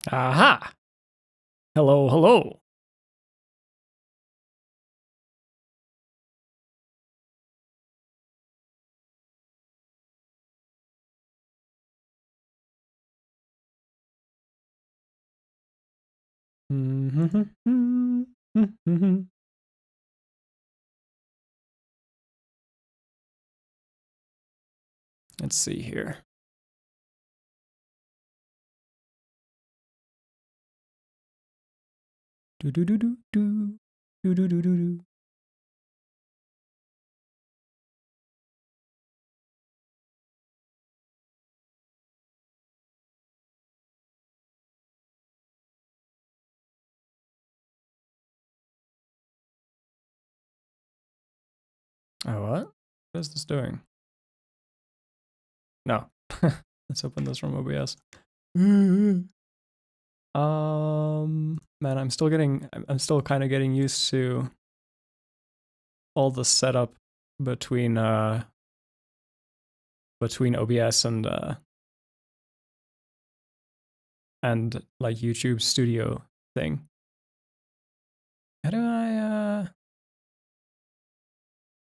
Aha! Hello, hello. Let's see here. Do do do do do do do do do do. Oh, what? What is this doing? No. Let's open this from OBS. Man, I'm still kind of getting used to all the setup between OBS and like YouTube Studio thing. How do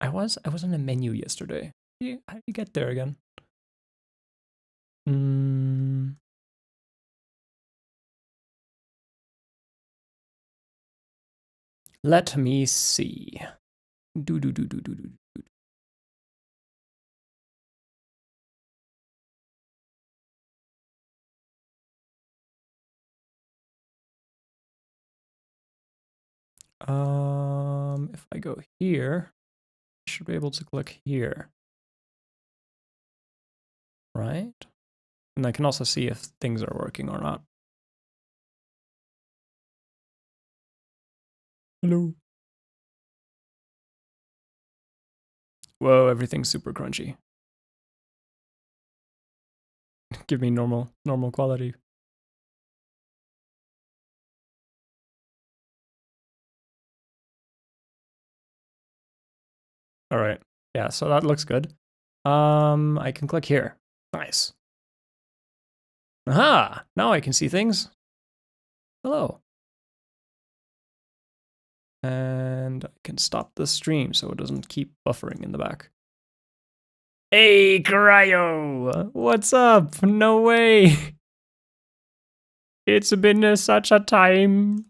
I was in a menu yesterday. How do you get there again? Let me see. Do do do do do do. If I go here, I should be able to click here. Right? And I can also see if things are working or not. Hello. Whoa, everything's super crunchy. Give me normal quality. All right. Yeah, so that looks good. I can click here. Nice. Aha! Now I can see things. Hello. And I can stop the stream so it doesn't keep buffering in the back. Hey, Cryo! What's up? No way! It's been such a time.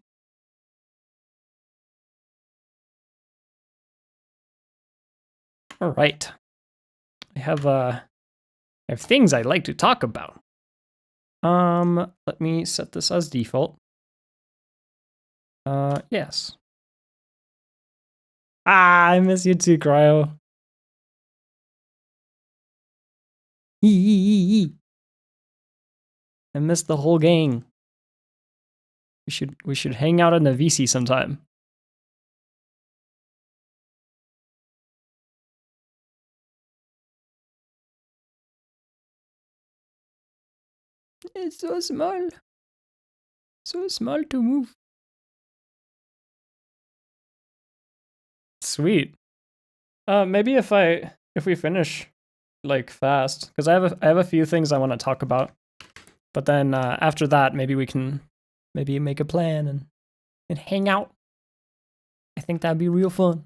All right. I have things I'd like to talk about. Let me set this as default. Yes. I miss you too, Cryo. I missed the whole gang. We should hang out in the VC sometime. It's so small. So small to move. Sweet. Maybe if we finish like fast, because I have a few things I want to talk about, but then after that maybe we can make a plan and hang out. I think that'd be real fun.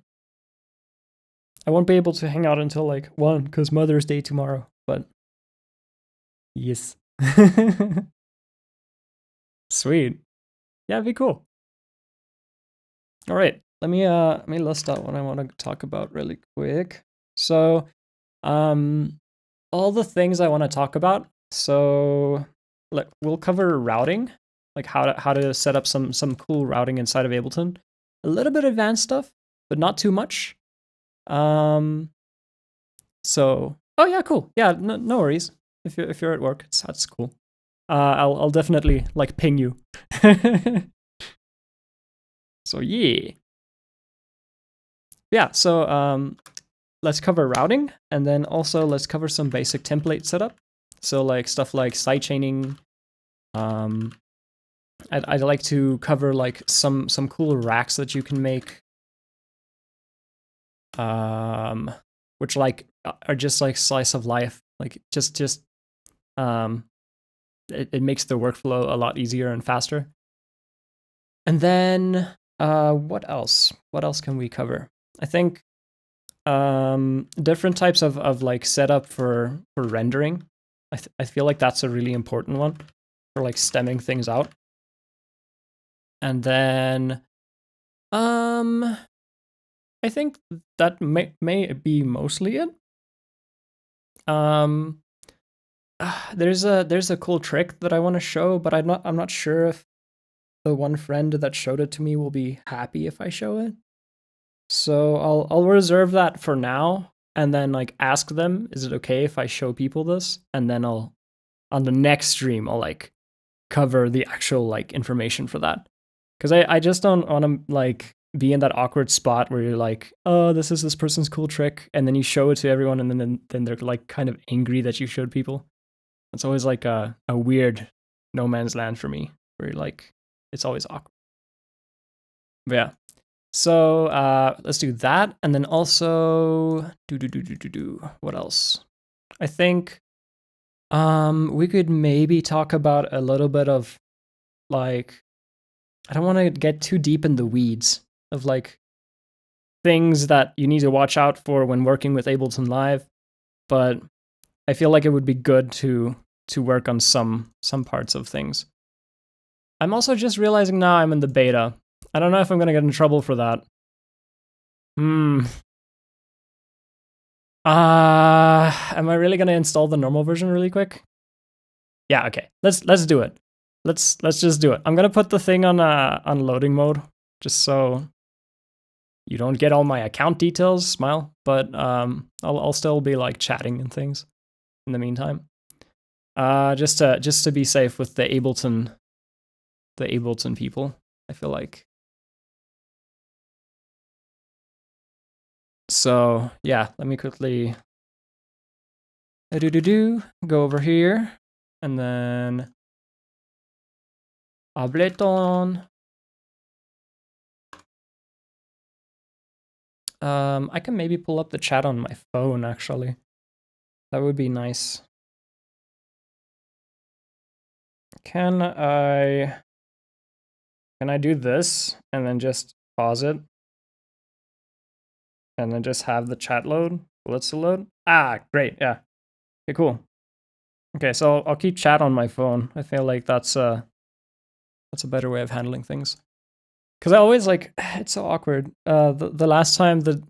I won't be able to hang out until like 1 because Mother's Day tomorrow, but yes. Sweet. Yeah, it'd be cool. All right, let me list out what I want to talk about really quick. So, all the things I want to talk about. So, like we'll cover routing, like how to set up some cool routing inside of Ableton. A little bit advanced stuff, but not too much. So, oh yeah, cool. Yeah, no worries. If you're at work, that's cool. I'll definitely like ping you. So yeah. Yeah, so let's cover routing, and then also let's cover some basic template setup. So like stuff like sidechaining. I'd like to cover like some cool racks that you can make. Which like are just like slice of life, like just it makes the workflow a lot easier and faster. And then what else? What else can we cover? I think different types of like setup for rendering. I feel like that's a really important one for like stemming things out. And then I think that may be mostly it. There's a cool trick that I want to show, but I'm not sure if the one friend that showed it to me will be happy if I show it. So I'll reserve that for now, and then like ask them, is it okay if I show people this? And then I'll on the next stream I'll like cover the actual like information for that, because I just don't want to like be in that awkward spot where you're like, oh, this is this person's cool trick, and then you show it to everyone, and then they're like kind of angry that you showed people. It's always like a weird no man's land for me, where you're like, it's always awkward. But yeah. So let's do that, and then also what else? I think we could maybe talk about a little bit of like, I don't want to get too deep in the weeds of like things that you need to watch out for when working with Ableton Live, but I feel like it would be good to work on some parts of things. I'm also just realizing now I'm in the beta. I don't know if I'm gonna get in trouble for that. Am I really gonna install the normal version really quick? Yeah, okay. Let's do it. Let's just do it. I'm gonna put the thing on loading mode, just so you don't get all my account details, smile. But I'll still be like chatting and things in the meantime. Just to be safe with the Ableton people, I feel like. So yeah, let me quickly go over here, and then Ableton. I can maybe pull up the chat on my phone, actually. That would be nice. Can I do this and then just pause it? And then just have the chat load? Will it still load? Ah, great, yeah. Okay, cool. Okay, so I'll keep chat on my phone. I feel like that's a better way of handling things. Because I always like, it's so awkward. The last time the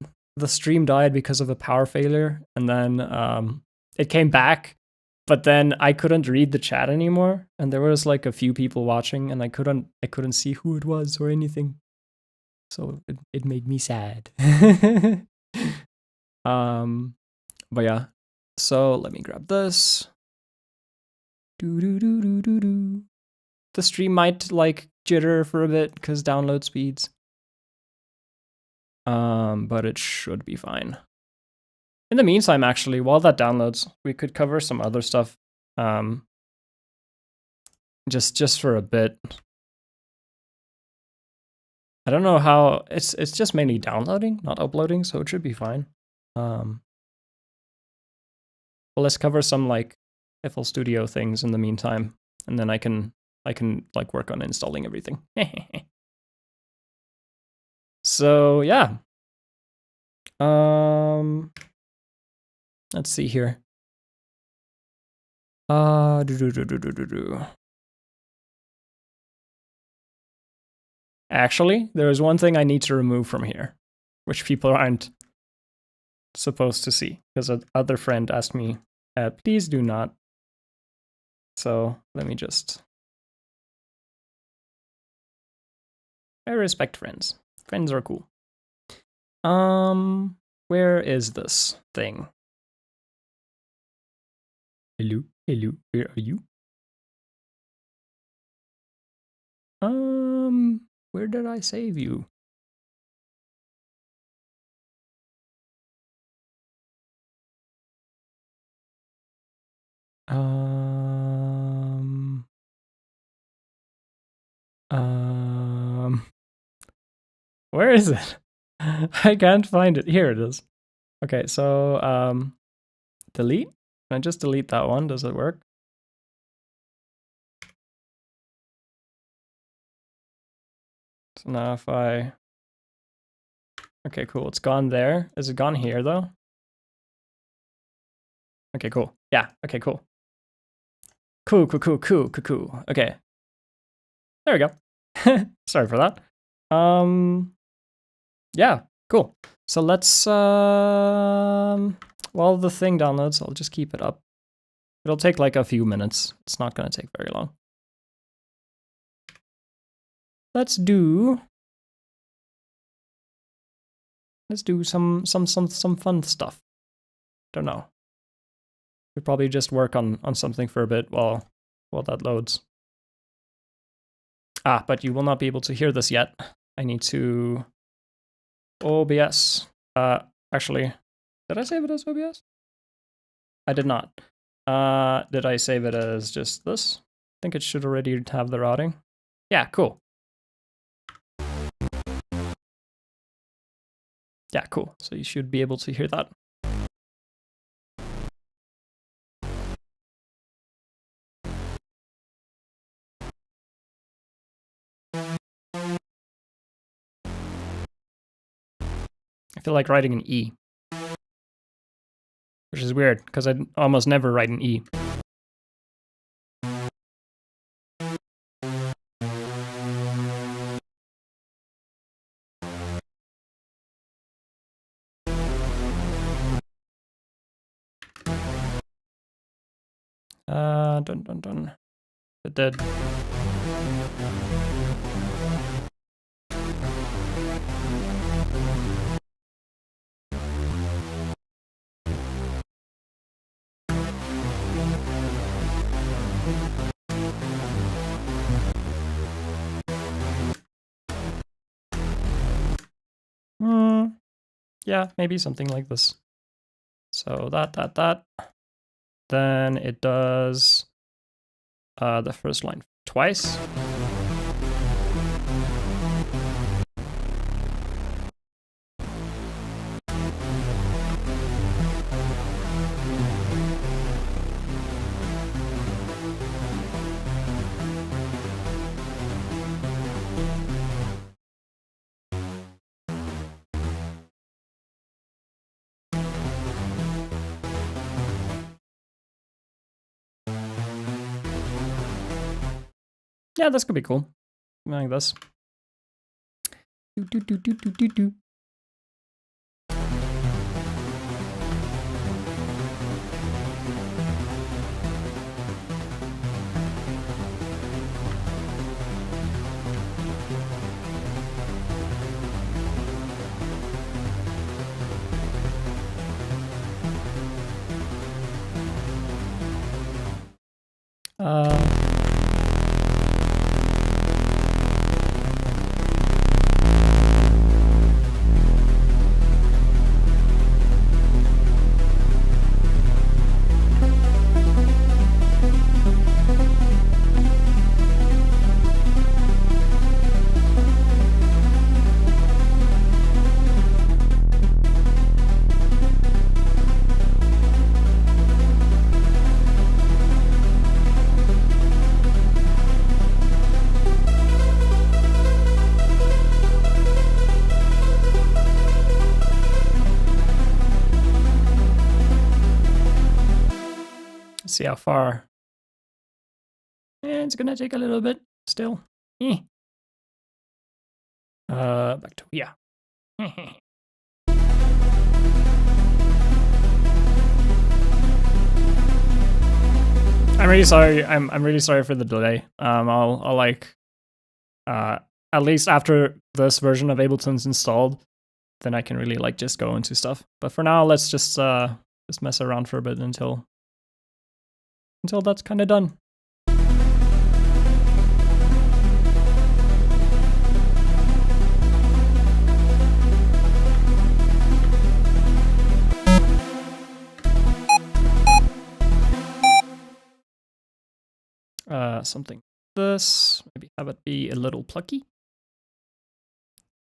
stream died because of a power failure, and then it came back, but then I couldn't read the chat anymore, and there was like a few people watching, and I couldn't see who it was or anything. So it made me sad. But yeah. So let me grab this. The stream might like jitter for a bit because download speeds. But it should be fine. In the meantime, actually, while that downloads, we could cover some other stuff. Just for a bit. I don't know how it's just mainly downloading, not uploading, so it should be fine. Well, let's cover some like FL Studio things in the meantime, and then I can like work on installing everything. So yeah. Let's see here. Actually, there is one thing I need to remove from here, which people aren't supposed to see, because other friend asked me, please do not. So let me just. I respect friends. Friends are cool. Where is this thing? Hello, where are you? Where did I save you? Where is it? I can't find it. Here it is. Okay, so delete. Can I just delete that one? Does it work? So now if I... Okay, cool. It's gone there. Is it gone here, though? Okay, cool. Yeah, okay, cool. Cool. Okay. There we go. Sorry for that. Yeah, cool. So let's... while the thing downloads, I'll just keep it up. It'll take like a few minutes. It's not going to take very long. Let's do some fun stuff. Don't know. We'll probably just work on something for a bit while that loads. Ah, but you will not be able to hear this yet. I need to OBS. Actually, did I save it as OBS? I did not. Did I save it as just this? I think it should already have the routing. Yeah, cool. Yeah, cool. So you should be able to hear that. I feel like writing an E. Which is weird, because I almost never write an E. Dun. It did. Yeah, maybe something like this. So that. Then it does the first line twice. Yeah, this could be cool. Like this. Do. See how far. It's gonna take a little bit still. Back to yeah. I'm really sorry. I'm really sorry for the delay. I'll like at least after this version of Ableton's installed, then I can really like just go into stuff. But for now, let's just mess around for a bit until that's kind of done. Something like this, maybe have it be a little plucky.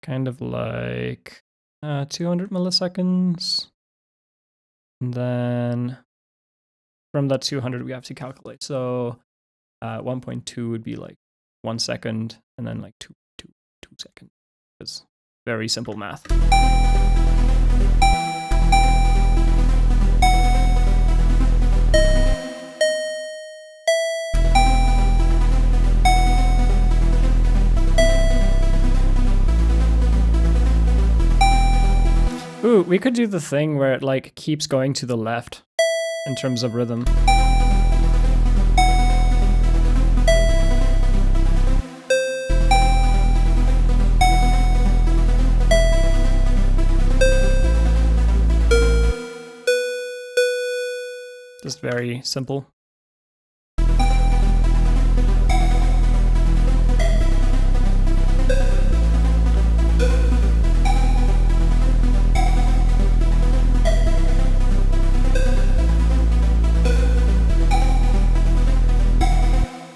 Kind of like 200 milliseconds. And then from that 200, we have to calculate. So 1.2 would be like 1 second, and then like 2 seconds. It's very simple math. Ooh, we could do the thing where it like keeps going to the left in terms of rhythm. Just very simple.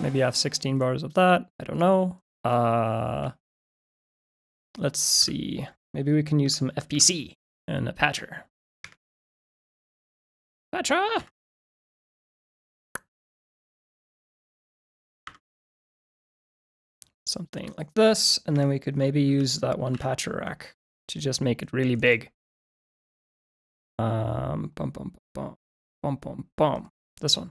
Maybe I have 16 bars of that. I don't know. Let's see. Maybe we can use some FPC and a patcher. Patcher! Something like this, and then we could maybe use that one patcher rack to just make it really big. Bum, bum, bum, bum, bum, bum, bum. This one.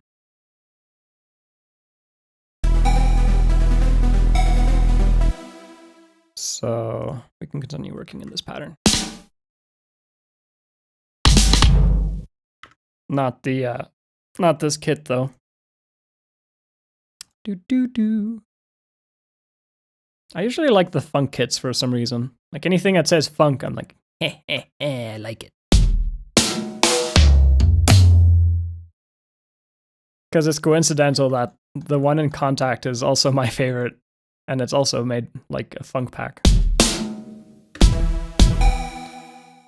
So we can continue working in this pattern. Not the not this kit though. Do do do. I usually like the funk kits for some reason. Like anything that says funk, I'm like, I like it. Because it's coincidental that the one in Contact is also my favorite, and it's also made like a funk pack.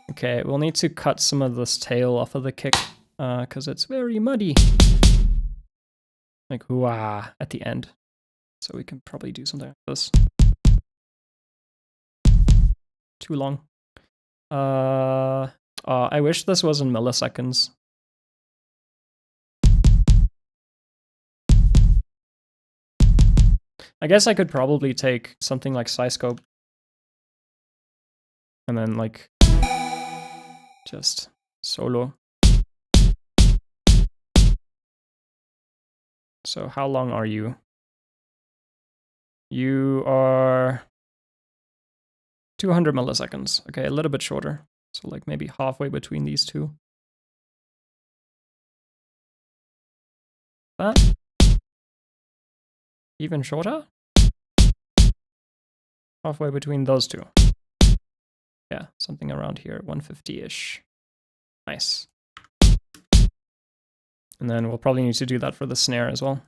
Okay, we'll need to cut some of this tail off of the kick, because it's very muddy. Like, wah, at the end. So we can probably do something like this. Too long. I wish this was in milliseconds. I guess I could probably take something like Syscope and then like just solo. So how long are you? You are 200 milliseconds. Okay, a little bit shorter. So like maybe halfway between these two. That? Even shorter? Halfway between those two. Yeah, something around here, 150-ish. Nice. And then we'll probably need to do that for the snare as well.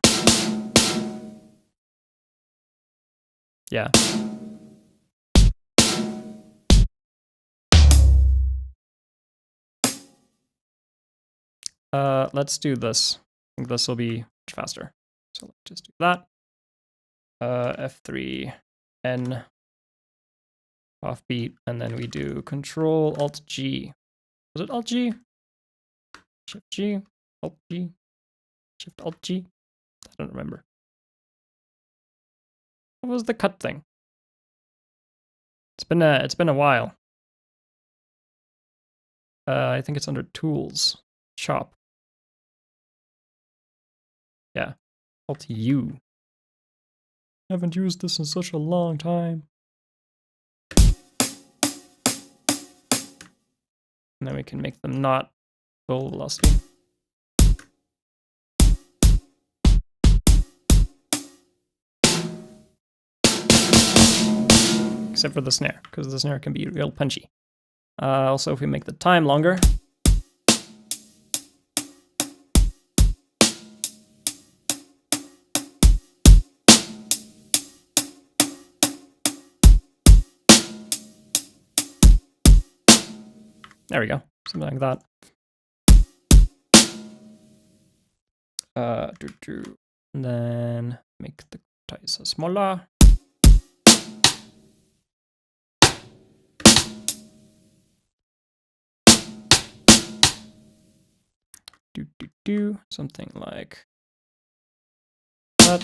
Yeah. Let's do this. I think this will be much faster. So let's just do that. F3, N, offbeat, and then we do Control Alt G. Was it Alt G? Shift G, Alt G, Shift Alt G. I don't remember. What was the cut thing? It's been a while. I think it's under Tools, Shop. Yeah, Alt U. Haven't used this in such a long time. And then we can make them not full velocity. Except for the snare, because the snare can be real punchy. Also, if we make the time longer. There we go, something like that. And then make the size smaller. Something like that.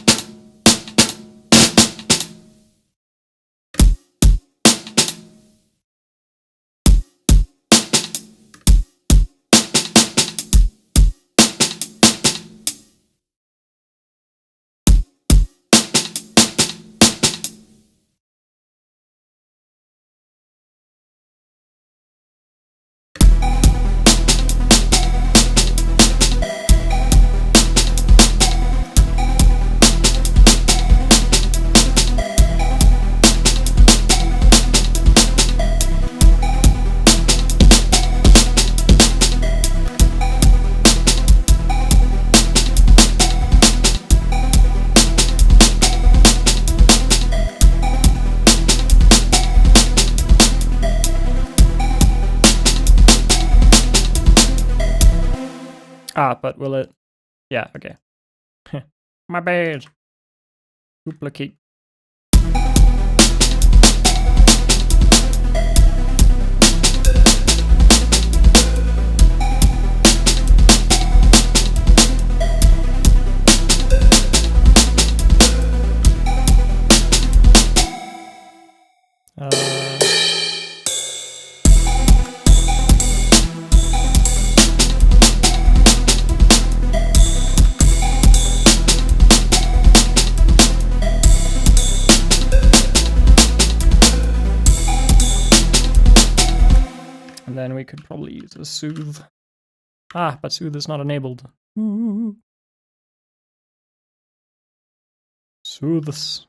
Ah, but will it? Yeah, okay. My bad. Duplicate. And then we could probably use a soothe. Ah, but soothe is not enabled. Ooh. Soothes.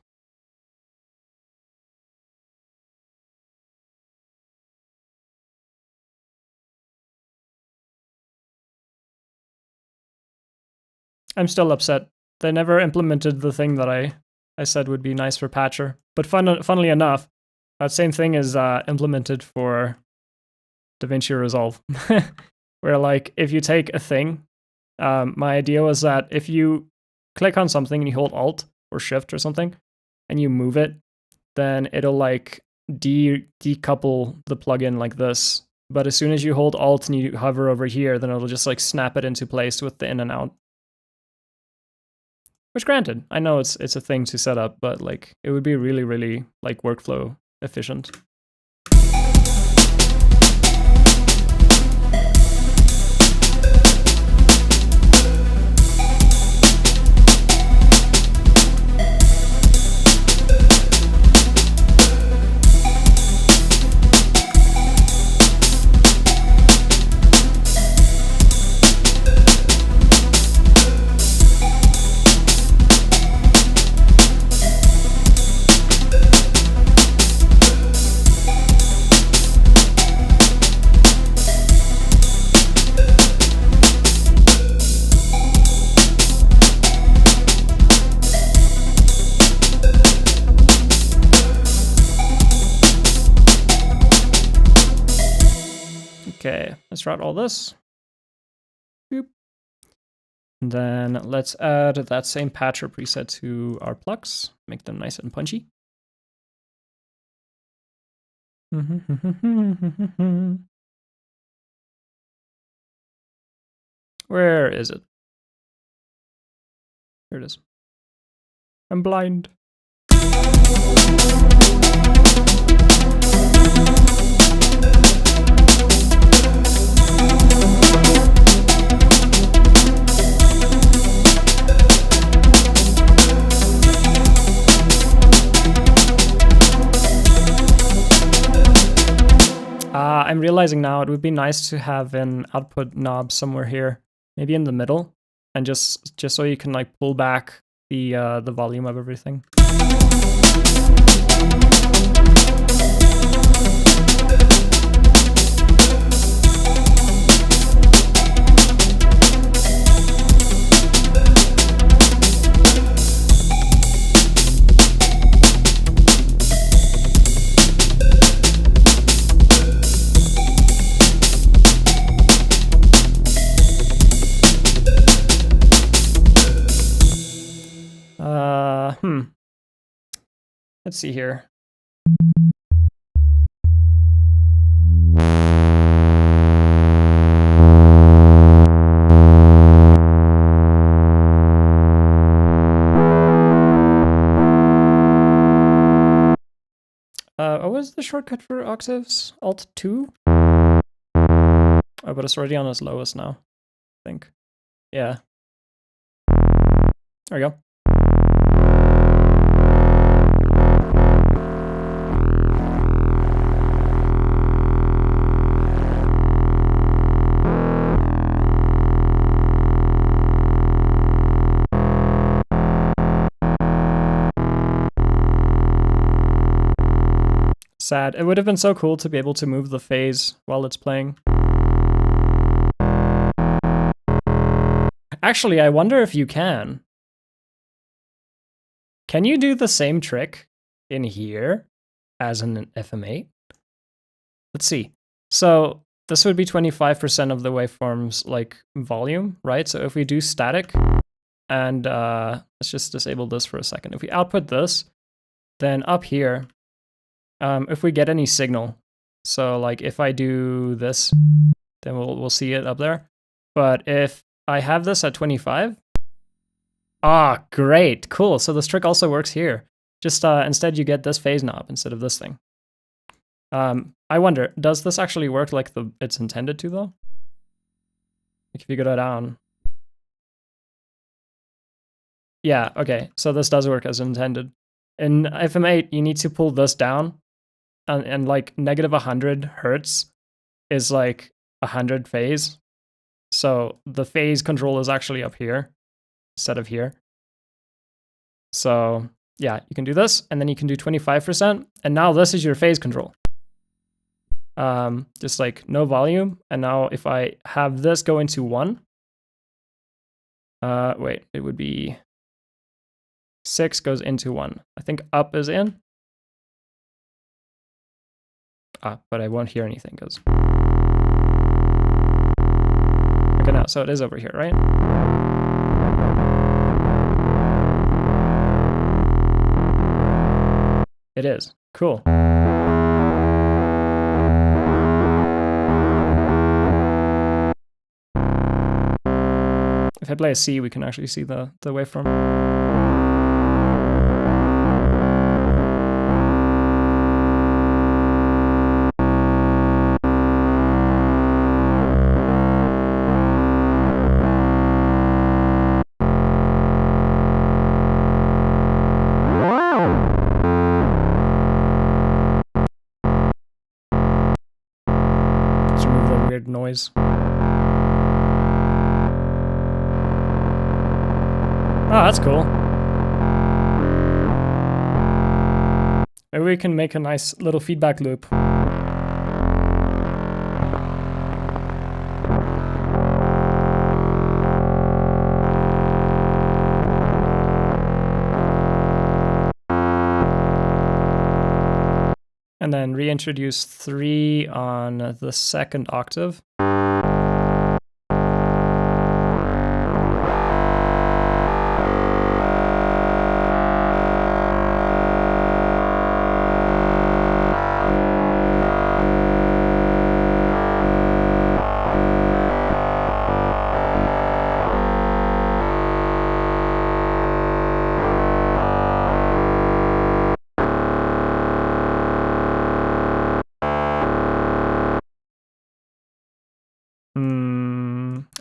I'm still upset. They never implemented the thing that I said would be nice for Patcher. But funnily enough, that same thing is implemented for DaVinci Resolve. Where like, if you take a thing, my idea was that if you click on something and you hold Alt or Shift or something, and you move it, then it'll like decouple the plugin like this. But as soon as you hold Alt and you hover over here, then it'll just like snap it into place with the in and out. Which, granted, I know it's a thing to set up, but like it would be really, really like workflow efficient. Okay, let's route all this. Boop. And then let's add that same patcher preset to our plucks, make them nice and punchy. Where is it? Here it is. I'm blind. I'm realizing now it would be nice to have an output knob somewhere here, maybe in the middle, and just so you can like pull back the volume of everything. Let's see here. What was the shortcut for octaves? Alt 2? Oh, but it's already on its lowest now, I think. Yeah. There we go. Sad. It would have been so cool to be able to move the phase while it's playing. Actually, I wonder if you can. Can you do the same trick in here as in an FM8? Let's see. So this would be 25% of the waveform's like volume, right? So if we do static, and let's just disable this for a second. If we output this, then up here, if we get any signal, so like if I do this, then we'll see it up there. But if I have this at 25, great, cool. So this trick also works here. Just instead you get this phase knob instead of this thing. I wonder, does this actually work like it's intended to though? Like if you go down. Yeah, okay, so this does work as intended. In FM8, you need to pull this down, and like negative 100 hertz is like 100 phase. So the phase control is actually up here instead of here. So yeah, you can do this, and then you can do 25%, and now this is your phase control. Just like no volume, and now if I have this go into 1, wait, it would be 6 goes into 1. I think up is in. But I won't hear anything because. Okay, now, so it is over here, right? It is. Cool. If I play a C, we can actually see the waveform. Let's remove the weird noise. Oh, that's cool. Maybe we can make a nice little feedback loop. And then reintroduce 3 on the second octave.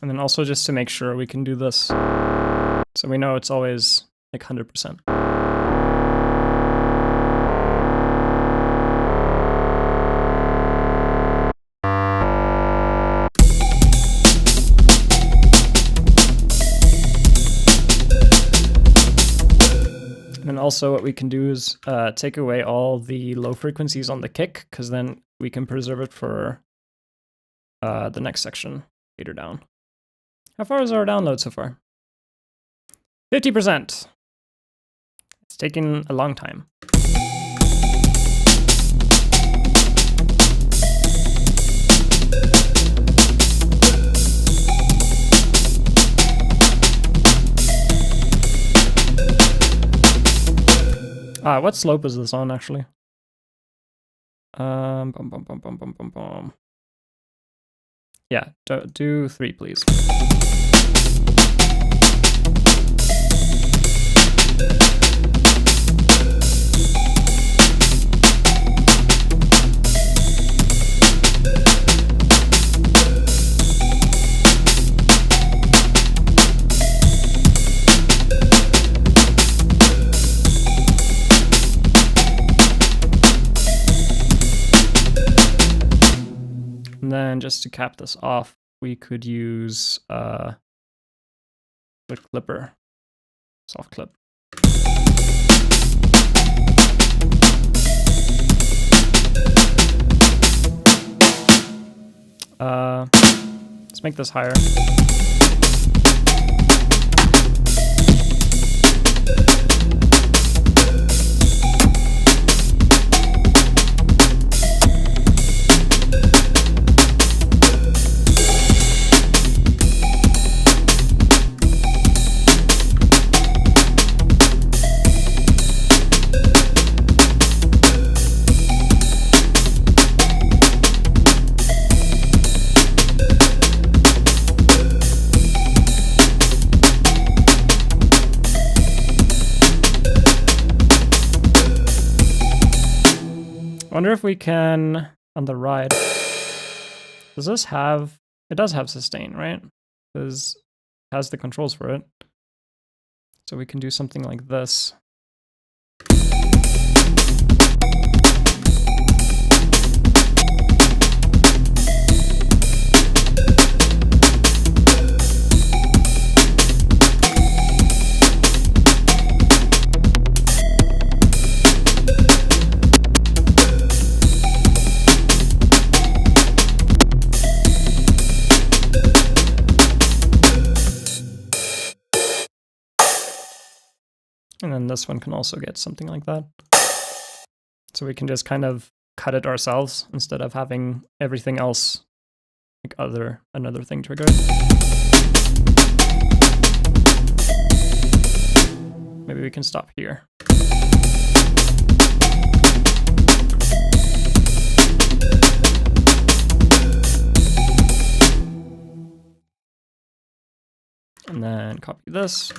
And then also just to make sure we can do this. So we know it's always like 100%. And then also what we can do is take away all the low frequencies on the kick, because then we can preserve it for the next section later down. How far is our download so far? 50%. It's taking a long time. What slope is this on actually? Yeah, do 3, please. And then just to cap this off, we could use the clipper, soft clip. Let's make this higher. wonder if we can, on the ride, does this have, it does have sustain, right? Because it has the controls for it. So we can do something like this. And then this one can also get something like that. So we can just kind of cut it ourselves instead of having everything else, like another thing trigger it. Maybe we can stop here. And then copy this.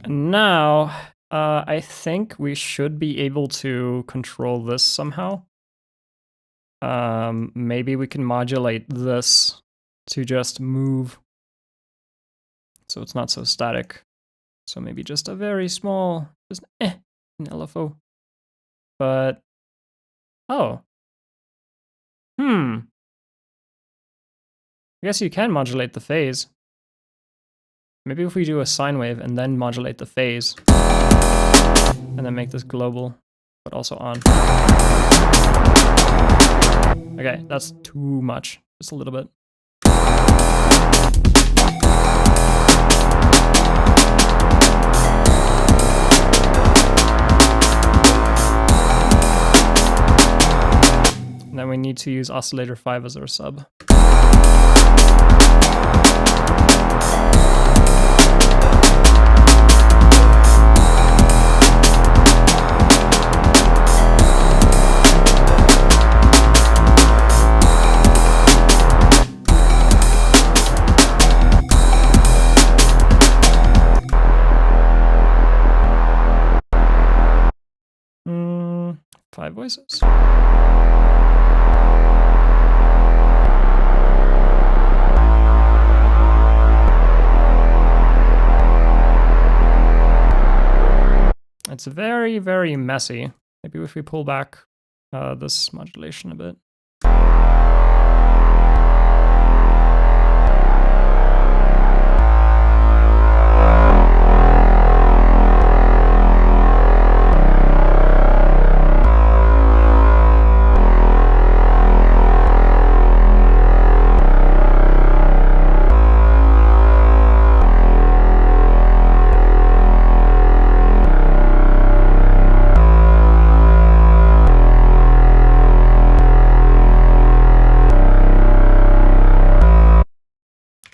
Now, I think we should be able to control this somehow. Maybe we can modulate this to just move, so it's not so static. So maybe just a very small, just an LFO. But, oh. I guess you can modulate the phase. Maybe if we do a sine wave and then modulate the phase, and then make this global, but also on. Okay, that's too much. Just a little bit. And then we need to use oscillator 5 as our sub. Five voices. It's very, very messy. Maybe if we pull back this modulation a bit.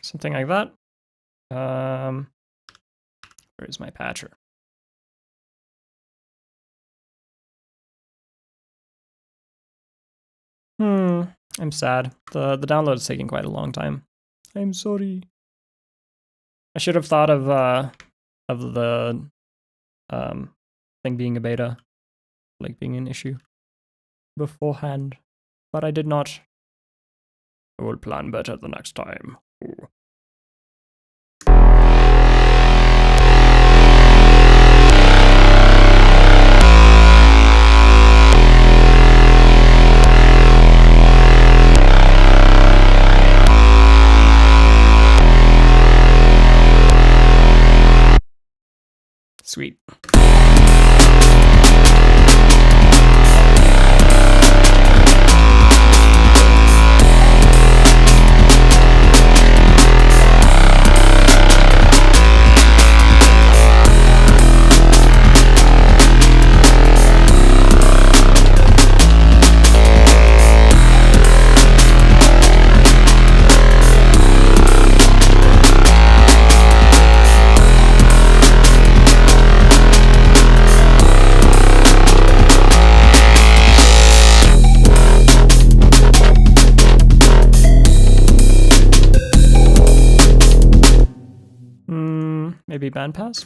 Something like that. Where's my patcher? I'm sad. The download is taking quite a long time. I'm sorry. I should have thought of the thing being a beta, like being an issue beforehand, but I did not. I will plan better the next time. Ooh. Sweet. Maybe bandpass?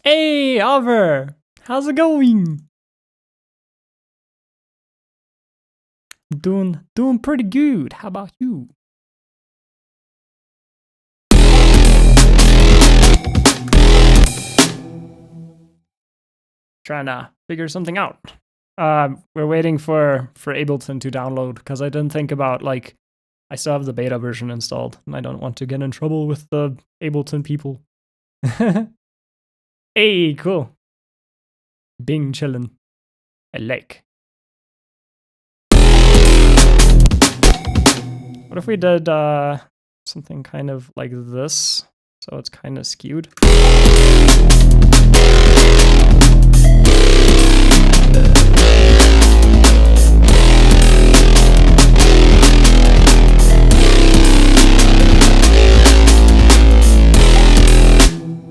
Hey, Oliver! How's it going? Doing pretty good. How about you? Trying to figure something out. We're waiting for Ableton to download because I didn't think about, like, I still have the beta version installed and I don't want to get in trouble with the Ableton people. Hey, cool. Bing chillin'. I like. What if we did something kind of like this? So it's kind of skewed.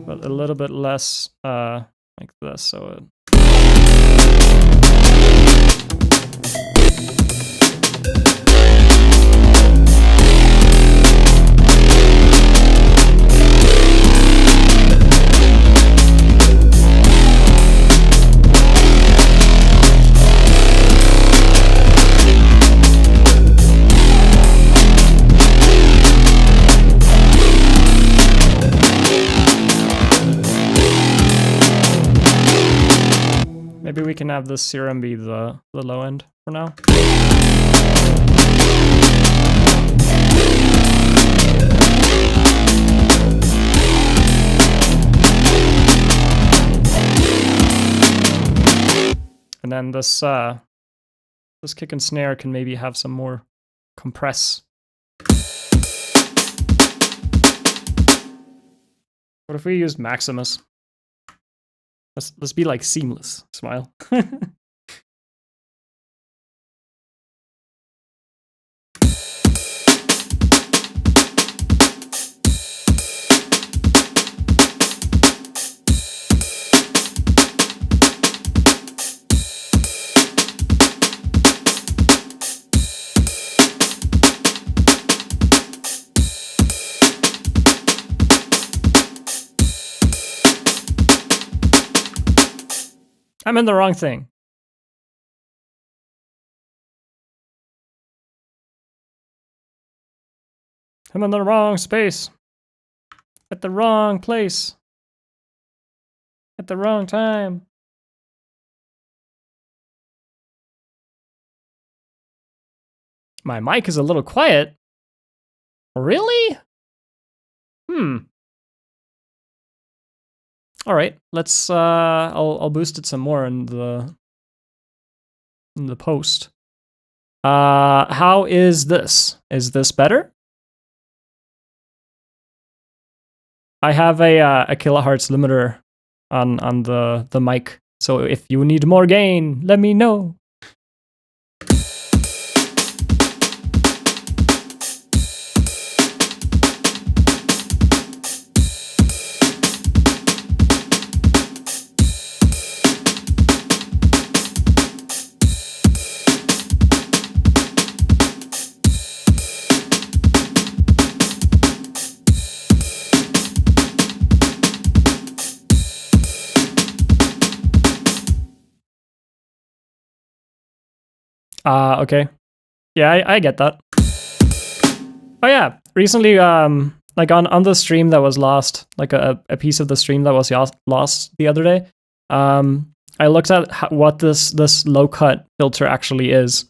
But a little bit less like this, so it... Maybe we can have this serum be the low end for now. And then this kick and snare can maybe have some more compress. What if we used Maximus? Let's be like seamless. Smile. I'm in the wrong thing. I'm in the wrong space. At the wrong place. At the wrong time. My mic is a little quiet. Really? All right, let's I'll boost it some more in the post. How is this? Is this better? I have a kilohertz limiter on the mic, so if you need more gain, let me know. Okay. Yeah, I get that. Oh yeah, recently, like on the stream that was lost, like a piece of the stream that was lost the other day, I looked at what this low cut filter actually is.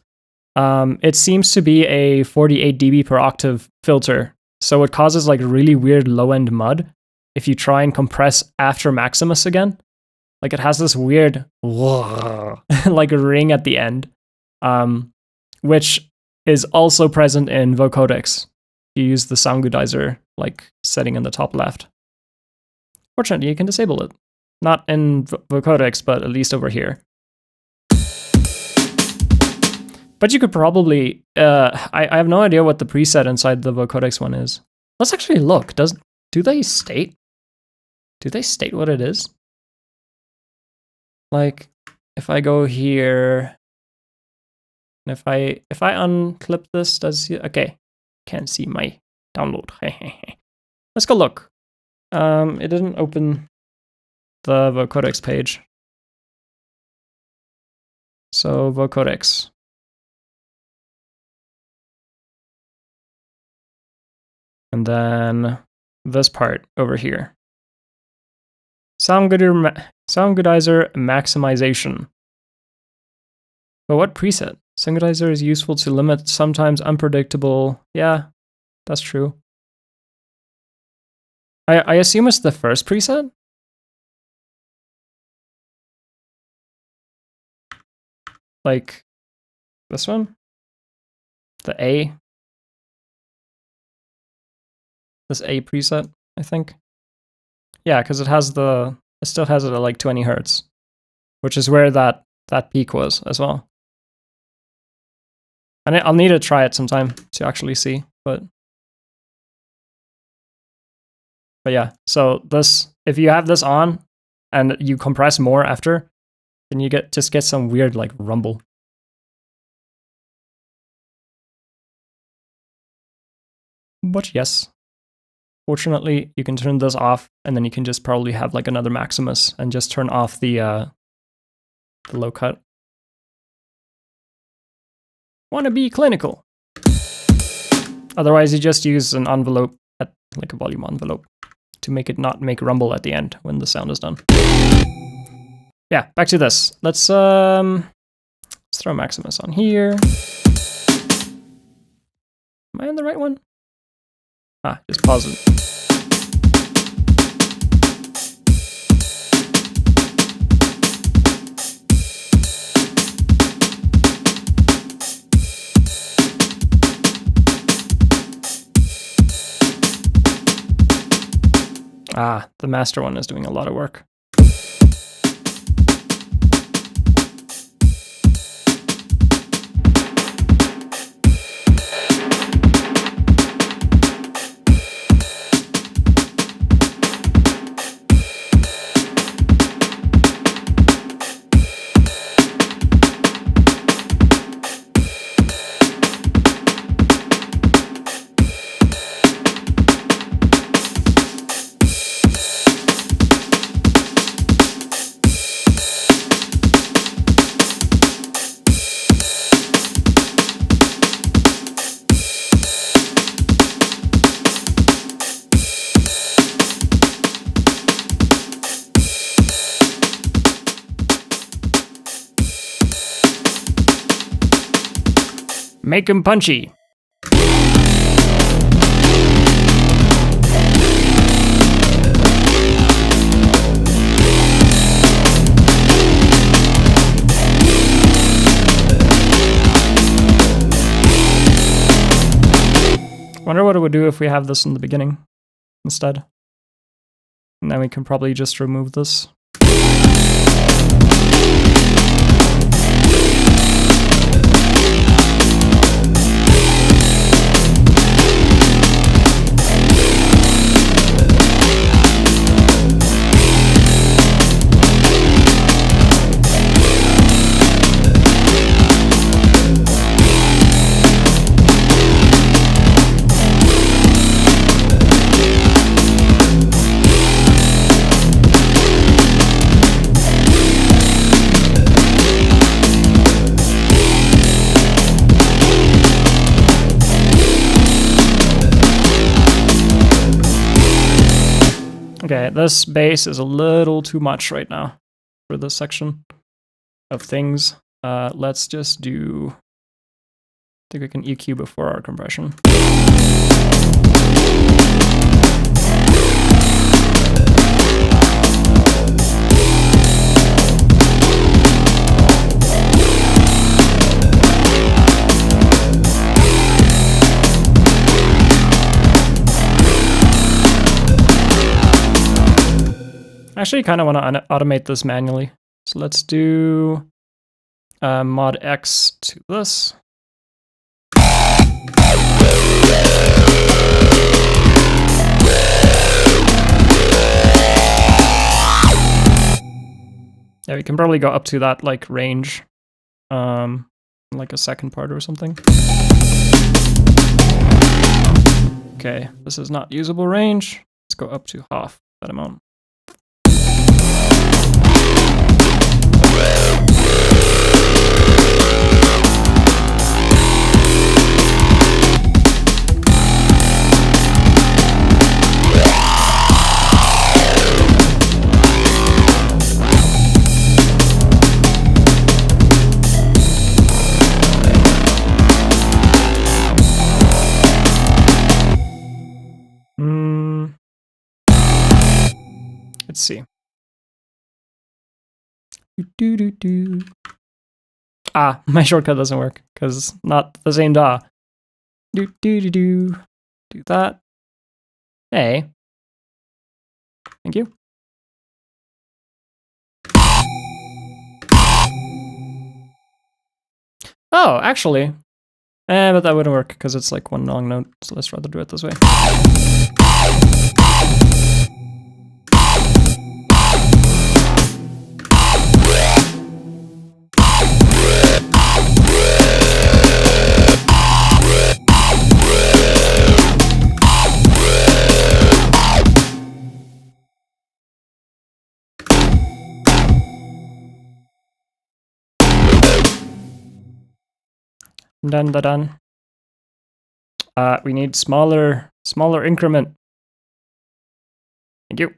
It seems to be a 48 dB per octave filter, so it causes like really weird low end mud if you try and compress after Maximus again. Like it has this weird like ring at the end. which is also present in vocodecs. You use the sound goodizer like setting in the top left. Fortunately, you can disable it. Not in vocodecs, but at least over here. But you could probably, I have no idea what the preset inside the vocodecs one is. Let's actually look. Do they state what it is? Like, if I go here, and if I unclip this, okay, can't see my download. Let's go look. It didn't open the vocodecs page. So vocodecs. And then this part over here. Sound goodizer maximization. But what preset? Sound goodizer is useful to limit sometimes unpredictable. Yeah, that's true. I assume it's the first preset? Like this one? The A? This A preset, I think. Yeah, because it still has it at like 20 hertz, which is where that peak was as well. And I'll need to try it sometime to actually see, but yeah. So this, if you have this on and you compress more after, then you just get some weird like rumble. But yes. Fortunately, you can turn this off, and then you can just probably have like another Maximus and just turn off the low cut. Want to be clinical. Otherwise, you just use an envelope, like a volume envelope, to make it not make rumble at the end when the sound is done. Yeah, back to this. Let's throw Maximus on here. Am I on the right one? Ah, just pause it. Ah, the master one is doing a lot of work. Make him punchy. Wonder what it would do if we have this in the beginning instead. And then we can probably just remove this. Okay, this bass is a little too much right now for this section of things. Let's just do, I think we can EQ before our compression. Actually, kind of want to automate this manually. So let's do mod X to this. Yeah, we can probably go up to that like range, like a second part or something. Okay, this is not usable range. Let's go up to half that amount. Let's see. Ah, my shortcut doesn't work because not the same DAW. Do that. Hey. Thank you. Oh, actually. But that wouldn't work because it's like one long note, so let's rather do it this way. Done. We need smaller increment. Thank you.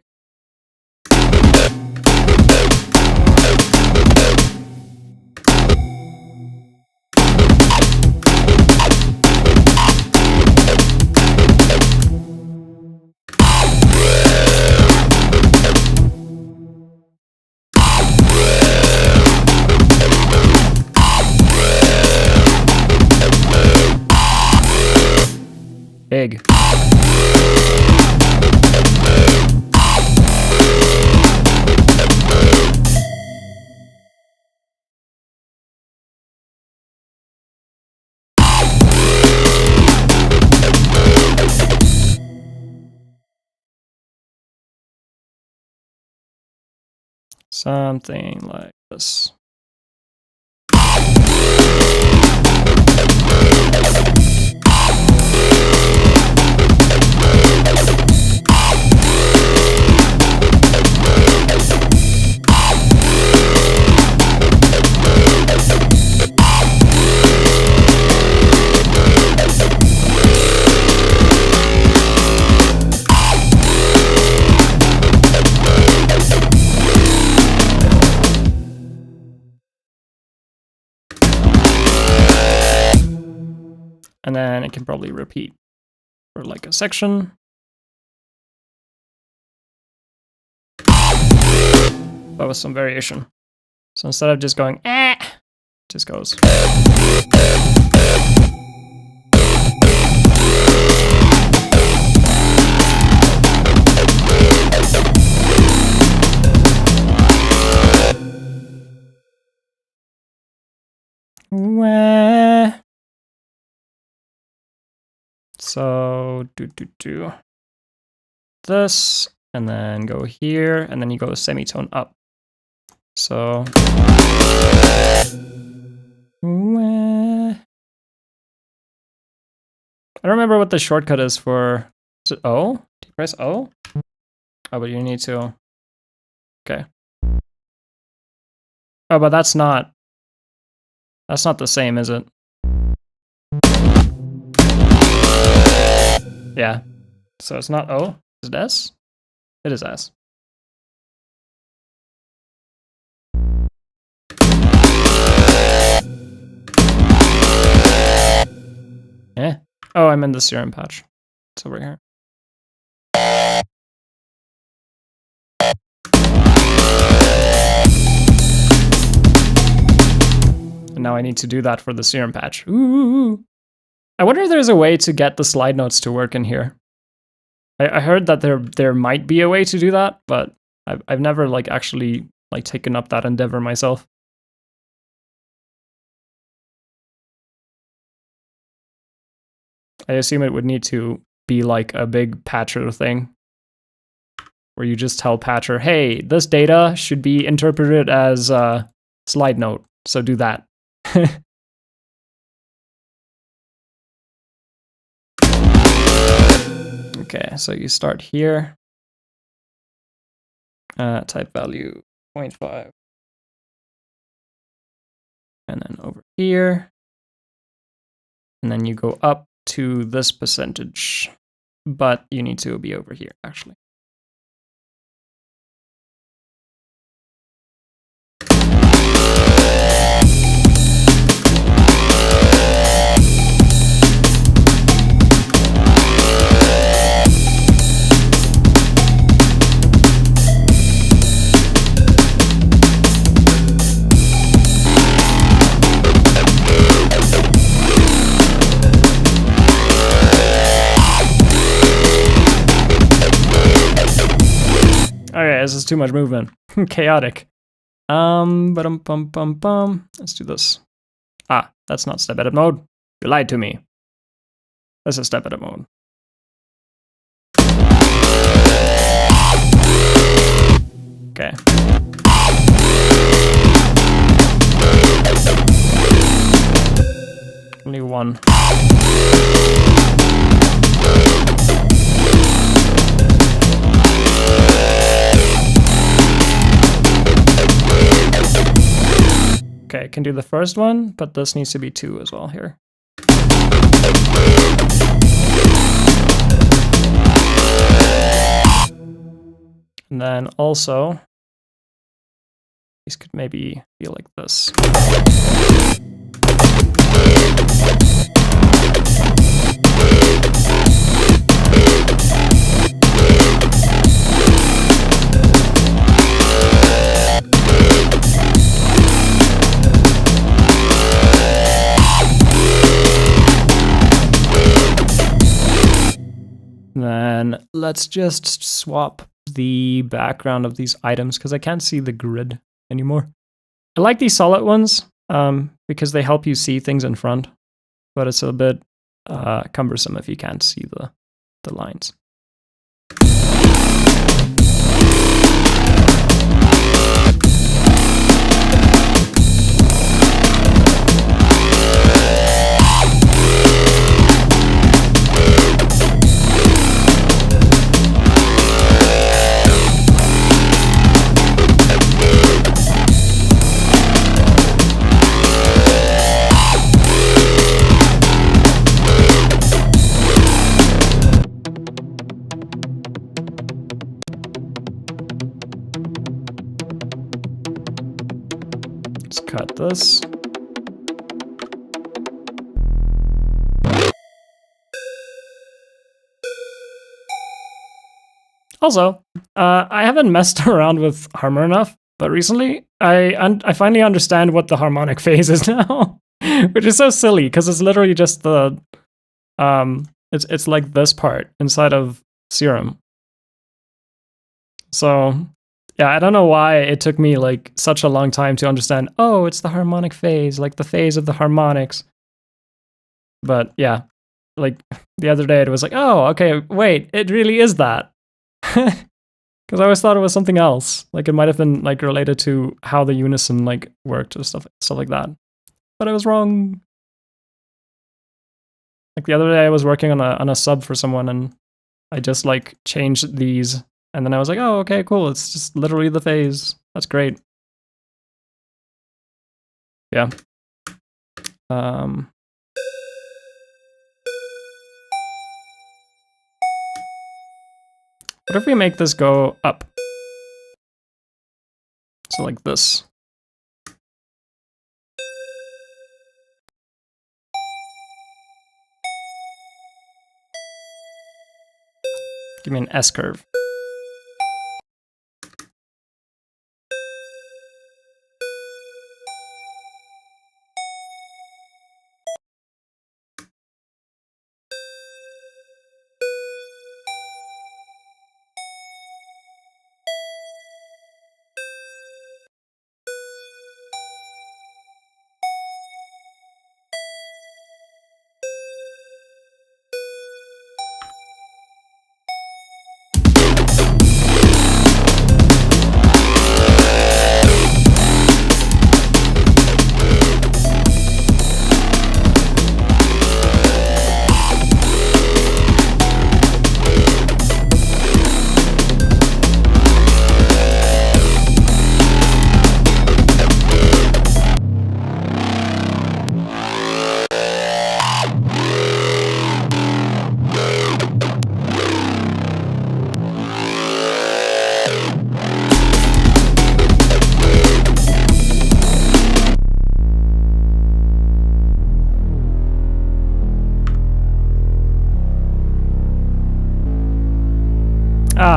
Big. Something like this. And then it can probably repeat for like a section. But with some variation. So instead of just going, it just goes. So do this, and then go here, and then you go semitone up. So I don't remember what the shortcut is for. Is it O? Do you press O? Oh, but you need to. Okay. Oh, but that's not the same, is it? Yeah. So it's not O. Is it S? It is S. Yeah. Oh, I'm in the serum patch. It's over here. And now I need to do that for the serum patch. Ooh. I wonder if there's a way to get the slide notes to work in here. I heard that there might be a way to do that, but I've never like actually like taken up that endeavor myself. I assume it would need to be like a big patcher thing, where you just tell patcher, hey, this data should be interpreted as a slide note, so do that. Okay, so you start here. Type value 0.5. And then over here. And then you go up to this percentage. But you need to be over here, actually. Okay, this is too much movement. Chaotic. Let's do this. Ah, that's not step edit mode. You lied to me. This is step edit mode. Okay. Only one. Okay, I can do the first one, but this needs to be 2 as well here. And then also, these could maybe be like this. Then let's just swap the background of these items because I can't see the grid anymore. I like these solid ones because they help you see things in front, but it's a bit cumbersome if you can't see the lines. Cut this. Also, I haven't messed around with Harmor enough, but recently I finally understand what the harmonic phase is now, which is so silly because it's literally just the it's like this part inside of Serum. So yeah, I don't know why it took me like such a long time to understand, oh, it's the harmonic phase, like the phase of the harmonics. But yeah, like the other day it was like, oh, okay, wait, it really is that. Because I always thought it was something else. Like it might have been like related to how the unison like worked or stuff like that. But I was wrong. Like the other day I was working on a sub for someone and I just like changed these. And then I was like, oh, okay, cool. It's just literally the phase. That's great. Yeah. What if we make this go up? So like this. Give me an S curve.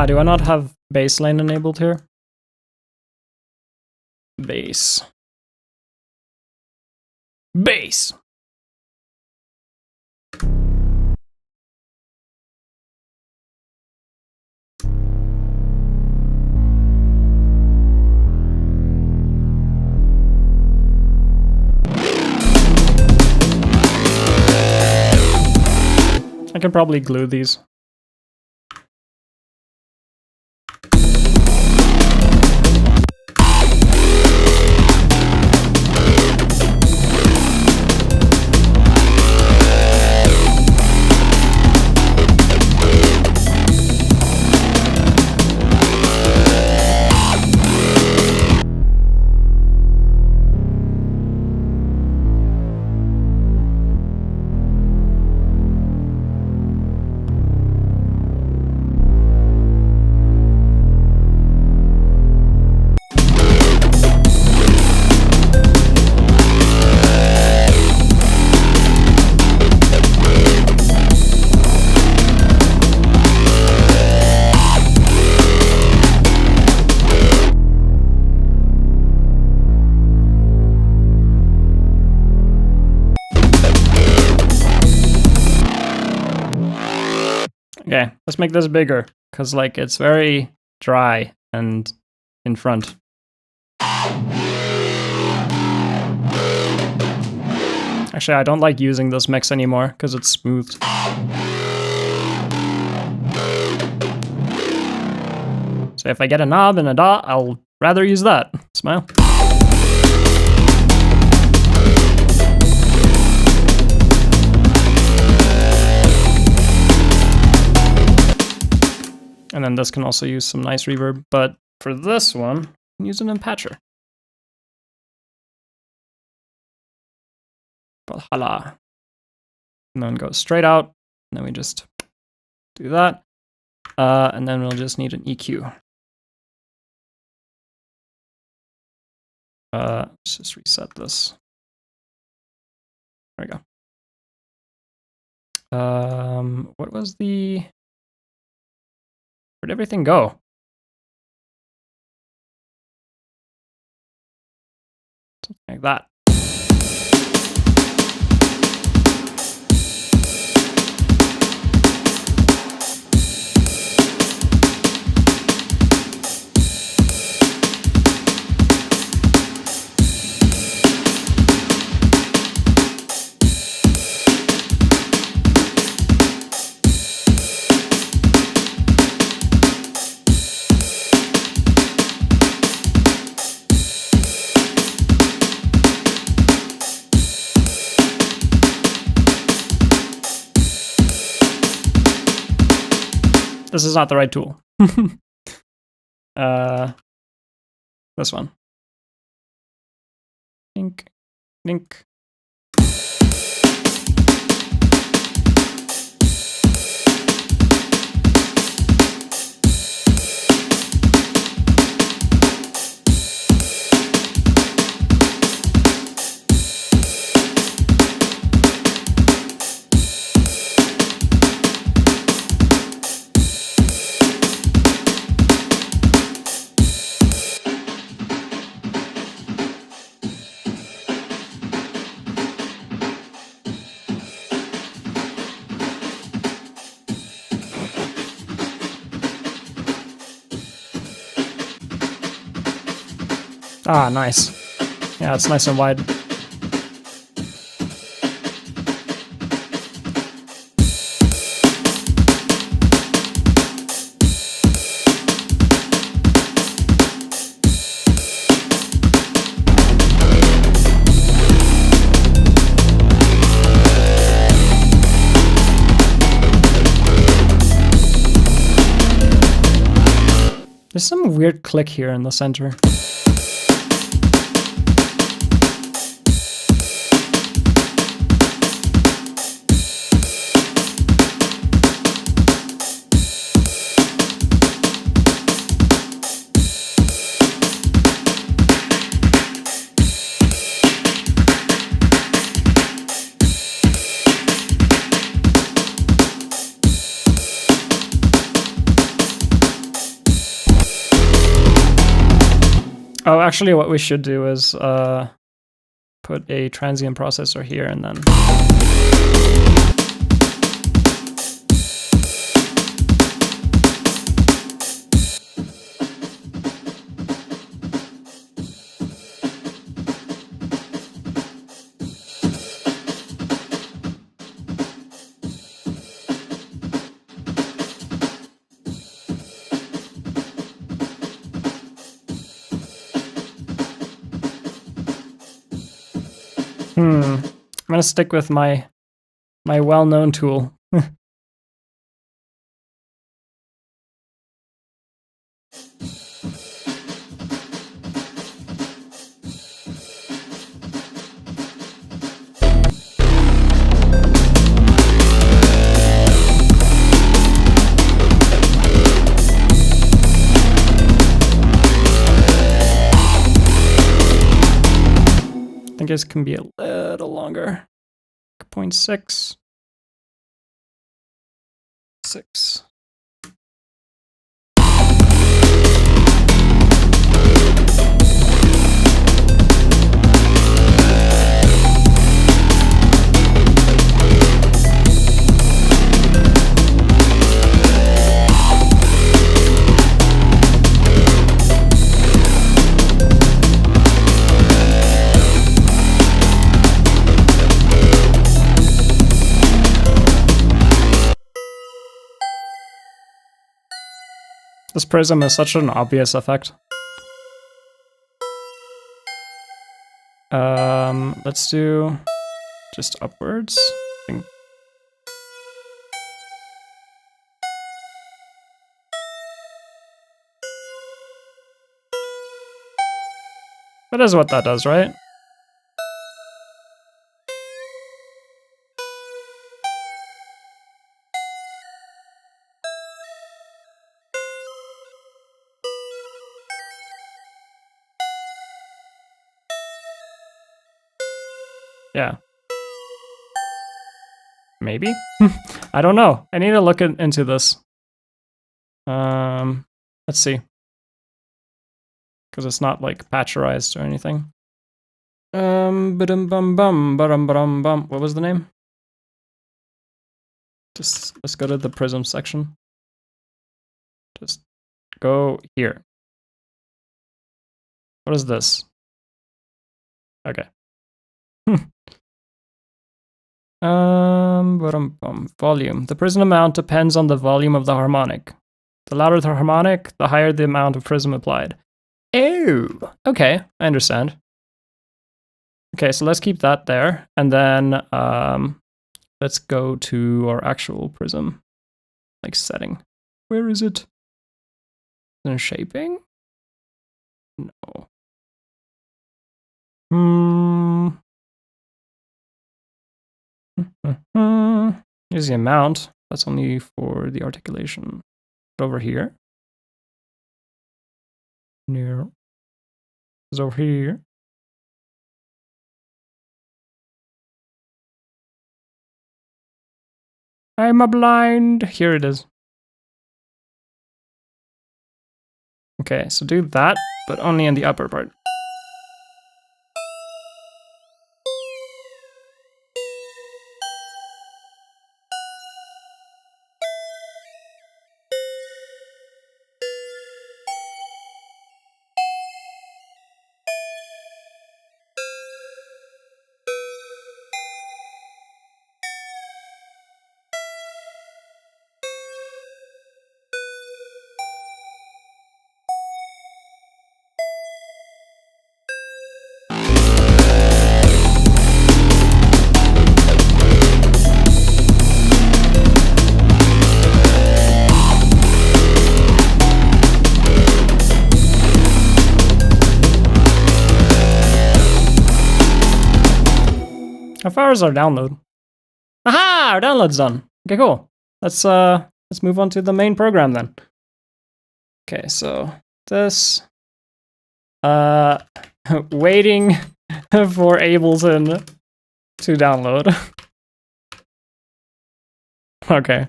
Do I not have bass line enabled here? Bass. Bass! I can probably glue these. Okay, let's make this bigger, because like it's very dry and in front. Actually, I don't like using this mix anymore, because it's smooth. So if I get a knob and a dot, I'll rather use that. Smile. And then this can also use some nice reverb, but for this one, I can use an impatcher. Valhalla. And then go straight out, and then we just do that. And then we'll just need an EQ. Let's just reset this. There we go. What was the... Where'd everything go? Something like that. This is not the right tool. This one. Link. Ah, nice. Yeah, it's nice and wide. There's some weird click here in the center. Oh, actually, what we should do is put a transient processor here and then. I'm gonna stick with my well-known tool. I think this can be a little longer. 0.6. 6. This prism is such an obvious effect. Let's do just upwards. That is what that does, right? Yeah. Maybe? I don't know. I need to look into this. Let's see. Because it's not like patcherized or anything. What was the name? Let's go to the prism section. Just go here. What is this? Okay. Volume. The prism amount depends on the volume of the harmonic. The louder the harmonic, the higher the amount of prism applied. Oh, okay, I understand. Okay, so let's keep that there, and then let's go to our actual prism, like setting. Where is it? In shaping? No. Here's the amount. That's only for the articulation. But over here. No. It's over here. I'm a blind. Here it is. Okay, so do that, but only in the upper part. How far is our download? Aha! Our download's done. Okay, cool. Let's move on to the main program then. Okay, so this waiting for Ableton to download. Okay.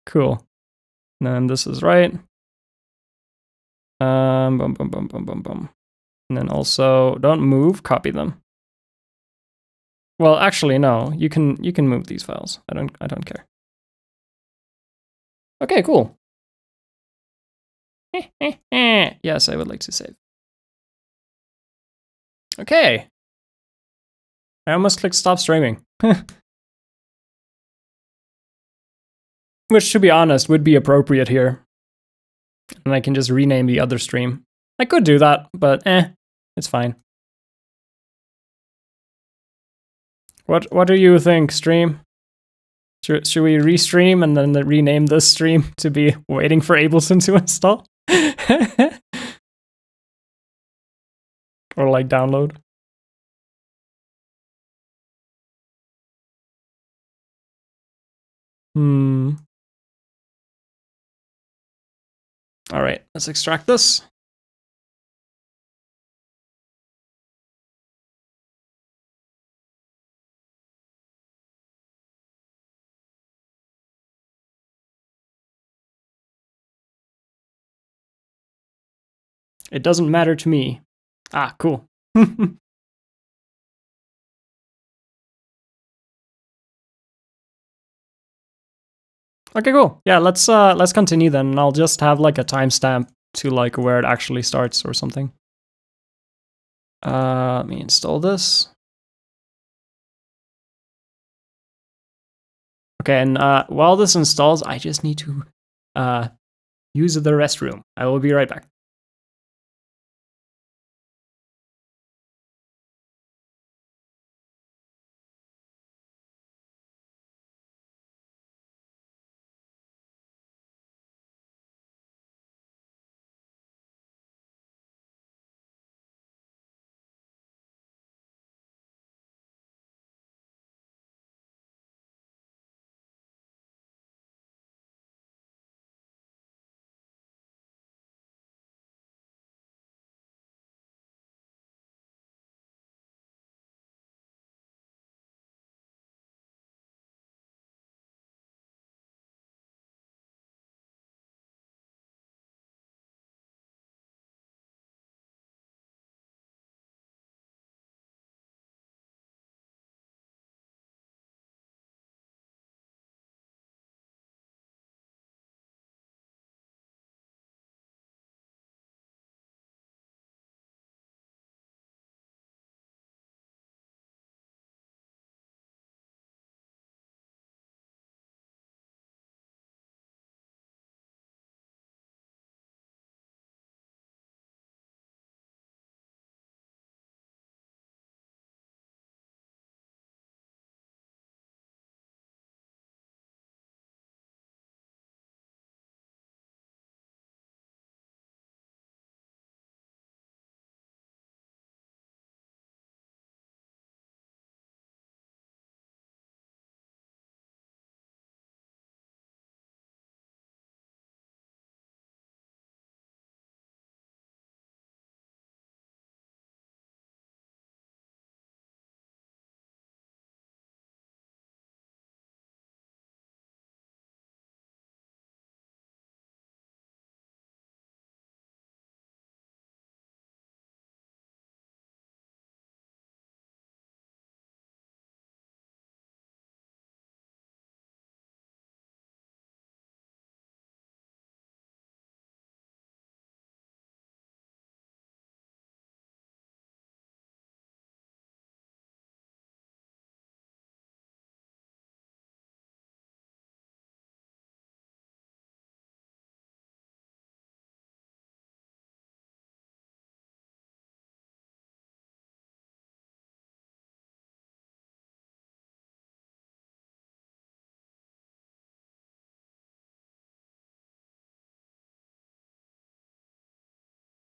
Cool. And then this is right. Boom, boom, boom, boom, boom, boom. And then also don't move, copy them. Well, actually, no. You can move these files. I don't care. Okay, cool. Yes, I would like to save. Okay. I almost clicked stop streaming. Which, to be honest, would be appropriate here. And I can just rename the other stream. I could do that, but it's fine. What do you think, stream? Should we restream and then rename this stream to be waiting for Ableton to install? Or like download? All right, let's extract this. It doesn't matter to me. Ah, cool. Okay, cool. Yeah, let's continue then. I'll just have like a timestamp to like where it actually starts or something. Let me install this. Okay, and while this installs, I just need to use the restroom. I will be right back.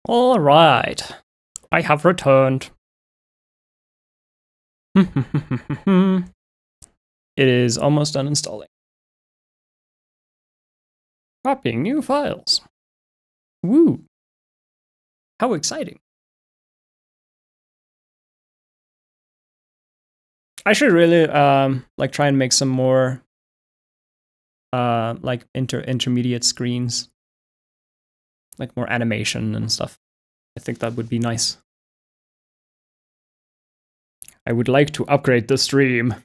All right, I have returned. It is almost done installing. Copying new files. Woo! How exciting. I should really like try and make some more like intermediate screens. like more animation and stuff. I think that would be nice. I would like to upgrade the stream.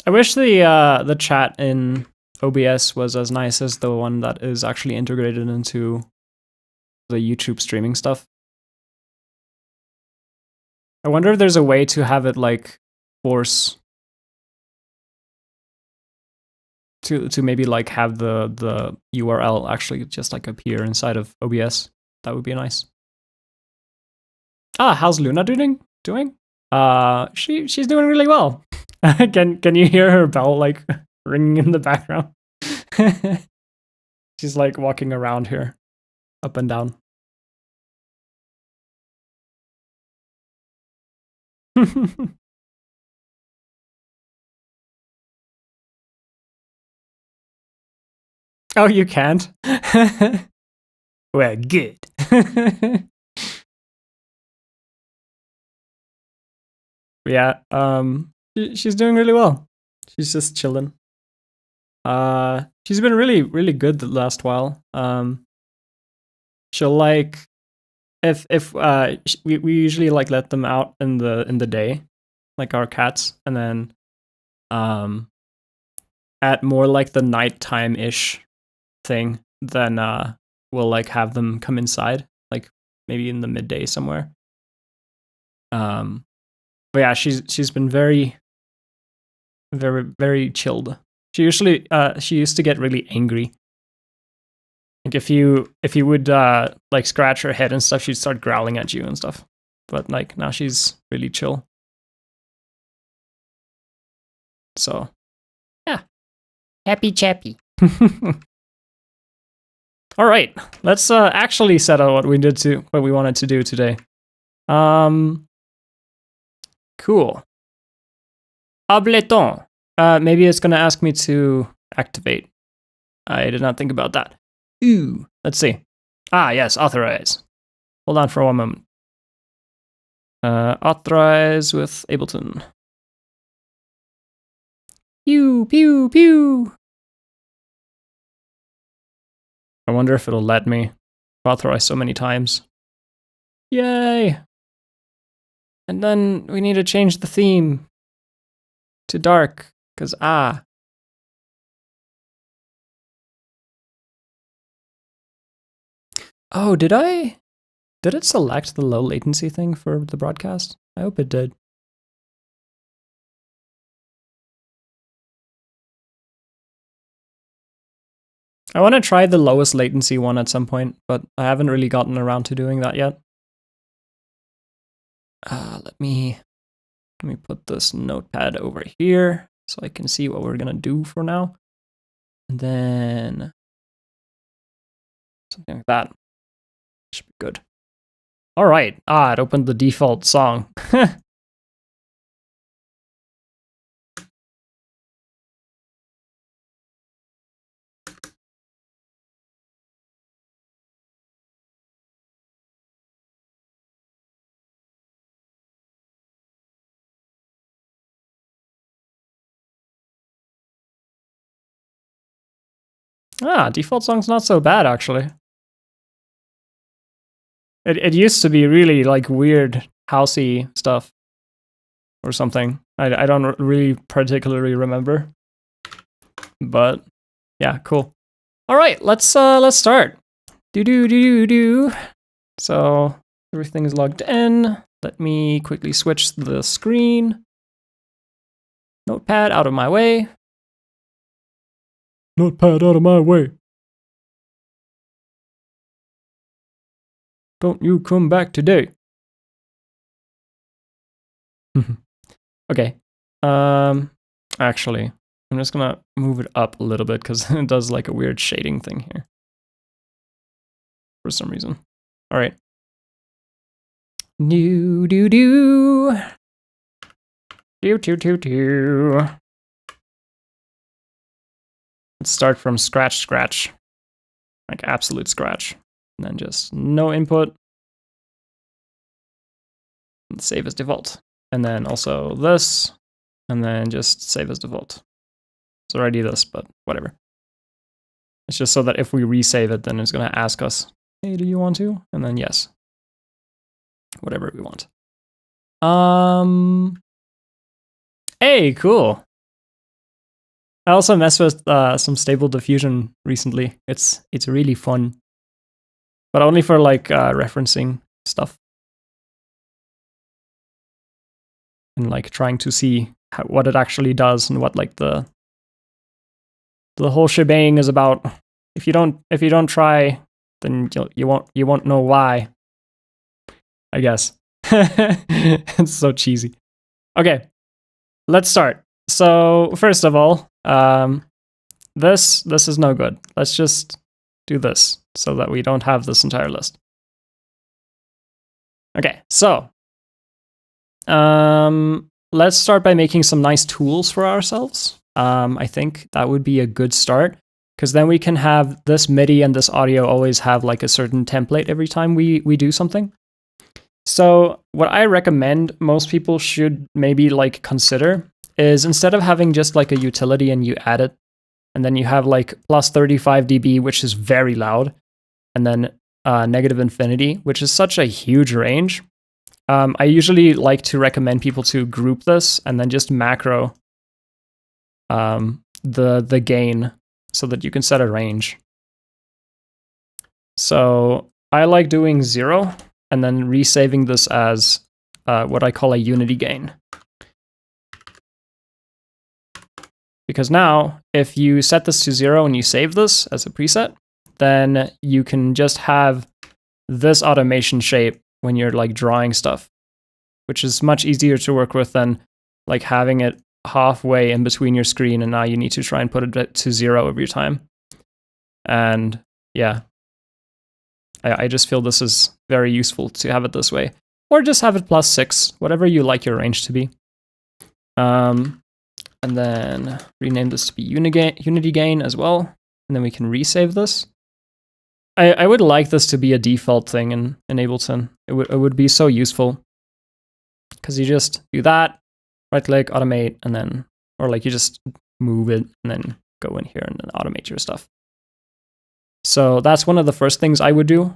I wish the chat in OBS was as nice as the one that is actually integrated into the YouTube streaming stuff. I wonder if there's a way to have it like force to maybe like have the URL actually just like appear inside of OBS. That would be nice. Ah, how's Luna doing? She's doing really well. Can you hear her bell like ringing in the background? She's like walking around here, up and down. Oh, you can't? Well, good. Yeah, she's doing really well. She's just chilling. She's been really, really good the last while. She'll like, if we usually like let them out in the day, like our cats, and then at more like the nighttime-ish thing, then we'll like have them come inside, like maybe in the midday somewhere. But yeah, she's been very, very, very chilled. She used to get really angry. Like if you would like scratch her head and stuff, she'd start growling at you and stuff. But like now she's really chill. So yeah, happy chappy. All right, let's actually settle what we wanted to do today. Cool. Ableton. Maybe it's gonna ask me to activate. I did not think about that. Ooh, let's see. Ah, yes, authorize. Hold on for one moment. Authorize with Ableton. Pew, pew, pew. I wonder if it'll let me authorize so many times. Yay! And then we need to change the theme to dark, because Oh, did it select the low latency thing for the broadcast? I hope it did. I want to try the lowest latency one at some point, but I haven't really gotten around to doing that yet. Let me put this notepad over here so I can see what we're gonna do for now. And then something like that. Should be good. All right. It opened the default song. Default song's not so bad, actually. It used to be really like weird housey stuff or something. I don't really particularly remember. But yeah, cool. All right, let's start. Do. So everything is logged in. Let me quickly switch the screen. Notepad out of my way. Notepad out of my way. Don't you come back today. Okay. Actually, I'm just gonna move it up a little bit because it does like a weird shading thing here for some reason. All right. Do do do do do do do. Let's start from scratch, like absolute scratch, and then just no input. And save as default, and then also this, and then just save as default. It's already this, but whatever. It's just so that if we resave it, then it's gonna ask us, hey, do you want to? And then yes. Whatever we want. Hey, cool. I also messed with some Stable Diffusion recently. It's really fun, but only for like referencing stuff and like trying to see what it actually does and what like the whole shebang is about. If you don't try, then you won't know why. I guess. It's so cheesy. Okay, let's start. So first of all, this is no good. Let's just do this so that we don't have this entire list. Okay, so let's start by making some nice tools for ourselves. I think that would be a good start, because then we can have this MIDI and this audio always have like a certain template every time we do something. So what I recommend most people should maybe like consider is, instead of having just like a utility and you add it, and then you have like plus 35 dB, which is very loud, and then negative infinity, which is such a huge range. I usually like to recommend people to group this and then just macro the gain so that you can set a range. So I like doing 0 and then resaving this as what I call a unity gain. Because now, if you set this to 0 and you save this as a preset, then you can just have this automation shape when you're like drawing stuff, which is much easier to work with than like having it halfway in between your screen and now you need to try and put it to 0 every time. And yeah, I just feel this is very useful to have it this way, or just have it plus 6, whatever you like your range to be. And then rename this to be unity gain as well, and then we can resave this. I would like this to be a default thing in Ableton. It would be so useful, because you just do that, right click, automate, and then, or like you just move it and then go in here and then automate your stuff. So that's one of the first things I would do.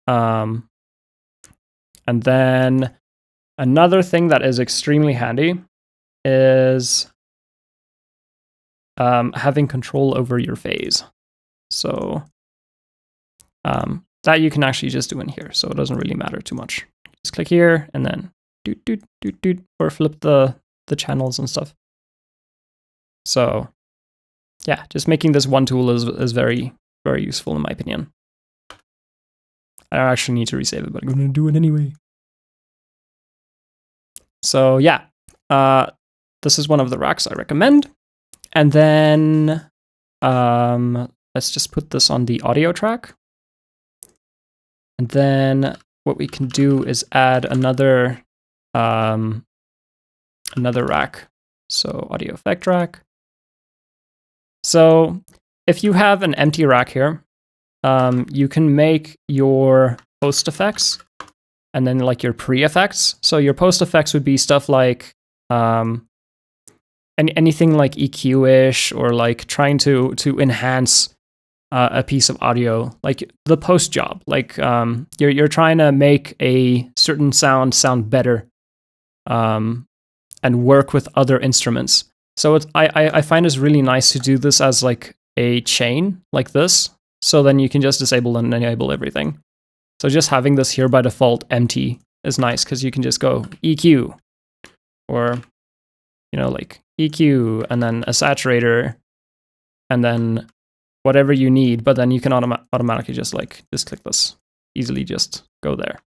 And then another thing that is extremely handy is having control over your phase. So that you can actually just do in here, so it doesn't really matter too much. Just click here and then doot, doot, doot, doot, or flip the channels and stuff. So yeah, just making this one tool is very, very useful in my opinion. I don't actually need to resave it, but I'm going to do it anyway. So yeah, this is one of the racks I recommend. And then let's just put this on the audio track. And then what we can do is add another rack. So audio effect rack. So if you have an empty rack here, you can make your post effects and then like your pre-effects. So your post effects would be stuff like anything like EQ-ish, or like trying to enhance a piece of audio, like the post job. Like you're trying to make a certain sound better, and work with other instruments. So I find it's really nice to do this as like a chain like this. So then you can just disable and enable everything. So just having this here by default empty is nice, because you can just go EQ, or like EQ and then a saturator and then whatever you need, but then you can automatically just click this, easily just go there.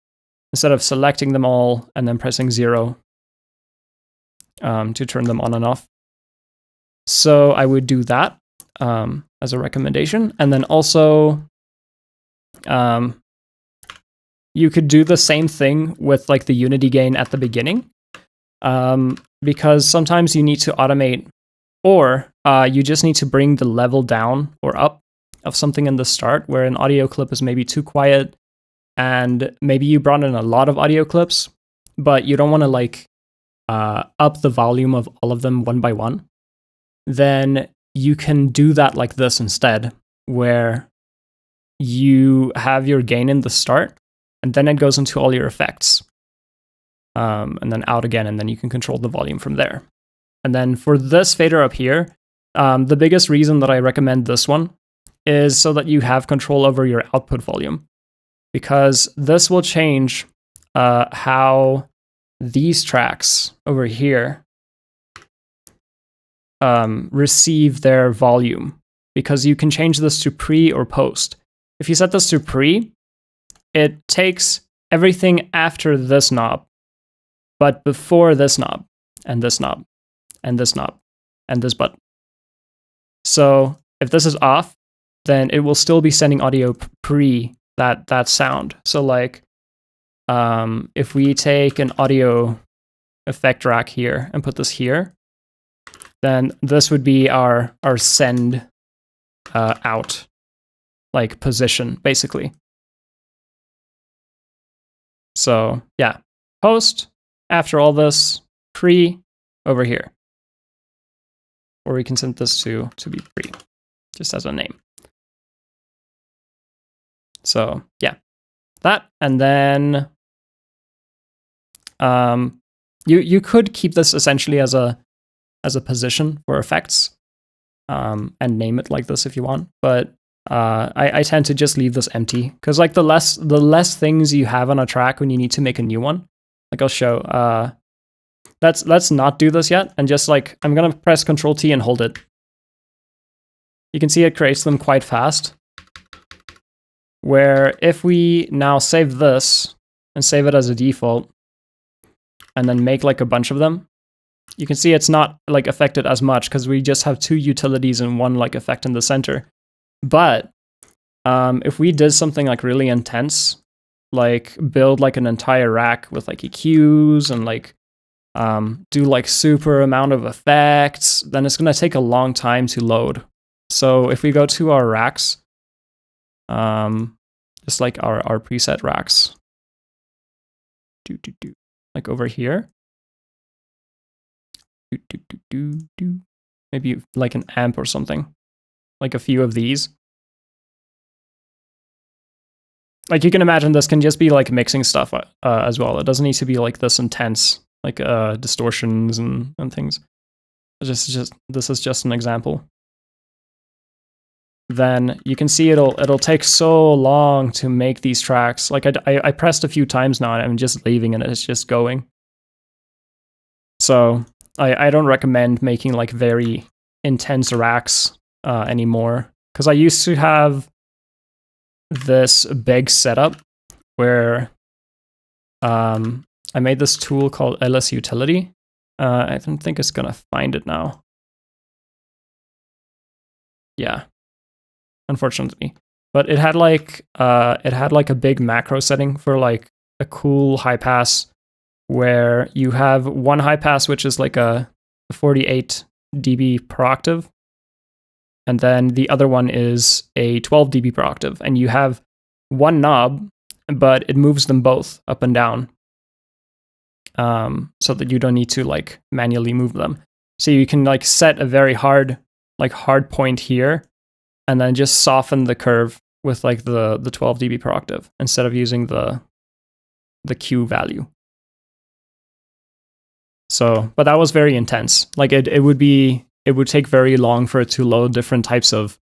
Instead of selecting them all and then pressing 0 to turn them on and off. So I would do that as a recommendation. And then also, you could do the same thing with like the unity gain at the beginning, because sometimes you need to automate, or you just need to bring the level down or up of something in the start where an audio clip is maybe too quiet, and maybe you brought in a lot of audio clips, but you don't want to like up the volume of all of them one by one. Then you can do that like this instead, where you have your gain in the start, and then it goes into all your effects, and then out again, and then you can control the volume from there. And then for this fader up here, the biggest reason that I recommend this one is so that you have control over your output volume, because this will change how these tracks over here receive their volume, because you can change this to pre or post. If you set this to pre, it takes everything after this knob, but before this knob, and this knob, and this knob, and this button. So if this is off, then it will still be sending audio pre that sound. So like, if we take an audio effect rack here and put this here, then this would be our send out like position, basically. So yeah, post, after all this, pre, over here. Or we can set this to be pre, just as a name. So yeah, that, and then you could keep this essentially as a position for effects, and name it like this if you want. But I tend to just leave this empty, because like the less things you have on a track when you need to make a new one. Like I'll show. Let's not do this yet, and just like I'm gonna press Control T and hold it. You can see it creates them quite fast. Where if we now save this and save it as a default, and then make like a bunch of them, you can see it's not like affected as much because we just have two utilities and one like effect in the center. But if we did something like really intense, like build like an entire rack with like EQs and like do like super amount of effects, then it's gonna take a long time to load. So if we go to our racks, just like our preset racks, like over here, maybe like an amp or something, like a few of these. Like you can imagine this can just be like mixing stuff as well. It doesn't need to be like this intense, like distortions and things. This is just an example. Then you can see it'll take so long to make these tracks. Like I pressed a few times now and I'm just leaving and it's just going. So I don't recommend making like very intense racks anymore, because I used to have this big setup where I made this tool called LS Utility. I don't think it's gonna find it now. Yeah, unfortunately. But it had like a big macro setting for like a cool high pass, where you have one high pass which is like a 48 dB per octave, and then the other one is a 12 dB per octave, and you have one knob, but it moves them both up and down, so that you don't need to like manually move them. So you can like set a very hard point here, and then just soften the curve with like the 12 dB per octave instead of using the Q value. So, but that was very intense. Like it would take very long for it to load different types of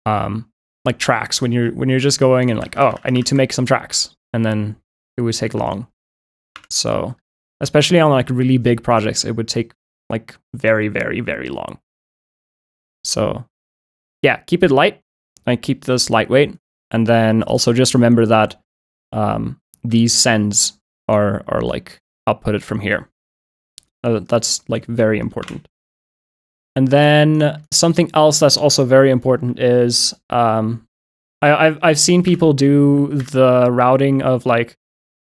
like tracks when you're just going and like, oh, I need to make some tracks, and then it would take long. So especially on like really big projects, it would take like very, very, very long. So yeah, keep it light, like keep this lightweight, and then also just remember that these sends are like outputted from here. That's like very important. And then something else that's also very important is I've seen people do the routing of like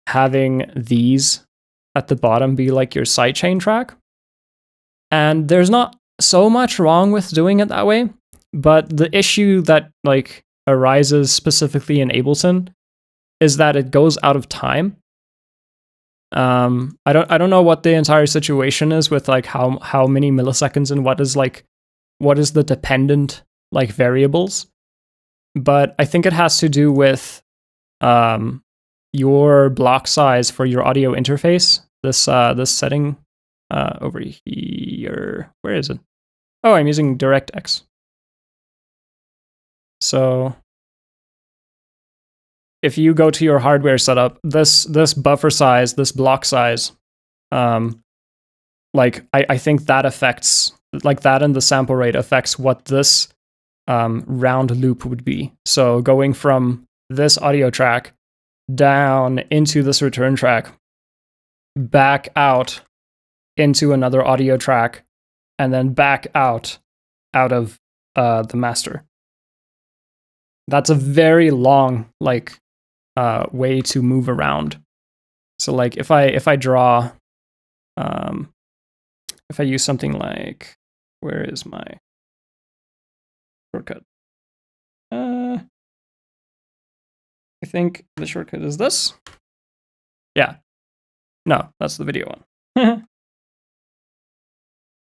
having these at the bottom be like your sidechain track. And there's not so much wrong with doing it that way, but the issue that like arises specifically in Ableton is that it goes out of time. I don't know what the entire situation is with like how many milliseconds and what is the dependent like variables, but I think it has to do with your block size for your audio interface. This setting over here. Where is it? Oh, I'm using DirectX. So if you go to your hardware setup, this buffer size, this block size, like I think that affects, like that and the sample rate affects what this round loop would be. So going from this audio track down into this return track, back out into another audio track, and then back out of the master. That's a very long like way to move around. So like if I draw, if I use something like, where is my shortcut? I think the shortcut is this. Yeah. No, that's the video one.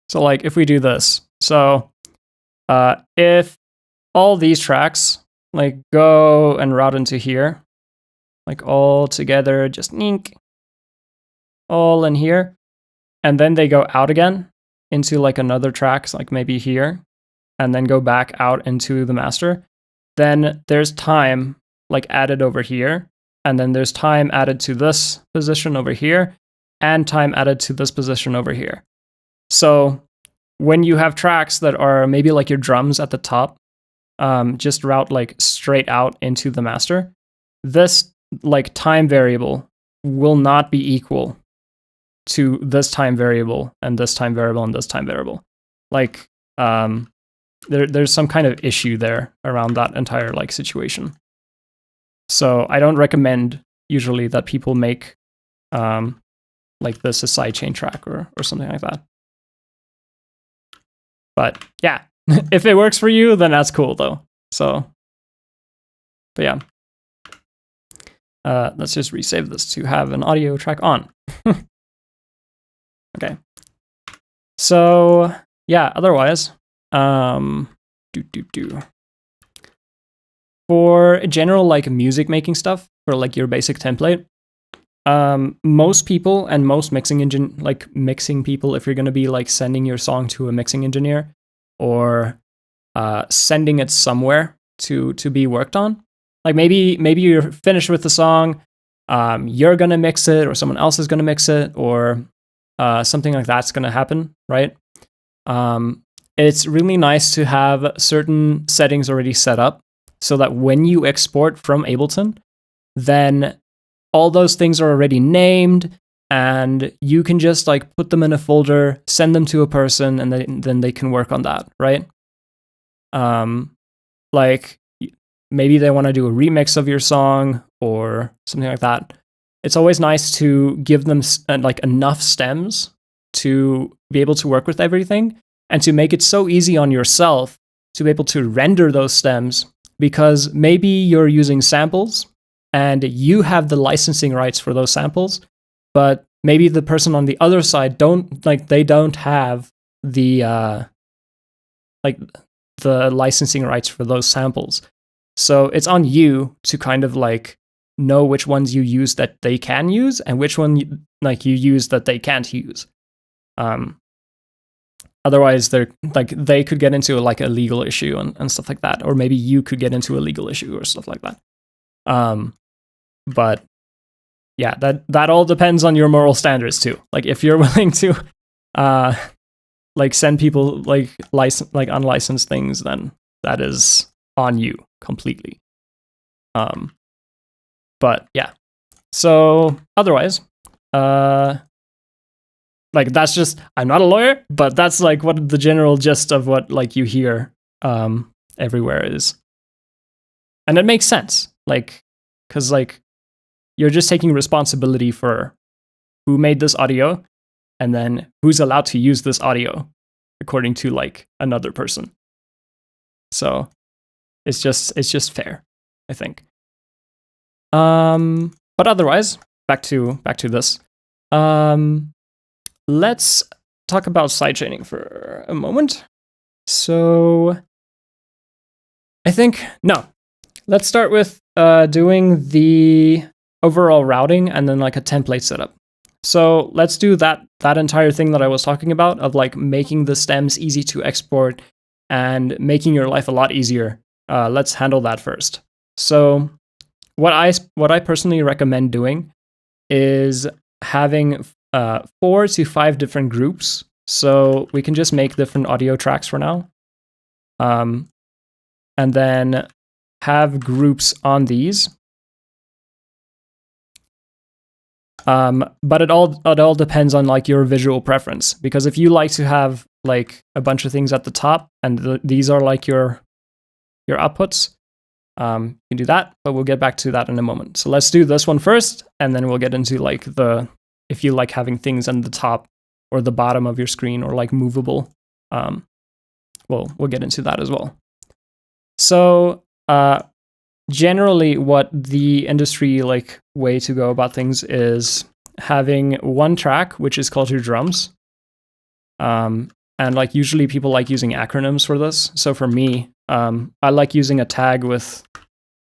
So like if we do this, so if all these tracks like go and route into here, like all together, just nink, all in here, and then they go out again into like another track, like maybe here, and then go back out into the master, then there's time like added over here, and then there's time added to this position over here, and time added to this position over here. So when you have tracks that are maybe like your drums at the top, just route like straight out into the master, this like time variable will not be equal to this time variable and this time variable and this time variable. Like there's some kind of issue there around that entire like situation. So I don't recommend usually that people make like this a sidechain track or something like that. But yeah, if it works for you, then that's cool though. So, but yeah. Let's just resave this to have an audio track on. Okay. So yeah, otherwise, for general like music making stuff, for like your basic template, most people and most mixing people, if you're gonna be like sending your song to a mixing engineer or sending it somewhere to be worked on, like maybe you're finished with the song, you're gonna mix it, or someone else is gonna mix it, or something like that's gonna happen, right? It's really nice to have certain settings already set up so that when you export from Ableton, then all those things are already named, and you can just like put them in a folder, send them to a person, and then they can work on that, right? Like maybe they want to do a remix of your song or something like that. It's always nice to give them like enough stems to be able to work with everything, and to make it so easy on yourself to be able to render those stems, because maybe you're using samples and you have the licensing rights for those samples, but maybe the person on the other side don't have the the licensing rights for those samples. So it's on you to kind of like know which ones you use that they can use and which one you use that they can't use. Otherwise, they could get into like a legal issue and stuff like that, or maybe you could get into a legal issue or stuff like that. But yeah, that all depends on your moral standards too. Like if you're willing to like send people like unlicensed things, then that is on you completely. But yeah, So otherwise, like that's just, I'm not a lawyer, but that's like what the general gist of what like you hear everywhere is. And it makes sense, like, because like you're just taking responsibility for who made this audio and then who's allowed to use this audio according to like another person. So it's just fair, I think. But otherwise, back to this. Let's talk about sidechaining for a moment. So I think, no, let's start with doing the overall routing and then like a template setup. So let's do that entire thing that I was talking about of like making the stems easy to export and making your life a lot easier. Let's handle that first. So what I personally recommend doing is having 4 to 5 different groups. So we can just make different audio tracks for now. And then have groups on these. But it all depends on like your visual preference, because if you like to have like a bunch of things at the top and these are like your outputs, you can do that, but we'll get back to that in a moment. So let's do this one first, and then we'll get into like if you like having things on the top or the bottom of your screen or like movable. We'll get into that as well. So generally what the industry like way to go about things is having one track which is called your drums, and like usually people like using acronyms for this. So for me, I like using a tag with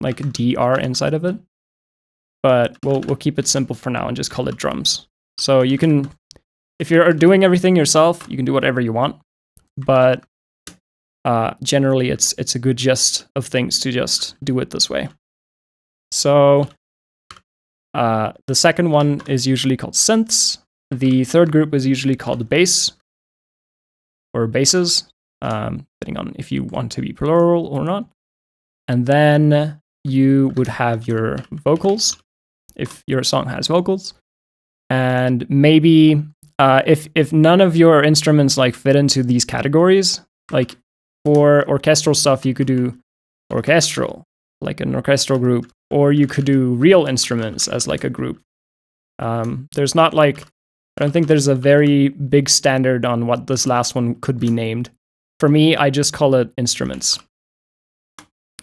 like DR inside of it, but we'll keep it simple for now and just call it drums. So you can, if you're doing everything yourself, you can do whatever you want, but generally it's a good gist of things to just do it this way. So the second one is usually called synths. The third group is usually called bass or basses, depending on if you want to be plural or not. And then you would have your vocals, if your song has vocals. And maybe if none of your instruments like fit into these categories, like for orchestral stuff, you could do orchestral, like an orchestral group, or you could do real instruments as like a group. There's not like, I don't think there's a very big standard on what this last one could be named. For me, I just call it instruments,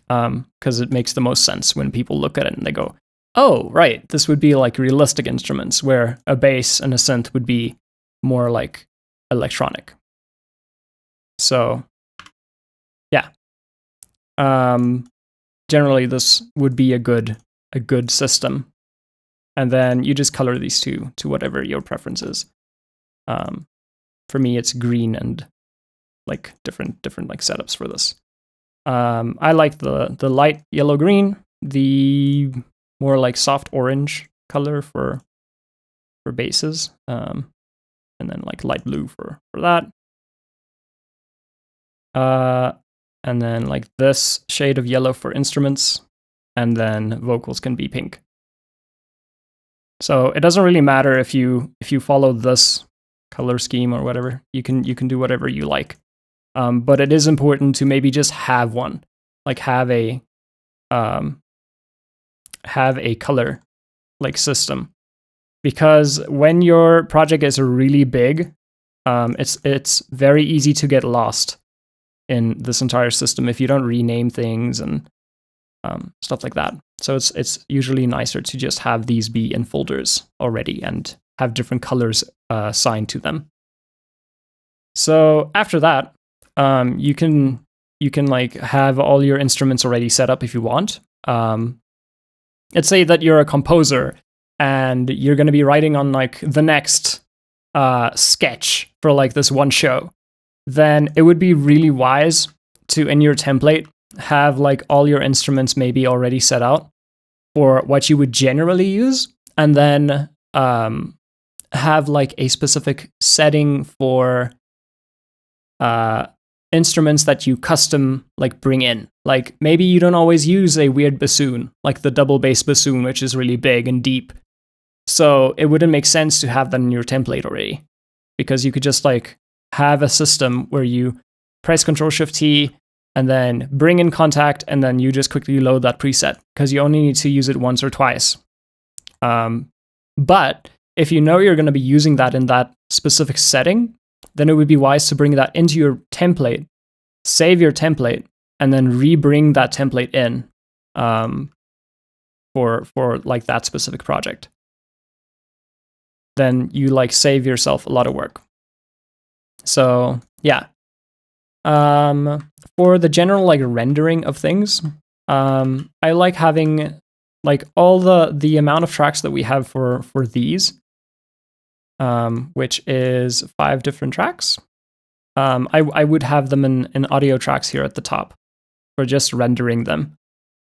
because it makes the most sense when people look at it and they go, oh, right, this would be like realistic instruments, where a bass and a synth would be more like electronic. So yeah, generally this would be a good system, and then you just color these two to whatever your preference is. For me, it's green and like different like setups for this. I like the light yellow green, the more like soft orange color for basses, and then like light blue for that. And then like this shade of yellow for instruments, and then vocals can be pink. So it doesn't really matter if you follow this color scheme or whatever. You can do whatever you like. But it is important to maybe just have one, like have a color like system, because when your project is really big, it's very easy to get lost in this entire system if you don't rename things and stuff like that. So it's usually nicer to just have these be in folders already and have different colors assigned to them. So after that, you can like have all your instruments already set up if you want. Let's say that you're a composer and you're going to be writing on like the next sketch for like this one show. Then it would be really wise to, in your template, have like all your instruments maybe already set out for what you would generally use, and then have like a specific setting for instruments that you custom like bring in. Like maybe you don't always use a weird bassoon, like the double bass bassoon, which is really big and deep. So it wouldn't make sense to have that in your template already, because you could just like have a system where you press Ctrl-Shift-T and then bring in Kontakt, and then you just quickly load that preset, because you only need to use it once or twice. But if you know you're going to be using that in that specific setting, then it would be wise to bring that into your template, save your template, and then re-bring that template in for like that specific project. Then you like save yourself a lot of work. So yeah. For the general like rendering of things, I like having like all the amount of tracks that we have for these, which is 5 different tracks. I would have them in audio tracks here at the top for just rendering them.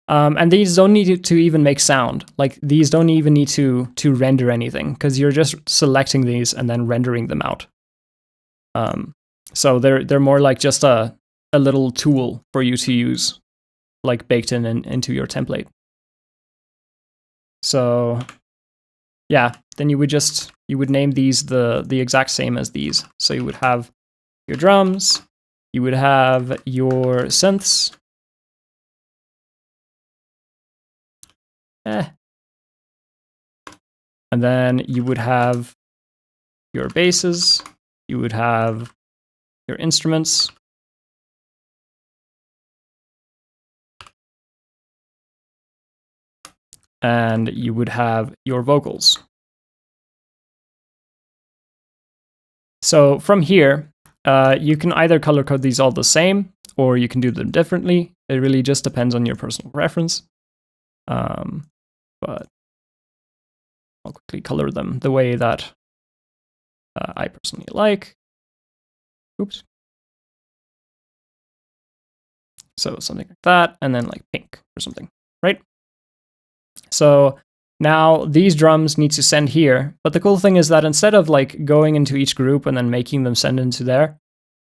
And these don't need to even make sound. Like these don't even need to render anything, because you're just selecting these and then rendering them out. So they're more like just a little tool for you to use, like baked into your template. So yeah, then you would name these the exact same as these. So you would have your drums, you would have your synths. And then you would have your basses, you would have your instruments, and you would have your vocals. So from here, you can either color code these all the same, or you can do them differently. It really just depends on your personal preference. But I'll quickly color them the way that I personally like. Oops. So something like that, and then like pink or something, right? So now these drums need to send here, but the cool thing is that instead of like going into each group and then making them send into there,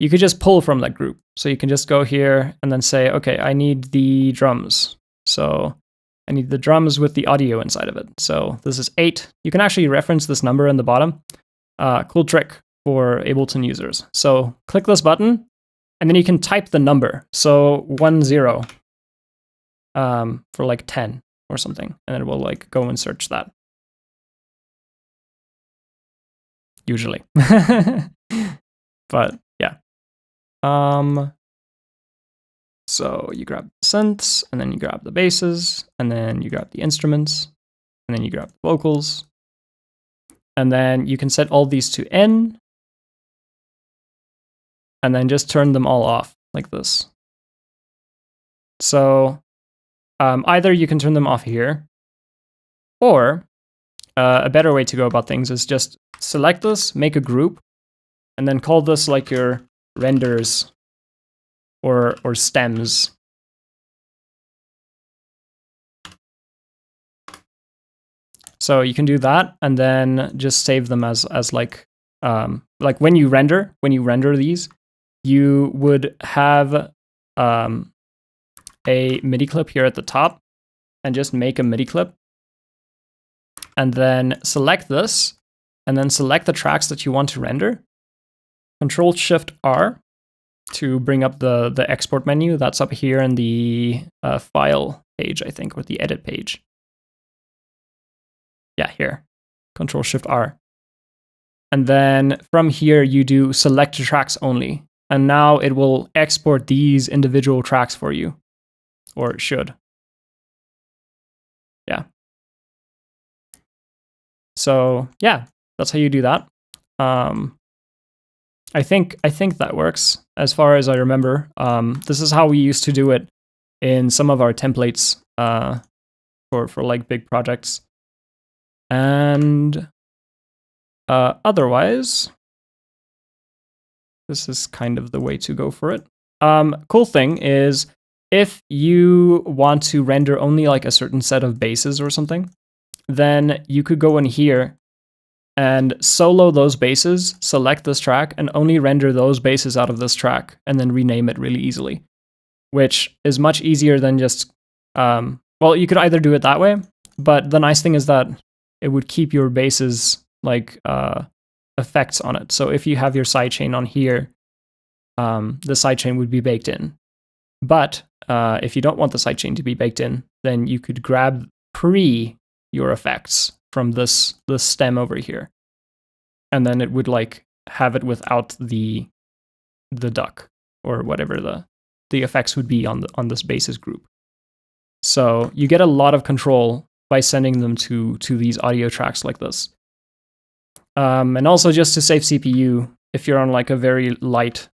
you could just pull from that group. So you can just go here and then say, okay, I need the drums. So I need the drums with the audio inside of it. So this is 8. You can actually reference this number in the bottom. Cool trick for Ableton users. So click this button, and then you can type the number. So 10 for like 10 or something, and then it will like go and search that. Usually. But yeah. So you grab the synths, and then you grab the basses, and then you grab the instruments, and then you grab the vocals. And then you can set all these to N, and then just turn them all off like this. So either you can turn them off here, or a better way to go about things is just select this, make a group, and then call this like your renders or stems. So you can do that, and then just save them as like when you render these, you would have a MIDI clip here at the top, and just make a MIDI clip, and then select this, and then select the tracks that you want to render. Ctrl-Shift-R to bring up the export menu. That's up here in the file page, I think, or the edit page. Yeah, here. Ctrl-Shift-R. And then from here, you do select tracks only. And now it will export these individual tracks for you. Or it should. Yeah. So yeah, that's how you do that. I think that works as far as I remember. This is how we used to do it in some of our templates for like big projects. And otherwise, this is kind of the way to go for it. Cool thing is, if you want to render only like a certain set of basses or something, then you could go in here and solo those basses, select this track, and only render those basses out of this track, and then rename it really easily. which is much easier than just, well, you could either do it that way, but the nice thing is that it would keep your bass's like effects on it. So if you have your sidechain on here, the sidechain would be baked in. But if you don't want the sidechain to be baked in, then you could grab your effects from this stem over here, and then it would like have it without the duck or whatever the effects would be on this bass's group. So you get a lot of control by sending them to these audio tracks like this. And also just to save CPU, if you're on like a very light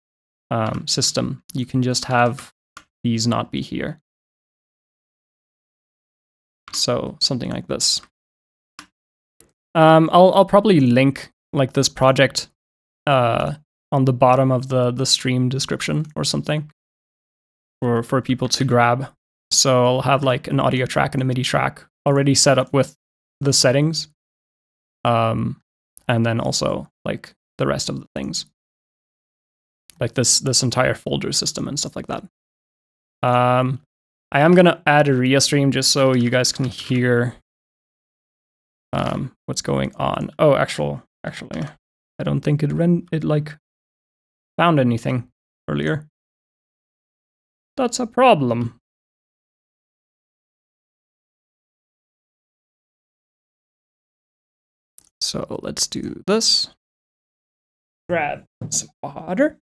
system, you can just have these not be here. So something like this. I'll probably link like this project on the bottom of the stream description or something for people to grab. So I'll have like an audio track and a MIDI track already set up with the settings. And then also like the rest of the things. Like this entire folder system and stuff like that. I am gonna add a RIA stream just so you guys can hear what's going on. Oh, actually, I don't think it like found anything earlier. That's a problem. So let's do this. Grab some water.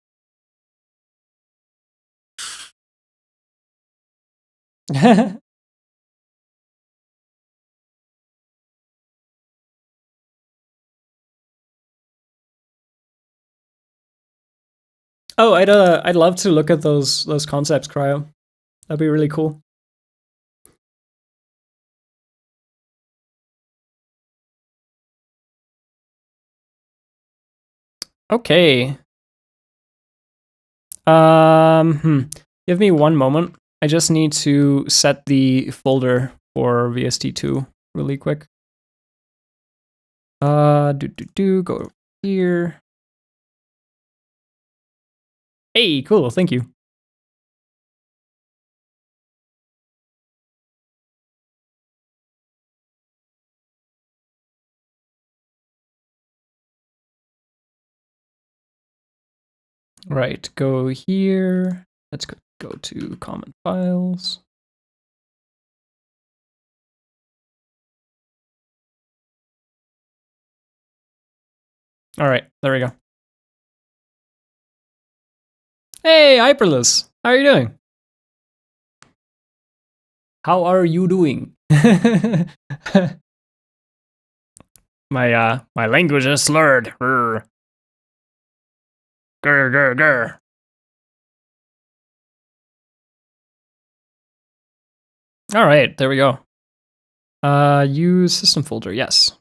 Oh, I'd love to look at those concepts, Cryo. That'd be really cool. Okay. Give me one moment. I just need to set the folder for VST2 really quick. Go here. Hey, cool, thank you. Right, go here. Let's go to common files. All right, there we go. Hey, Hyperless, how are you doing? How are you doing? My language is slurred. Grr, grr, grr. All right, there we go. Use system folder, yes.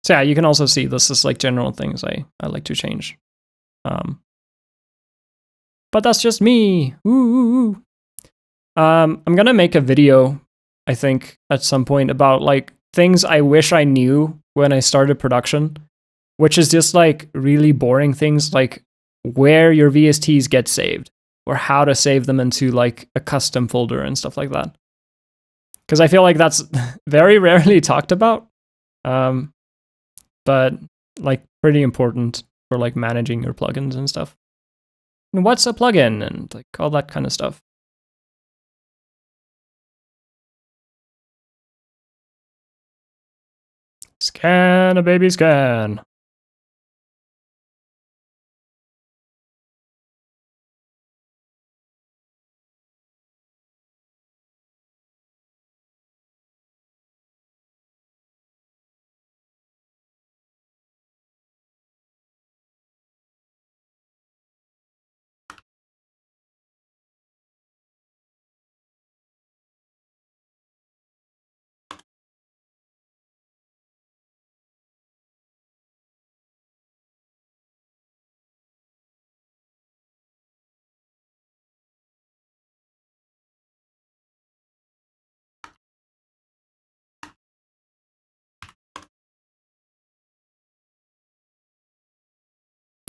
So yeah, you can also see this is like general things I like to change. But that's just me. Ooh. I'm gonna make a video, I think, at some point about like things I wish I knew when I started production, which is just like really boring things like where your VSTs get saved or how to save them into like a custom folder and stuff like that. Because I feel like that's very rarely talked about, but like pretty important for like managing your plugins and stuff. And what's a plugin and like all that kind of stuff. Scan a baby scan.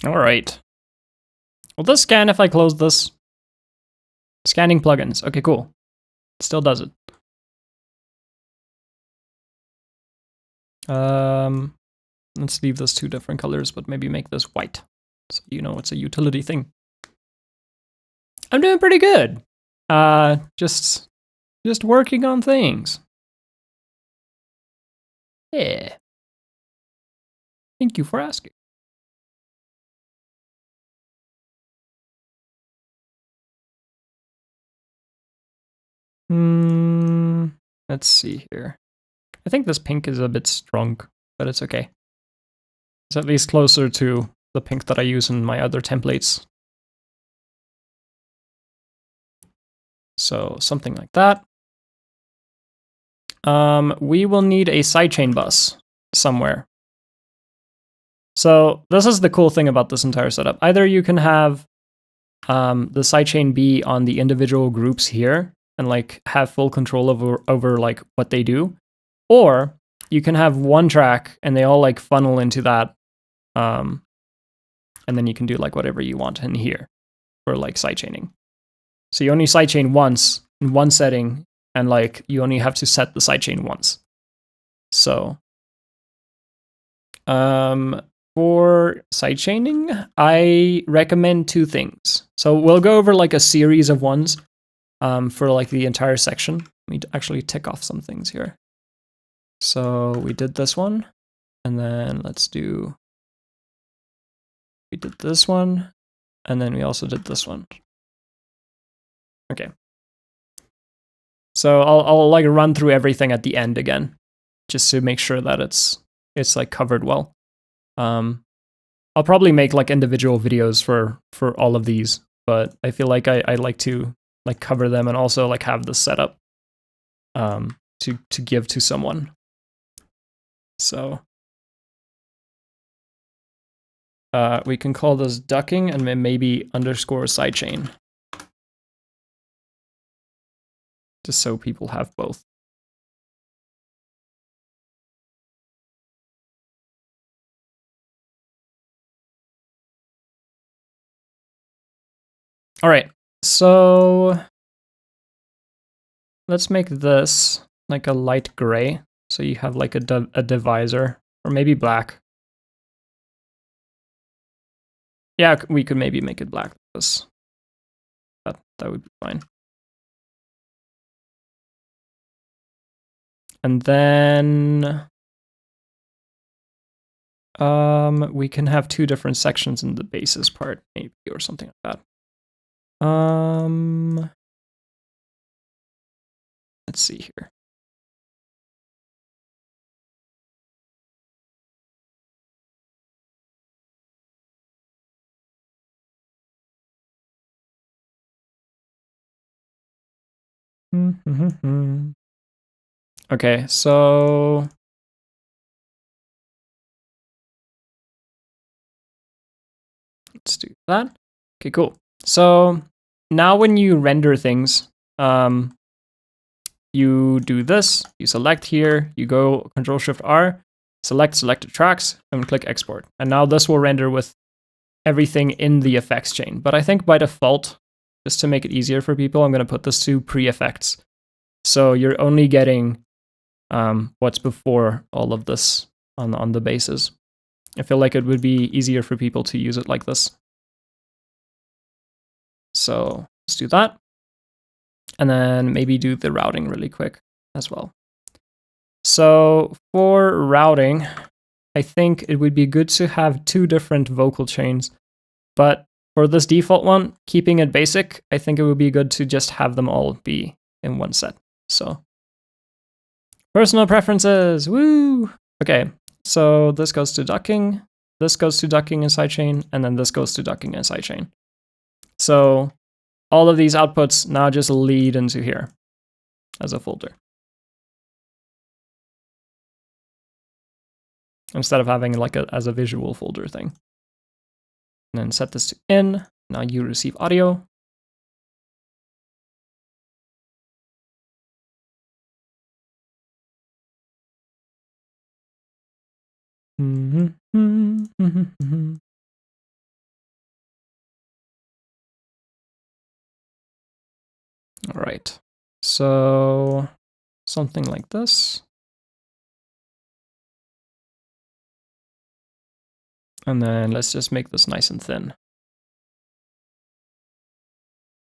All right. Will this scan if I close this? Scanning plugins. Okay, cool. Still does it. Let's leave this 2 different colors, but maybe make this white, so you know it's a utility thing. I'm doing pretty good. Just working on things. Yeah. Thank you for asking. Let's see here. I think this pink is a bit strong, but it's okay. It's at least closer to the pink that I use in my other templates. So something like that. We will need a sidechain bus somewhere. So this is the cool thing about this entire setup. Either you can have the sidechain be on the individual groups here and like have full control over like what they do, or you can have one track and they all like funnel into that, and then you can do like whatever you want in here for like sidechaining. So you only sidechain once in one setting, and like you only have to set the sidechain once. So for sidechaining, I recommend 2 things. So we'll go over like a series of ones for like the entire section. Let me actually tick off some things here. So we did this one, and then we did this one, and then we also did this one. Okay. So I'll like run through everything at the end again, just to make sure that it's like covered well. I'll probably make like individual videos for all of these, but I feel like I like to like cover them and also like have this set up to give to someone. So we can call this ducking and then maybe underscore sidechain, just so people have both. All right, so let's make this like a light gray, so you have like a divisor, or maybe black. Yeah, we could maybe make it black. That would be fine. And then we can have 2 different sections in the basis part, maybe, or something like that. Let's see here. Okay, so let's do that. Okay, cool. So now when you render things, you do this, you select here, you go Control-Shift-R, select selected tracks, and click export. And now this will render with everything in the effects chain. But I think by default, just to make it easier for people, I'm going to put this to pre-effects. So you're only getting what's before all of this on the bases. I feel like it would be easier for people to use it like this. So let's do that. And then maybe do the routing really quick as well. So for routing, I think it would be good to have 2 different vocal chains. But for this default one, keeping it basic, I think it would be good to just have them all be in one set. So personal preferences, woo! Okay, so this goes to ducking, this goes to ducking and sidechain, and then this goes to ducking and sidechain. So all of these outputs now just lead into here as a folder, instead of having like as a visual folder thing. And then set this to in. Now you receive audio. right. So something like this. And then let's just make this nice and thin.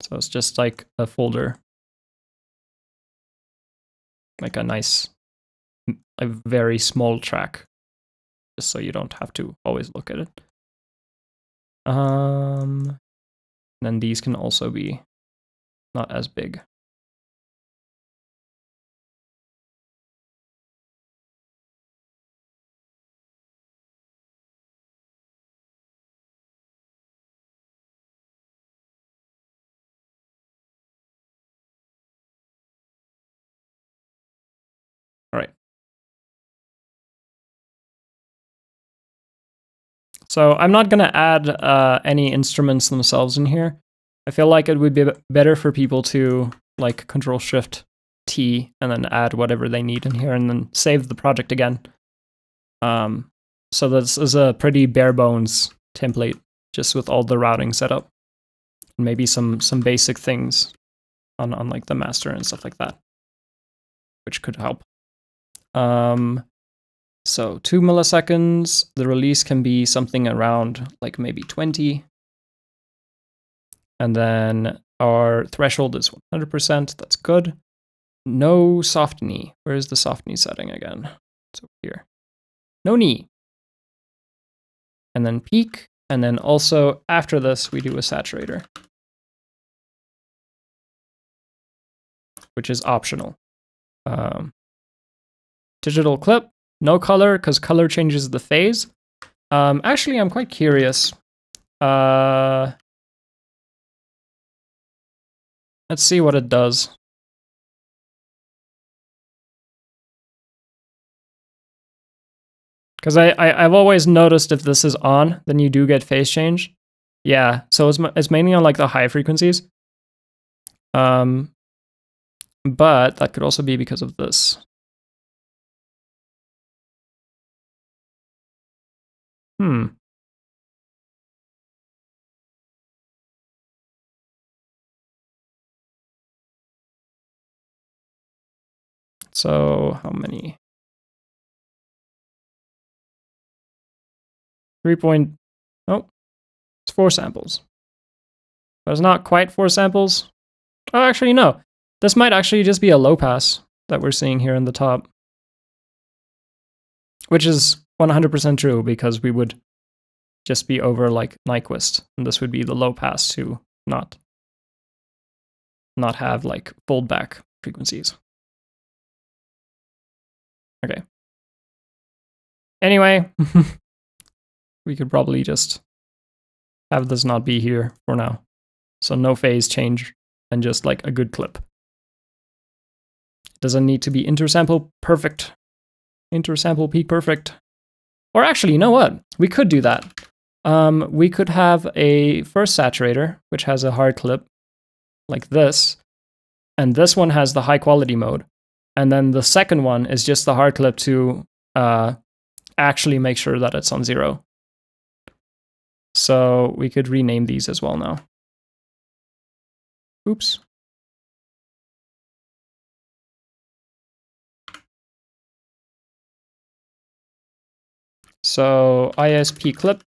So it's just like a folder. Like a nice, a very small track. Just so you don't have to always look at it. Then these can also be not as big. All right. So I'm not going to add any instruments themselves in here. I feel like it would be better for people to like Control-Shift-T and then add whatever they need in here and then save the project again. So this is a pretty bare bones template, just with all the routing set up. And maybe some basic things on like the master and stuff like that, which could help. So 2 milliseconds, the release can be something around like maybe 20. And then our threshold is 100%, that's good. No soft knee. Where is the soft knee setting again? It's over here. No knee. And then peak, and then also after this we do a saturator, which is optional. Digital clip, no color, because color changes the phase. Actually, I'm quite curious. Let's see what it does. Because I've always noticed if this is on, then you do get phase change. Yeah, so it's mainly on like the high frequencies. But that could also be because of this. So how many? 3. It's 4 samples. But it's not quite 4 samples. Oh, actually, no. This might actually just be a low pass that we're seeing here in the top. Which is 100% true, because we would just be over like Nyquist, and this would be the low pass to not have like fold back frequencies. Okay. Anyway, we could probably just have this not be here for now. So no phase change and just like a good clip. It doesn't need to be intersample perfect. Intersample peak perfect. Or actually, you know what? We could do that. We could have a first saturator, which has a hard clip like this. And this one has the high quality mode. And then the second one is just the hard clip to actually make sure that it's on 0. So we could rename these as well now. Oops. So ISP clip.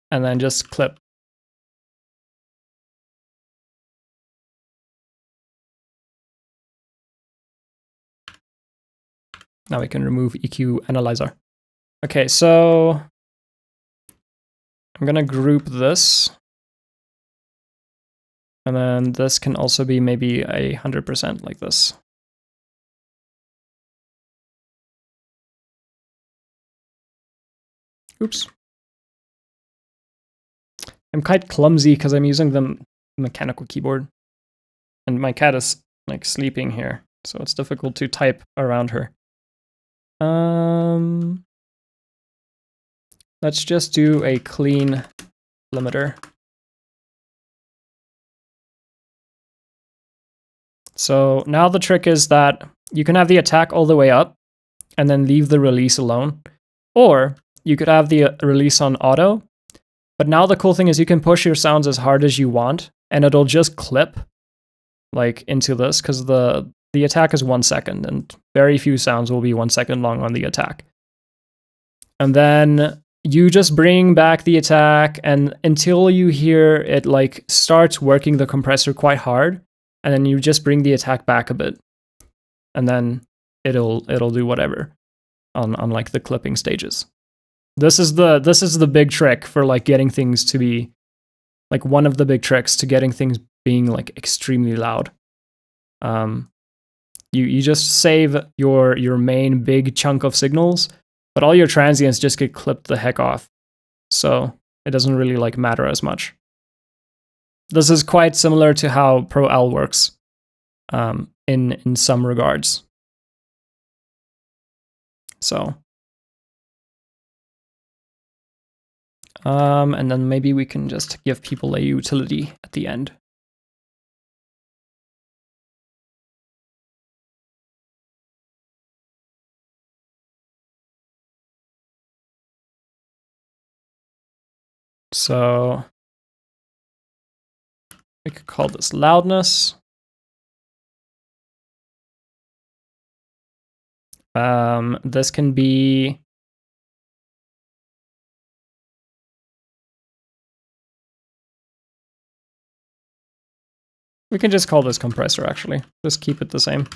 And then just clip. Now we can remove EQ analyzer. Okay, so I'm gonna group this. And then this can also be maybe 100% like this. Oops. I'm quite clumsy because I'm using the mechanical keyboard. And my cat is like sleeping here, so it's difficult to type around her. Let's just do a clean limiter. So now the trick is that you can have the attack all the way up and then leave the release alone. Or you could have the release on auto. But now the cool thing is you can push your sounds as hard as you want and it'll just clip like into this because the attack is 1 second and very few sounds will be 1 second long on the attack. And then you just bring back the attack and until you hear it like starts working the compressor quite hard, and then you just bring the attack back a bit. And then it'll do whatever on like the clipping stages. This is the big trick for like getting things to be like one of the big tricks to getting things being like extremely loud. You just save your main big chunk of signals, but all your transients just get clipped the heck off. So it doesn't really like matter as much. This is quite similar to how Pro L works in some regards. So and then maybe we can just give people a utility at the end. So we could call this loudness. This can be we can just call this compressor actually. Just keep it the same.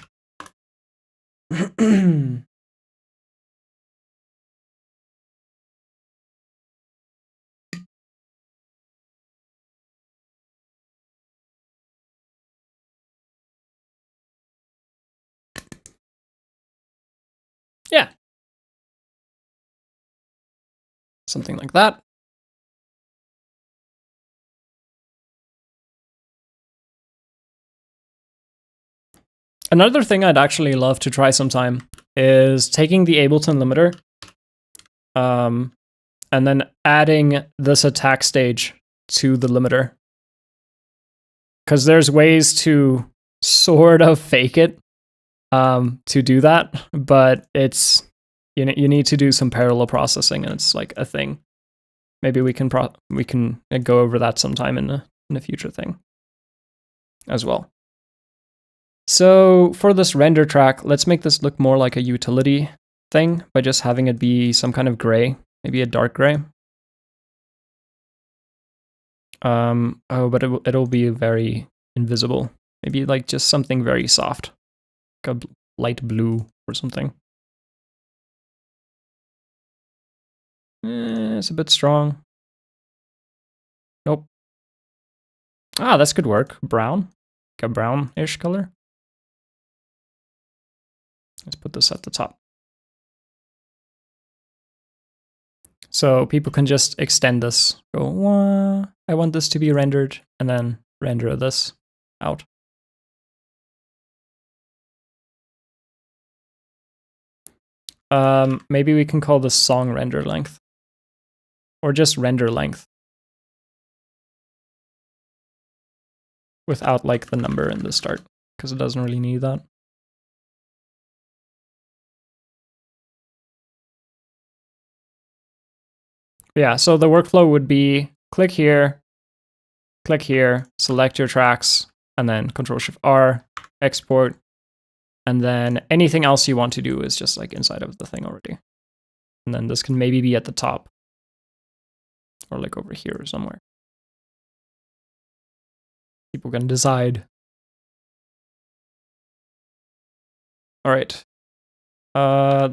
Yeah. Something like that. Another thing I'd actually love to try sometime is taking the Ableton limiter and then adding this attack stage to the limiter. Because there's ways to sort of fake it to do that, but it's you need to do some parallel processing, and it's like a thing. Maybe we can go over that sometime in a future thing as well. So for this render track, let's make this look more like a utility thing by just having it be some kind of gray, maybe a dark gray. But it'll be very invisible. Maybe like just something very soft, like a light blue or something. It's a bit strong. Nope. Ah, this could work. Brown, like a brownish color. Let's put this at the top. So people can just extend this. Go, wah, I want this to be rendered, and then render this out. Maybe we can call this song render length. Or just render length. Without like the number in the start, because it doesn't really need that. Yeah, so the workflow would be click here, select your tracks, and then Control-Shift-R, export, and then anything else you want to do is just like inside of the thing already. And then this can maybe be at the top, or like over here or somewhere. People can decide. All right.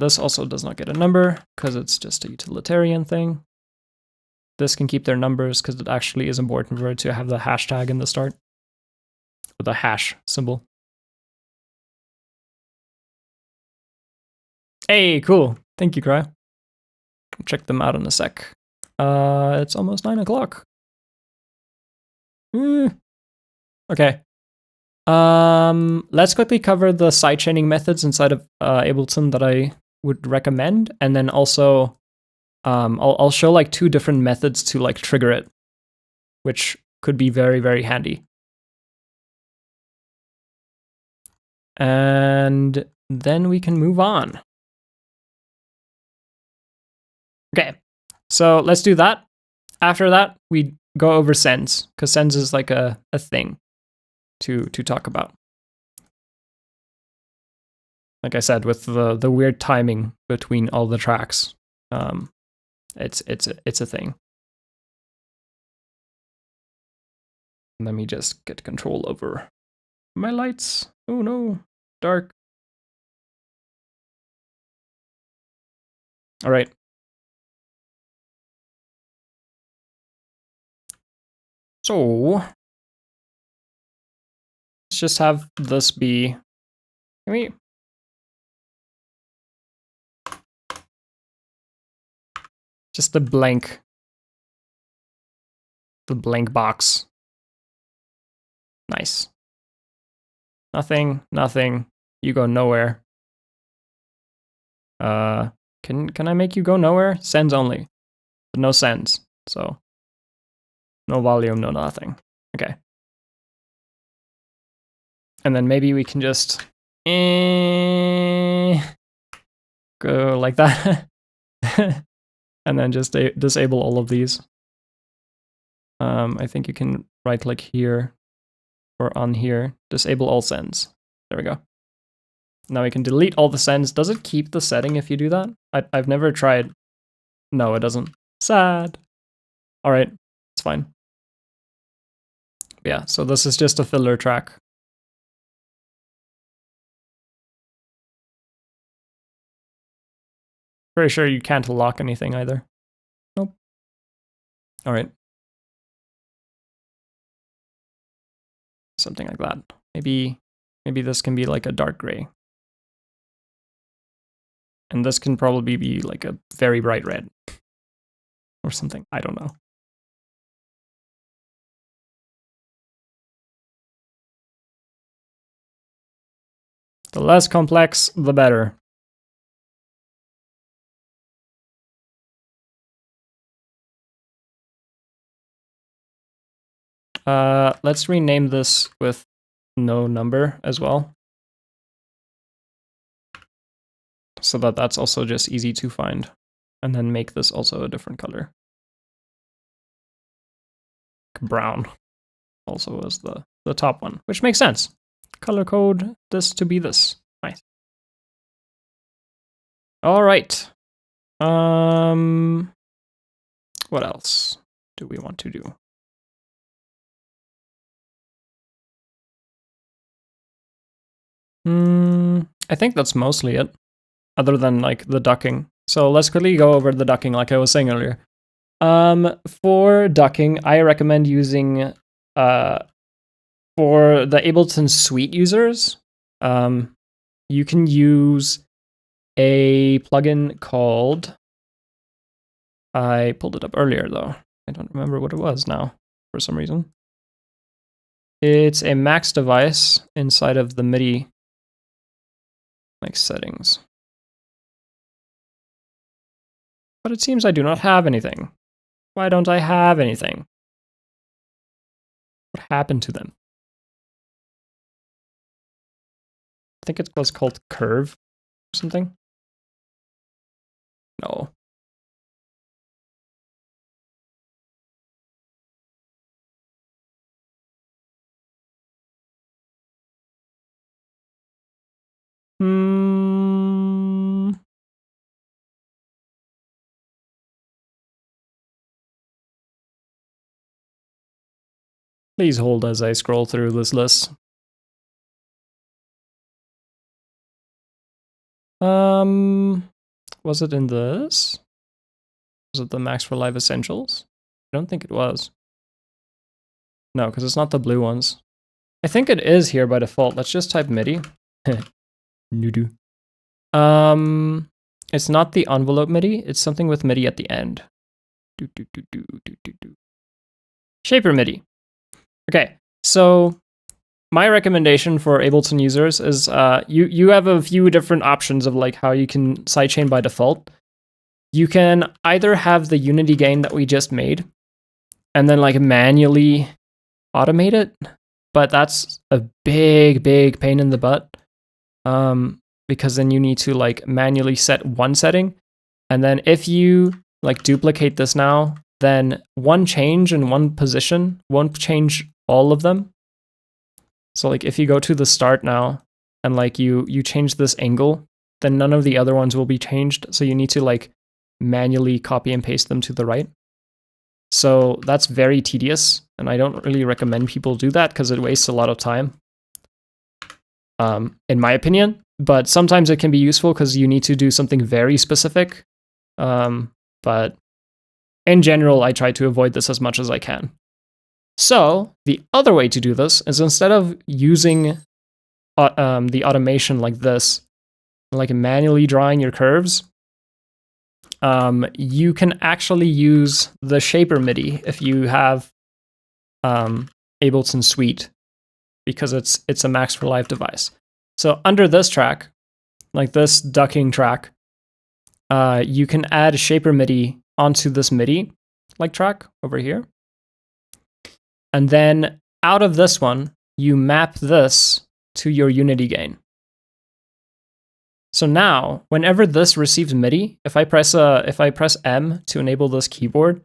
This also does not get a number because it's just a utilitarian thing. This can keep their numbers because it actually is important for it to have the hashtag in the start, or the hash symbol. Hey, cool. Thank you, Cry. Check them out in a sec. It's almost 9 o'clock. Okay. Let's quickly cover the sidechaining methods inside of Ableton that I would recommend, and then also I'll show like 2 different methods to like trigger it, which could be very, very handy. And then we can move on. Okay, so let's do that. After that, we go over sends, because sends is like a thing to talk about. Like I said, with the weird timing between all the tracks, it's a thing. Let me just get control over my lights. Oh no, dark. All right. So let's just have this be. Can we? Just the blank box. Nice. Nothing. You go nowhere. Can I make you go nowhere? Sends only. But no sends. So no volume, no nothing. Okay. And then maybe we can just go like that. And then just disable all of these. I think you can right click here or on here, disable all sends. There we go. Now we can delete all the sends. Does it keep the setting if you do that? I've never tried. No, it doesn't. Sad. All right, it's fine. Yeah, so this is just a filler track. Pretty sure you can't lock anything either. Nope. All right. Something like that. Maybe this can be like a dark gray. And this can probably be like a very bright red. Or something. I don't know. The less complex, the better. Let's rename this with no number as well. So that that's also just easy to find. And then make this also a different color. Brown also is the top one, which makes sense. Color code this to be this. Nice. All right. What else do we want to do? I think that's mostly it, other than like the ducking. So let's quickly go over the ducking like I was saying earlier. For ducking, I recommend using for the Ableton Suite users, you can use a plugin called, I pulled it up earlier though. I don't remember what it was now for some reason. It's a Max device inside of the MIDI like settings. But it seems I do not have anything. Why don't I have anything? What happened to them? I think it was called Curve or something. No. Please hold as I scroll through this list. Was it in this? Was it the Max for Live Essentials? I don't think it was. No, because it's not the blue ones. I think it is here by default. Let's just type MIDI. Nudu. It's not the envelope MIDI. It's something with MIDI at the end. Shaper MIDI. Okay, so my recommendation for Ableton users is you have a few different options of like how you can sidechain by default. You can either have the unity gain that we just made and then like manually automate it, but that's a big pain in the butt because then you need to like manually set one setting, and then if you like duplicate this now then one change in one position won't change all of them. So like if you go to the start now and like you change this angle, then none of the other ones will be changed. So you need to like manually copy and paste them to the right. So that's very tedious, and I don't really recommend people do that because it wastes a lot of time, in my opinion. But sometimes it can be useful because you need to do something very specific. But in general, I try to avoid this as much as I can. So the other way to do this is, instead of using the automation like this, like manually drawing your curves, you can actually use the shaper MIDI if you have Ableton Suite, because it's a Max for Live device. So under this track, like this ducking track, you can add shaper MIDI onto this MIDI like track over here. And then out of this one, you map this to your unity gain. So now, whenever this receives MIDI, if I press M to enable this keyboard,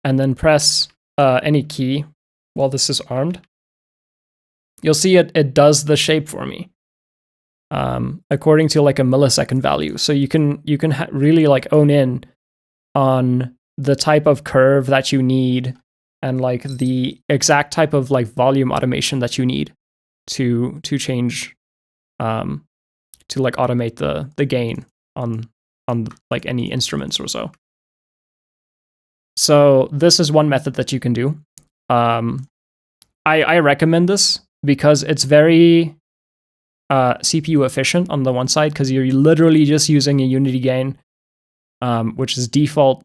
and then press any key while this is armed, you'll see it does the shape for me, according to like a millisecond value. So you can really like own in on the type of curve that you need, and like the exact type of like volume automation that you need to change, to like automate the gain on like any instruments or so. So this is one method that you can do. I recommend this because it's very CPU efficient on the one side, because you're literally just using a unity gain, which is default,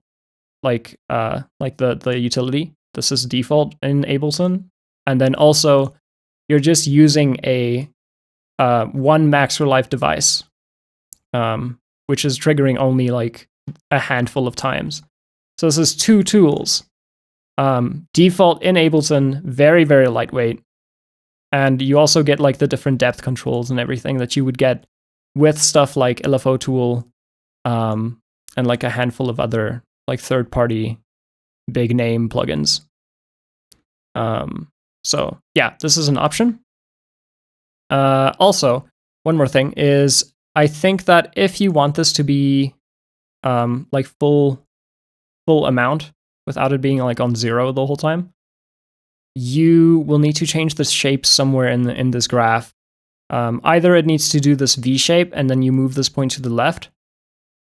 like the utility. This is default in Ableton, and then also you're just using a one Max for Live device, which is triggering only like a handful of times. So this is two tools. Default in Ableton, very, very lightweight. And you also get like the different depth controls and everything that you would get with stuff like LFO Tool, and like a handful of other like third-party big name plugins. So yeah, this is an option. Also, one more thing is, I think that if you want this to be like full amount without it being like on 0 the whole time, you will need to change the shape somewhere in this graph. Either it needs to do this V shape and then you move this point to the left,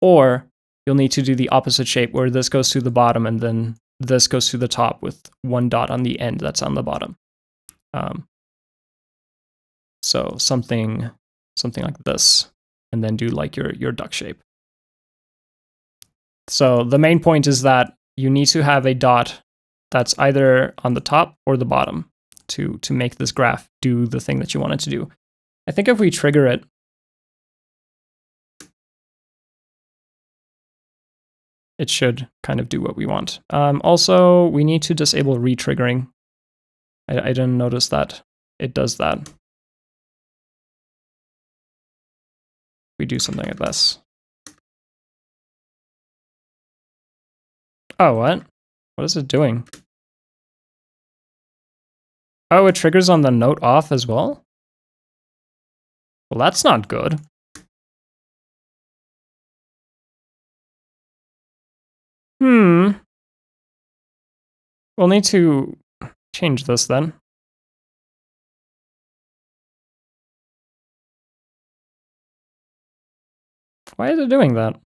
or you'll need to do the opposite shape where this goes to the bottom and then this goes to the top with one dot on the end that's on the bottom. So something like this, and then do like your duck shape. So the main point is that you need to have a dot that's either on the top or the bottom to make this graph do the thing that you want it to do. I think if we trigger it, it should kind of do what we want. Also, we need to disable retriggering. I didn't notice that it does that. We do something like this. Oh, what? What is it doing? Oh, it triggers on the note off as well? Well, that's not good. We'll need to change this then. Why is it doing that?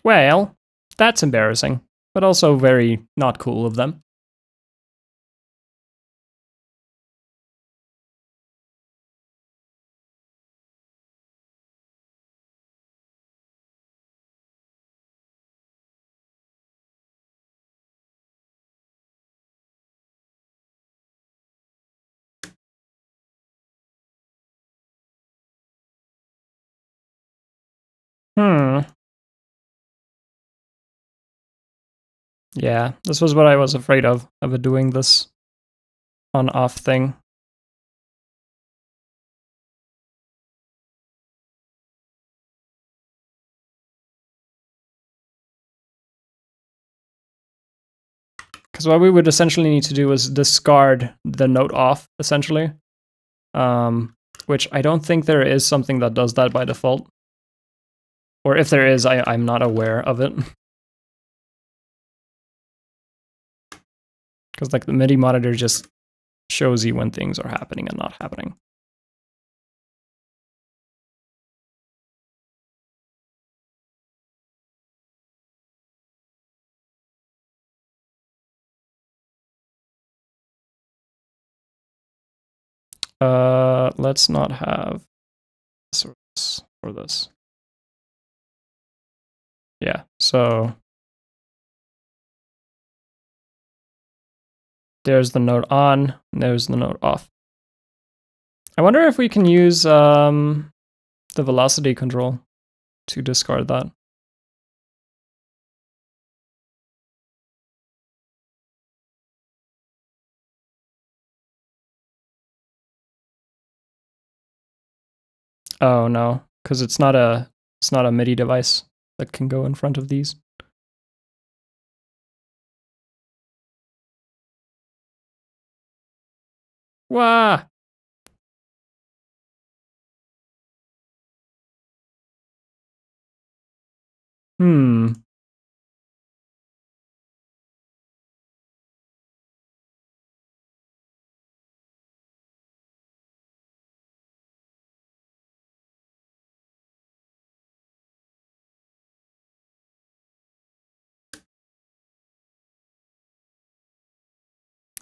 Well, that's embarrassing, but also very not cool of them. Yeah, this was what I was afraid of it doing this on-off thing. Because what we would essentially need to do is discard the note off, essentially. Which I don't think there is something that does that by default. Or if there is, I'm not aware of it. Because like the MIDI monitor just shows you when things are happening and not happening. Let's not have this or this. Yeah, so there's the note on, there's the note off. I wonder if we can use the velocity control to discard that. Oh no, because it's not a MIDI device that can go in front of these. Wah!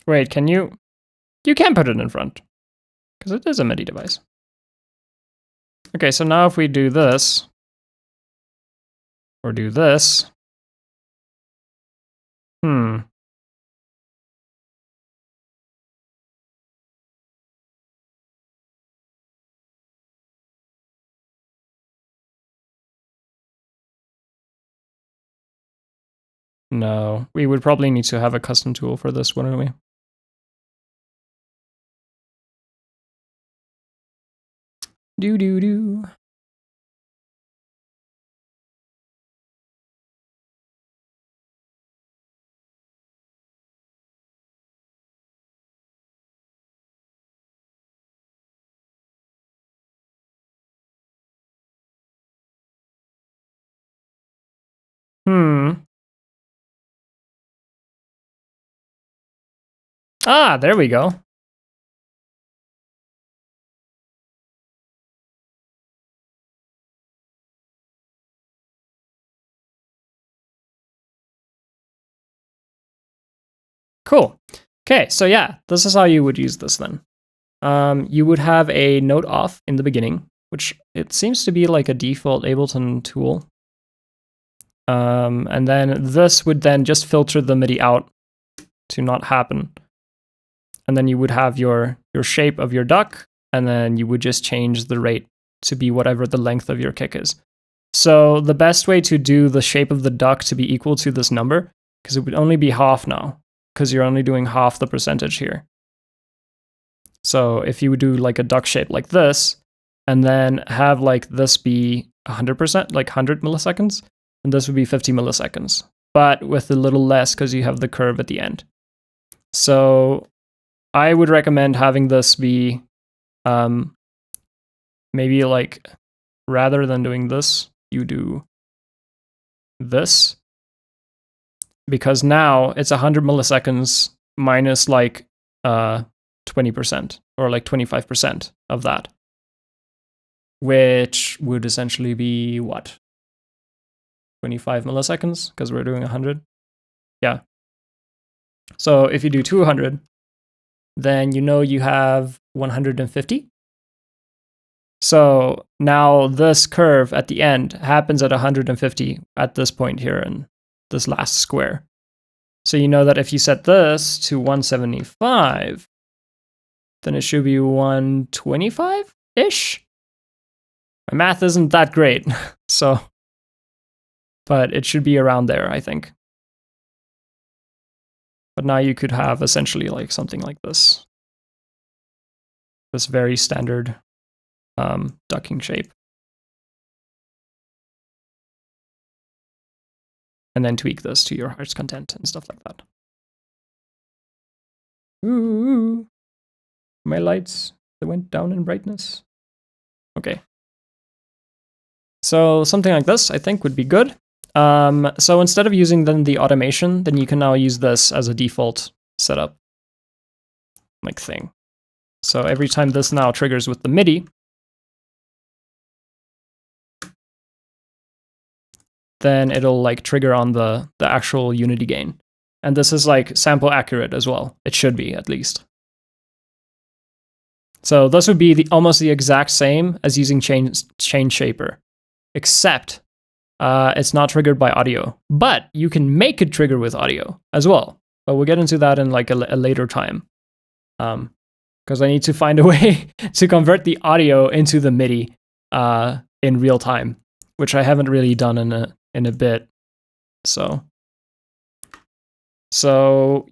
Wait, can you? You can put it in front, because it is a MIDI device. Okay, so now if we do this, or do this, No, we would probably need to have a custom tool for this, wouldn't we? Do. Ah, there we go. Cool. Okay, so yeah, this is how you would use this then. You would have a note off in the beginning, which it seems to be like a default Ableton tool. And then this would then just filter the MIDI out to not happen. And then you would have your shape of your duck, and then you would just change the rate to be whatever the length of your kick is. So the best way to do the shape of the duck to be equal to this number, because it would only be half now, because you're only doing half the percentage here. So if you would do like a duck shape like this, and then have like this be 100%, like 100 milliseconds, and this would be 50 milliseconds, but with a little less because you have the curve at the end. So I would recommend having this be maybe like, rather than doing this, you do this, because now it's 100 milliseconds minus like 20% or like 25% of that, which would essentially be what? 25 milliseconds, because we're doing 100. Yeah. So if you do 200, then you know you have 150. So now this curve at the end happens at 150 at this point here in this last square. So you know that if you set this to 175, then it should be 125-ish. My math isn't that great, so, but it should be around there, I think. But now you could have essentially like something like this. This very standard ducking shape. And then tweak this to your heart's content and stuff like that. Ooh, my lights, they went down in brightness. Okay. So something like this, I think, would be good. So instead of using then the automation, then you can now use this as a default setup like thing. So every time this now triggers with the MIDI, then it'll like trigger on the actual unity gain. And this is like sample accurate as well. It should be, at least. So this would be almost the exact same as using Chain Shaper, except it's not triggered by audio. But you can make it trigger with audio as well. But we'll get into that in like a later time. Because I need to find a way to convert the audio into the MIDI in real time, which I haven't really done in a bit. So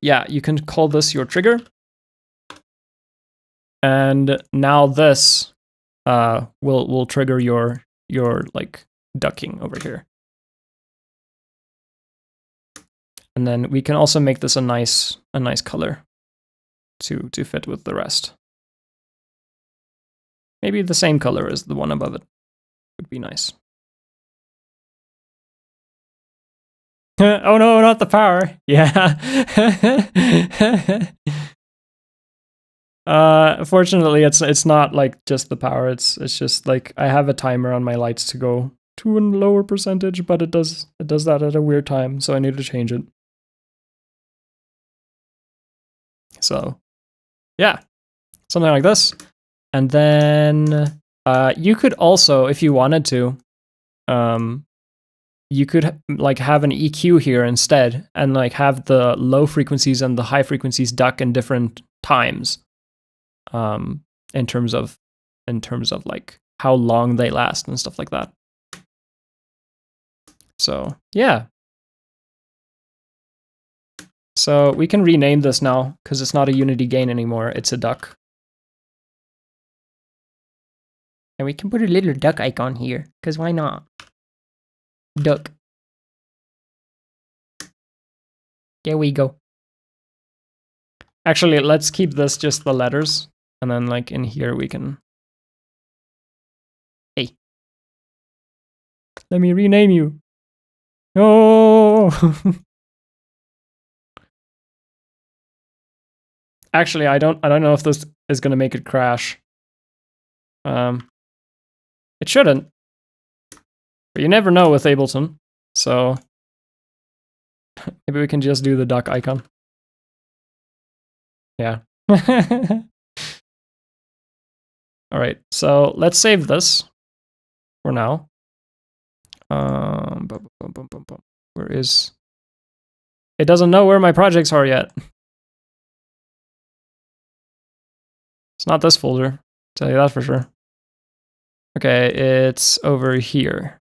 yeah, you can call this your trigger. And now this will trigger your like ducking over here. And then we can also make this a nice color to fit with the rest. Maybe the same color as the one above it would be nice. Oh no, not the power. Yeah. Fortunately, it's not like just the power. It's just like I have a timer on my lights to go to a lower percentage, but it does that at a weird time, so I need to change it. So yeah, something like this. And then you could also, if you wanted to, you could like have an EQ here instead, and like have the low frequencies and the high frequencies duck in different times. In terms of like how long they last and stuff like that. So yeah. So we can rename this now because it's not a unity gain anymore. It's a duck. And we can put a little duck icon here because why not? Duck. There we go. Actually, let's keep this just the letters. And then like in here we can, hey, let me rename you. No. Actually, I don't know if this is gonna make it crash. It shouldn't, but you never know with Ableton. So maybe we can just do the duck icon. Yeah. All right, so let's save this for now. Where is... It doesn't know where my projects are yet. It's not this folder, I'll tell you that for sure. Okay, it's over here.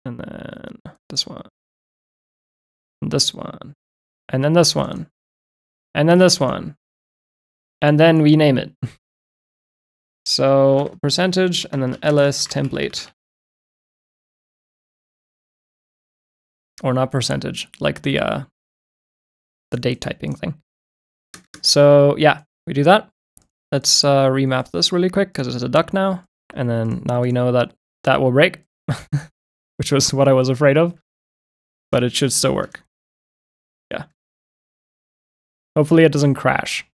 And then this one. And this one. And then this one. And then this one. And then we name it. So percentage and then ls template. Or not percentage, like the date typing thing. So yeah, we do that. Let's remap this really quick because it's a duck now. And then now we know that that will break, which was what I was afraid of, but it should still work. Yeah. Hopefully it doesn't crash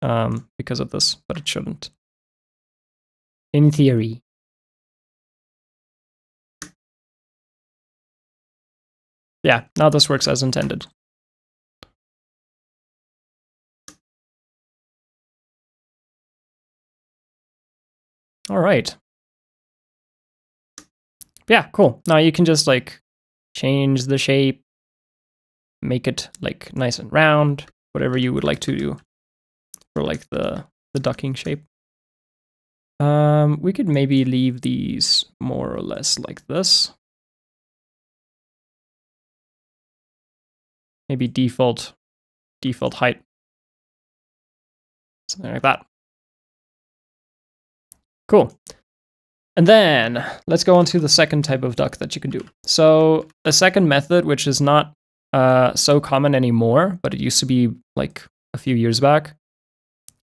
because of this, but it shouldn't. In theory. Yeah, now this works as intended. All right. Yeah, cool. Now you can just like change the shape, make it like nice and round, whatever you would like to do for like the ducking shape. We could maybe leave these more or less like this. Maybe default default height. Something like that. Cool. And then let's go on to the second type of duck that you can do. So a second method, which is not so common anymore, but it used to be like a few years back.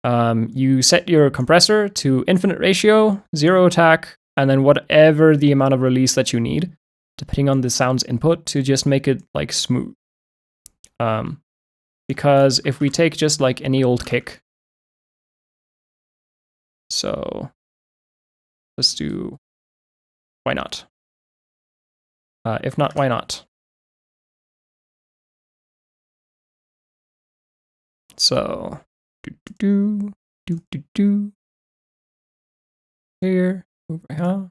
You set your compressor to infinite ratio, 0 attack, and then whatever the amount of release that you need, depending on the sound's input, to just make it like smooth. Because if we take just like any old kick, so let's do, why not? If not, why not? So, here, over here.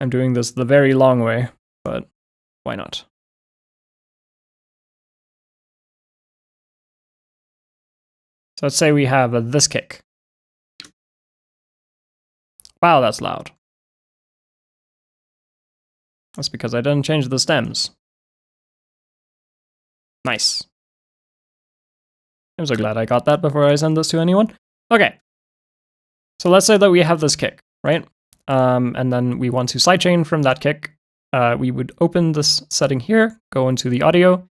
I'm doing this the very long way, but why not? So let's say we have this kick. Wow, that's loud. That's because I didn't change the stems. Nice. I'm so glad I got that before I send this to anyone. Okay. So let's say that we have this kick, right? And then we want to sidechain from that kick. We would open this setting here, go into the audio,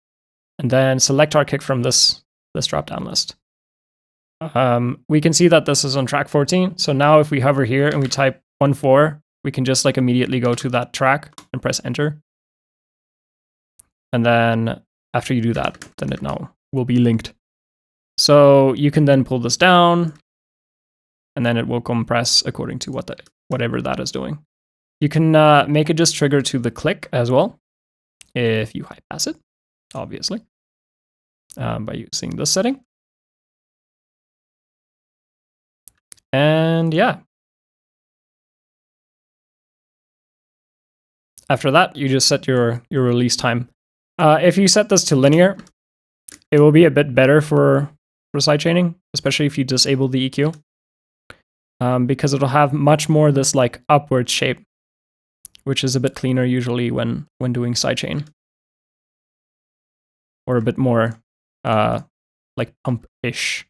and then select our kick from this drop-down list. We can see that this is on track 14. So now if we hover here and we type 1-4, we can just like immediately go to that track and press enter. And then after you do that, then it now will be linked. So you can then pull this down, and then it will compress according to whatever that is doing. You can make it just trigger to the click as well, if you high pass it, obviously, by using this setting. And yeah. After that, you just set your release time. If you set this to linear, it will be a bit better for sidechaining, especially if you disable the EQ, because it'll have much more this like upward shape, which is a bit cleaner usually when doing sidechain, or a bit more like pump-ish.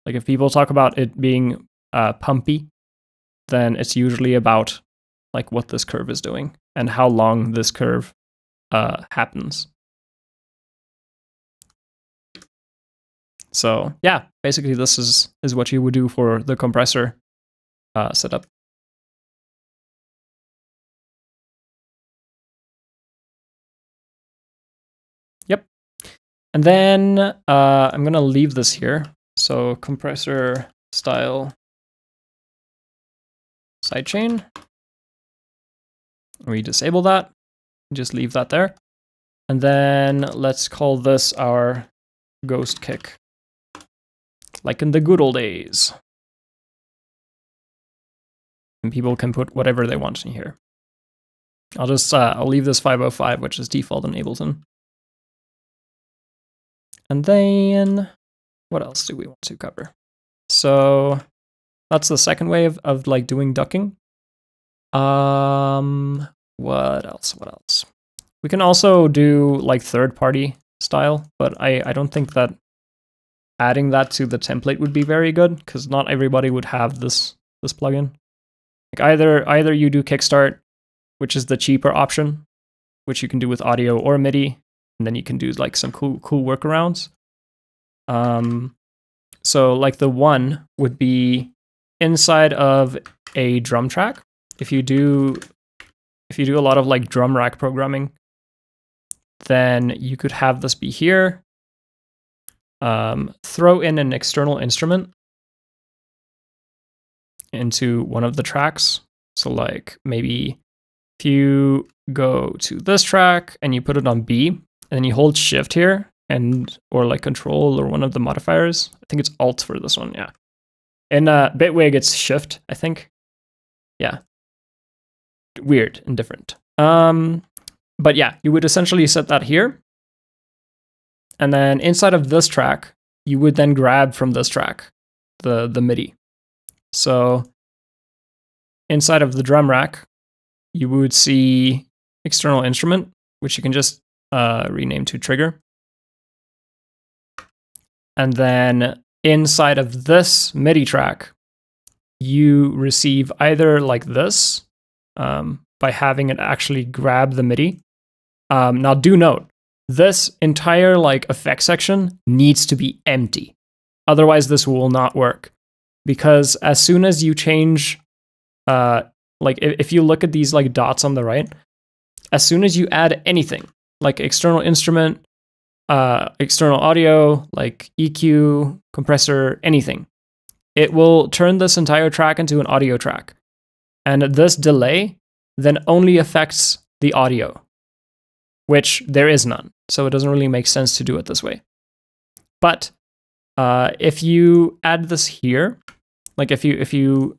Like if people talk about it being pumpy, then it's usually about like what this curve is doing and how long this curve happens. So yeah, basically this is what you would do for the compressor setup. Yep. And then I'm gonna leave this here. So compressor style sidechain. We disable that, just leave that there. And then let's call this our ghost kick, like in the good old days. And people can put whatever they want in here. I'll leave this 505, which is default in Ableton. And then what else do we want to cover? So that's the second way of like doing ducking. What else? We can also do like third-party style, but I don't think that adding that to the template would be very good, because not everybody would have this plugin. Like either you do Kickstart, which is the cheaper option, which you can do with audio or MIDI, and then you can do like some cool workarounds. So like the one would be inside of a drum track. If you do a lot of like drum rack programming, then you could have this be here. Throw in an external instrument into one of the tracks. So like maybe if you go to this track and you put it on B, and then you hold shift here or like control or one of the modifiers. I think it's alt for this one, yeah. In Bitwig it's shift, I think. Yeah. Weird and different. But yeah, you would essentially set that here. And then inside of this track, you would then grab from this track the MIDI. So inside of the drum rack, you would see external instrument, which you can just rename to trigger. And then inside of this MIDI track, you receive either like this, by having it actually grab the MIDI. Now do note, this entire like effect section needs to be empty. Otherwise this will not work. Because as soon as you change, like if you look at these like dots on the right, as soon as you add anything, like external instrument, external audio, like EQ, compressor, anything, it will turn this entire track into an audio track. And this delay then only affects the audio, which there is none. So it doesn't really make sense to do it this way. But if you add this here, like if you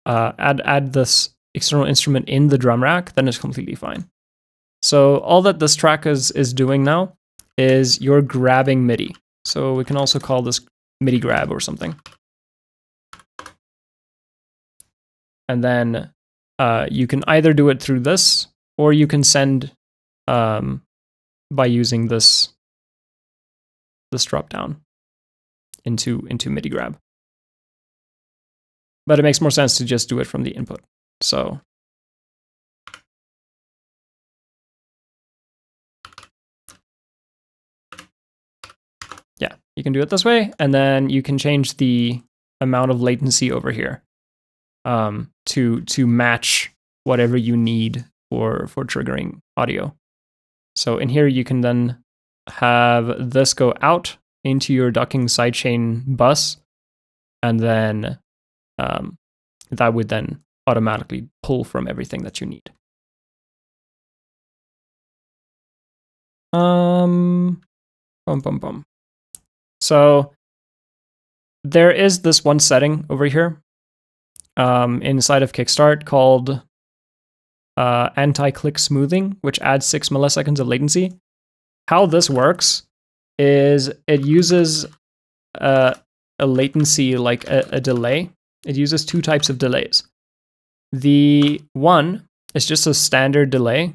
add this external instrument in the drum rack, then it's completely fine. So all that this track is doing now is you're grabbing MIDI. So we can also call this MIDI grab or something. And then you can either do it through this, or you can send by using this drop down into MIDI grab. But it makes more sense to just do it from the input. So yeah, you can do it this way, and then you can change the amount of latency over here to match whatever you need for triggering audio. So in here you can then have this go out into your ducking sidechain bus, and then that would then automatically pull from everything that you need. So there is this one setting over here inside of Kickstart called anti-click smoothing, which adds 6 milliseconds of latency. How this works is it uses a latency, like a delay. It uses two types of delays. The one is just a standard delay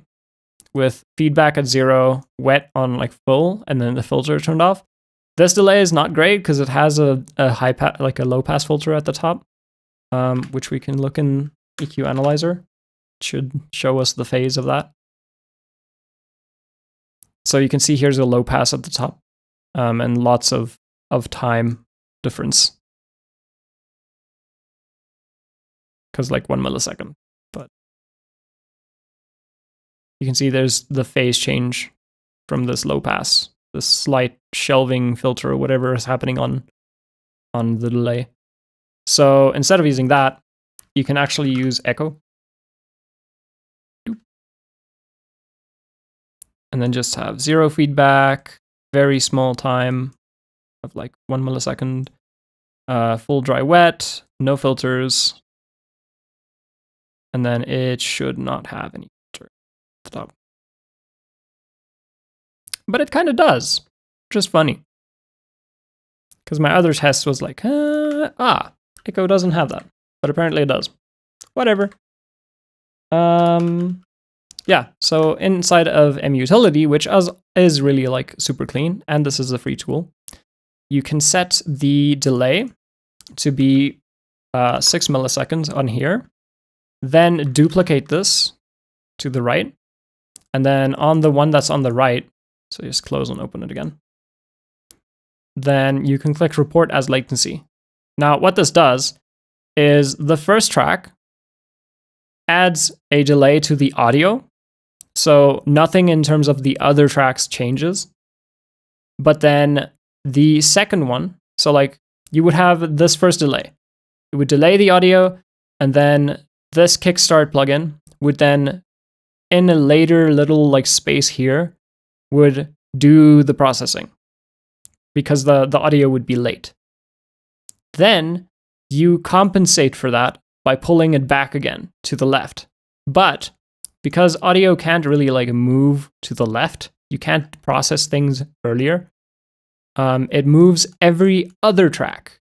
with feedback at 0, wet on like full, and then the filter turned off. This delay is not great because it has a like a low pass filter at the top, which we can look in EQ Analyzer. It should show us the phase of that. So you can see here's a low pass at the top, and lots of time difference. Because like 1 millisecond, but you can see there's the phase change from this low pass, this slight shelving filter or whatever is happening on the delay. So instead of using that, you can actually use echo. And then just have 0 feedback, very small time of like 1 millisecond, full dry wet, no filters. And then it should not have any filter at the top. But it kind of does, which is funny. Because my other test was like, echo doesn't have that. But apparently it does. Whatever. Yeah, so inside of mutility, which is really like super clean, and this is a free tool, you can set the delay to be 6 milliseconds on here. Then duplicate this to the right. And then on the one that's on the right, so just close and open it again. Then you can click report as latency. Now what this does is the first track adds a delay to the audio. So nothing in terms of the other tracks changes. But then the second one, so like you would have this first delay. It would delay the audio, and then this Kickstart plugin would then, in a later little like space here, would do the processing because the audio would be late. Then you compensate for that by pulling it back again to the left. But because audio can't really like move to the left, you can't process things earlier, it moves every other track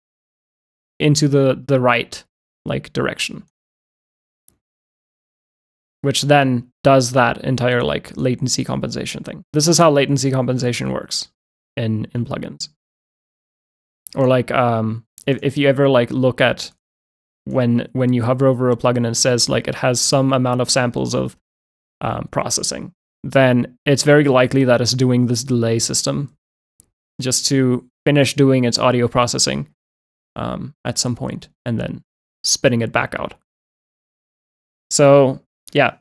into the right like direction, which then does that entire like latency compensation thing. This is how latency compensation works in plugins. Or like if you ever like look at when you hover over a plugin and it says like it has some amount of samples of processing, then it's very likely that it's doing this delay system just to finish doing its audio processing at some point and then spitting it back out. So yeah,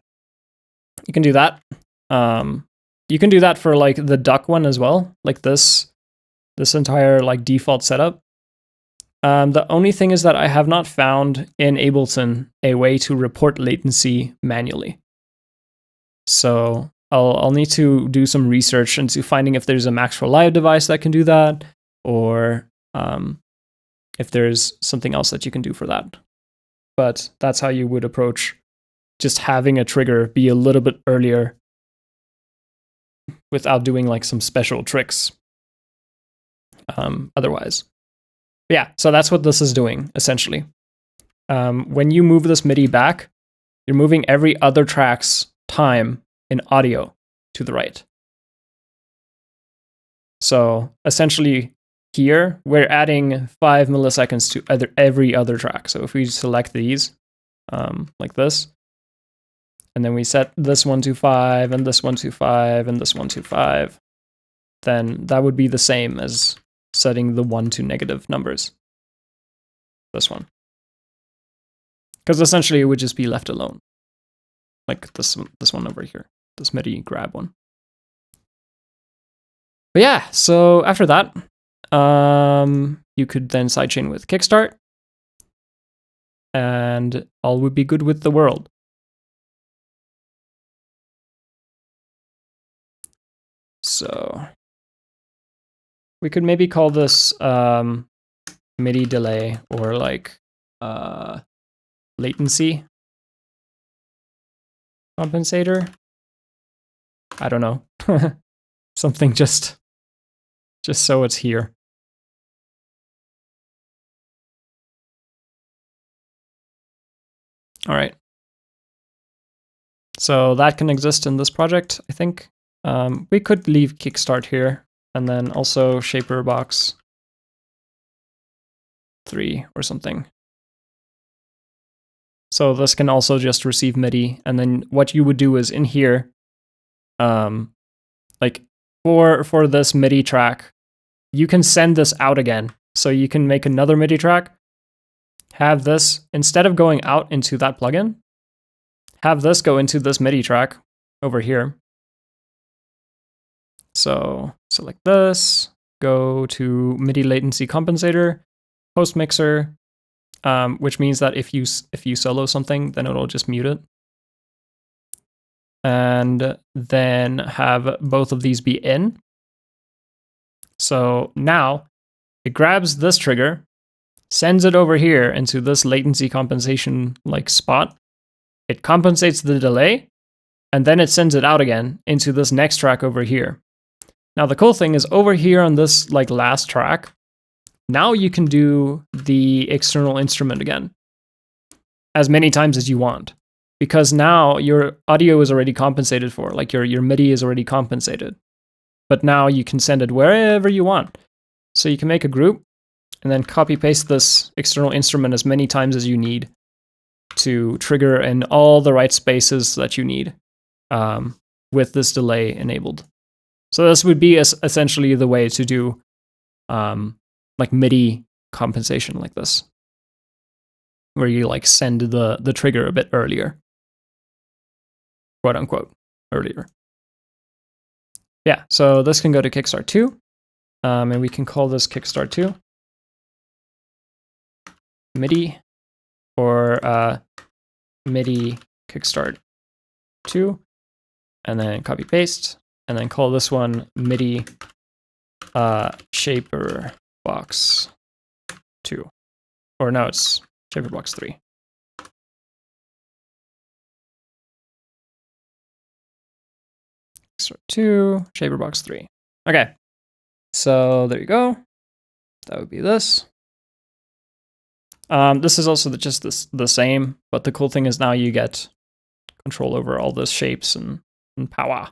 you can do that. You can do that for like the duck one as well, like this entire like default setup. The only thing is that I have not found in Ableton a way to report latency manually. So I'll need to do some research into finding if there's a Max for Live device that can do that, or if there's something else that you can do for that. But that's how you would approach just having a trigger be a little bit earlier without doing like some special tricks otherwise. Yeah, so that's what this is doing, essentially. When you move this MIDI back, you're moving every other track's time in audio to the right. So essentially here, we're adding 5 milliseconds to every other track. So if we select these, like this, and then we set this one to 5, and this one to 5, and this one to 5, then that would be the same as setting the 1 to negative numbers. This one. Because essentially it would just be left alone. Like this one over here. This MIDI grab one. But yeah, so after that, you could then sidechain with Kickstart, and all would be good with the world. So we could maybe call this MIDI delay or like latency compensator. I don't know. Something just so it's here. All right. So that can exist in this project, I think. We could leave Kickstart here and then also Shaper Box 3 or something. So this can also just receive MIDI, and then what you would do is in here, like for this MIDI track, you can send this out again. So you can make another MIDI track, have this, instead of going out into that plugin, have this go into this MIDI track over here. So select this, go to MIDI latency compensator, post mixer, which means that if you solo something, then it'll just mute it. And then have both of these be in. So now it grabs this trigger, sends it over here into this latency compensation like spot. It compensates the delay, and then it sends it out again into this next track over here. Now the cool thing is over here on this like last track, now you can do the external instrument again as many times as you want, because now your audio is already compensated for, like your MIDI is already compensated. But now you can send it wherever you want. So you can make a group and then copy paste this external instrument as many times as you need to trigger in all the right spaces that you need with this delay enabled. So this would be essentially the way to do like MIDI compensation like this, where you like send the trigger a bit earlier, quote unquote, earlier. Yeah, so this can go to Kickstart 2, and we can call this Kickstart 2 MIDI or MIDI Kickstart 2, and then copy paste, and then call this one MIDI Shaper Box 2, or no, it's Shaper Box 3. Kickstart 2, Shaper Box 3. Okay, so there you go. That would be this. This is also just the same, but the cool thing is now you get control over all those shapes and power.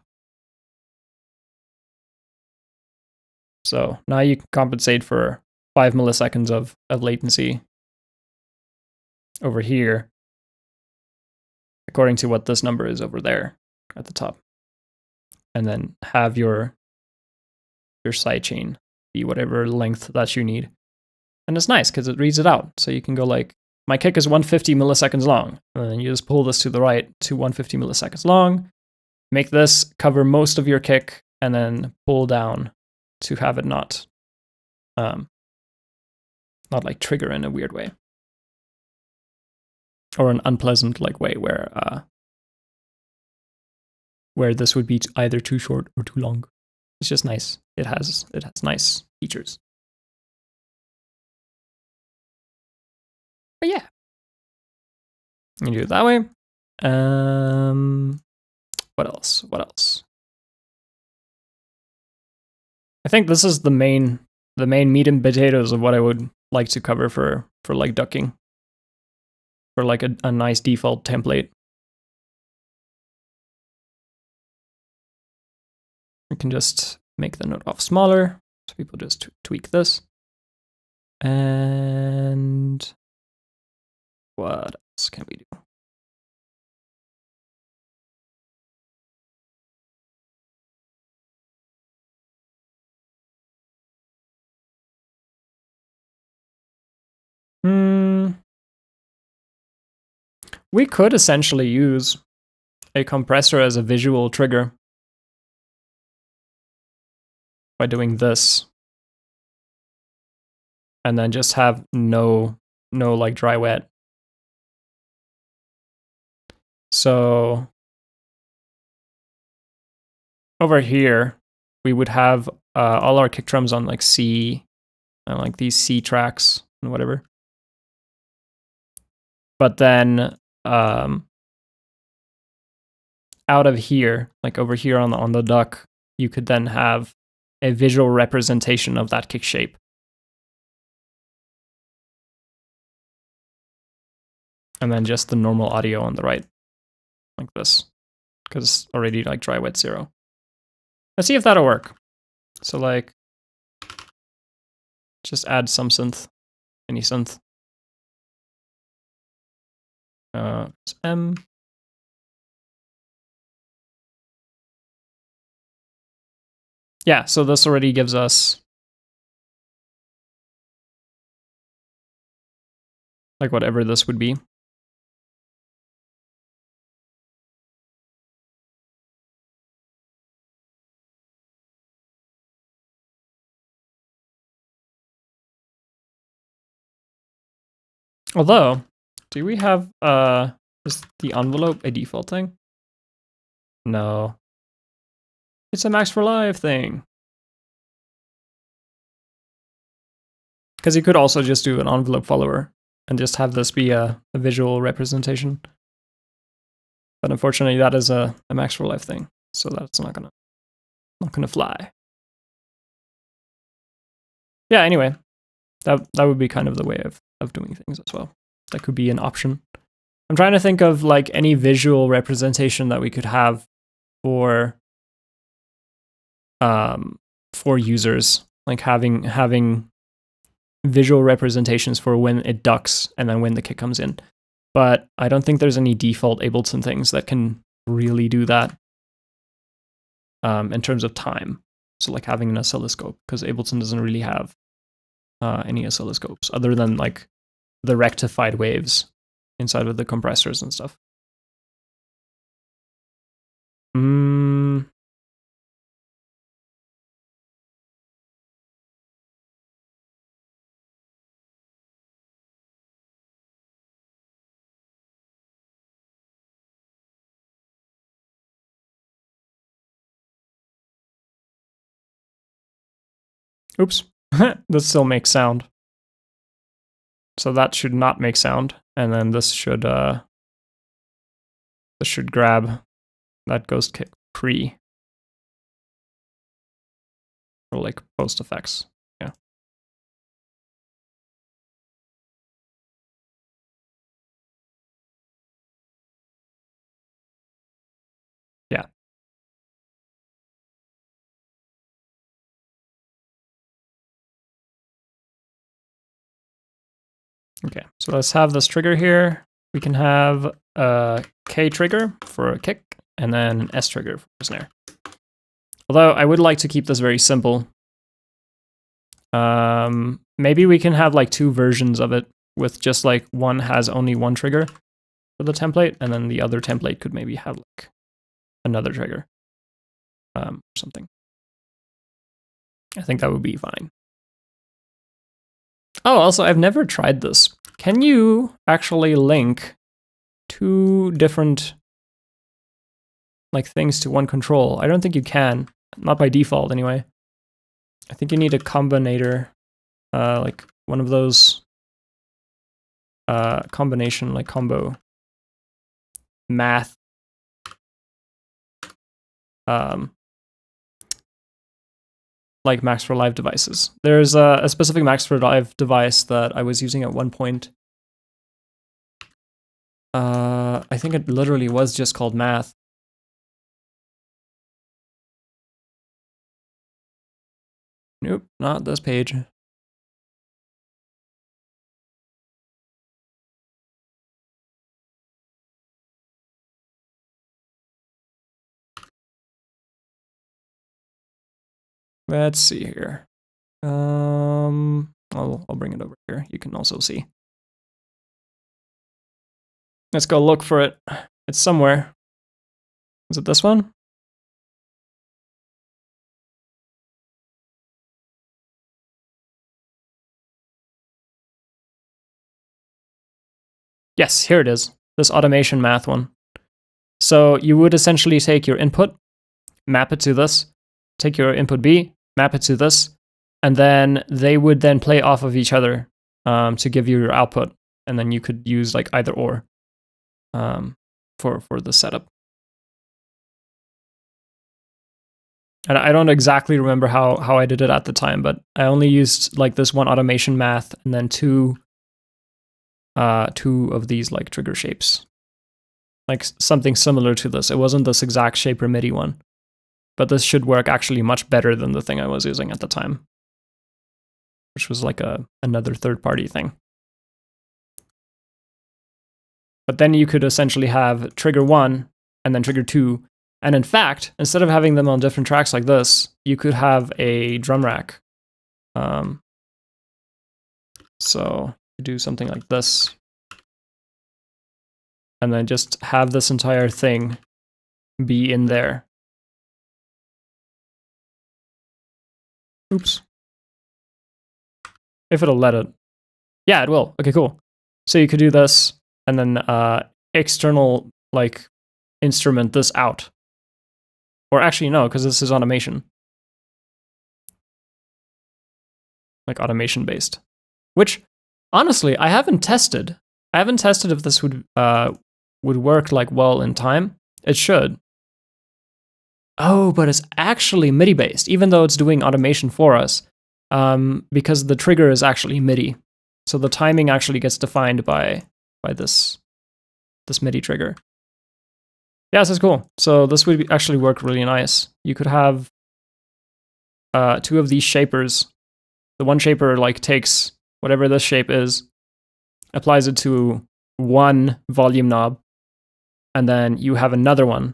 So now you can compensate for 5 milliseconds of latency over here, according to what this number is over there at the top. And then have your sidechain be whatever length that you need. And it's nice because it reads it out. So you can go like, my kick is 150 milliseconds long. And then you just pull this to the right to 150 milliseconds long, make this cover most of your kick, and then pull down to have it not like trigger in a weird way. Or an unpleasant like way where this would be either too short or too long. It's just nice. It has nice features. But yeah, you do it that way. What else? I think this is the main meat and potatoes of what I would like to cover for like ducking, for like a nice default template. We can just make the note off smaller, so people just tweak this. And what else can we do? We could essentially use a compressor as a visual trigger by doing this, and then just have no like dry wet. So over here, we would have all our kick drums on like C, and like these C tracks and whatever. But then out of here, like over here on the duck, you could then have a visual representation of that kick shape. And then just the normal audio on the right, like this, because it's already like dry wet 0. Let's see if that'll work. So like, just add some synth, any synth. It's M. Yeah, so this already gives us like whatever this would be. Although, do we have is the envelope a default thing? No. It's a Max for Live thing. Because you could also just do an envelope follower and just have this be a visual representation. But unfortunately, that is a Max for Live thing, so that's not gonna fly. Yeah. Anyway, that would be kind of the way of doing things as well. That could be an option. I'm trying to think of like any visual representation that we could have for users, like having visual representations for when it ducks and then when the kick comes in. But I don't think there's any default Ableton things that can really do that in terms of time. So like having an oscilloscope, because Ableton doesn't really have any oscilloscopes other than like the rectified waves inside of the compressors and stuff. Oops. This still makes sound. So that should not make sound. And then this should grab that ghost kick pre. Or like post effects. Yeah. Yeah. Okay, so let's have this trigger here. We can have a K trigger for a kick, and then an S trigger for a snare. Although I would like to keep this very simple. Maybe we can have like 2 versions of it with just like one has only one trigger for the template, and then the other template could maybe have like another trigger. Something. I think that would be fine. Oh, also, I've never tried this. Can you actually link 2 different like things to one control? I don't think you can. Not by default, anyway. I think you need a combinator, like one of those combination, like combo math. Like Max for Live devices. There's a specific Max for Live device that I was using at one point. I think it literally was just called Math. Nope, not this page. Let's see here. I'll bring it over here. You can also see. Let's go look for it. It's somewhere. Is it this one? Yes, here it is. This automation math one. So you would essentially take your input, map it to this, take your input B, map it to this, and then they would then play off of each other to give you your output. And then you could use like either or for the setup. And I don't exactly remember how I did it at the time, but I only used like this one automation math and then two of these like trigger shapes. Like something similar to this. It wasn't this exact shaper MIDI one, but this should work actually much better than the thing I was using at the time, which was like another third-party thing. But then you could essentially have trigger 1 and then trigger 2. And in fact, instead of having them on different tracks like this, you could have a drum rack. So do something like this. And then just have this entire thing be in there. Oops. If it'll let it. Yeah, it will. Okay, cool. So you could do this and then external like instrument this out. Or actually no, because this is automation. Like automation based. Which honestly, I haven't tested. I haven't tested if this would work like well in time. It should. Oh, but it's actually MIDI based, even though it's doing automation for us, because the trigger is actually MIDI. So the timing actually gets defined by this MIDI trigger. Yeah, this is cool. So this would actually work really nice. You could have 2 of these shapers. The one shaper like takes whatever this shape is, applies it to one volume knob, and then you have another one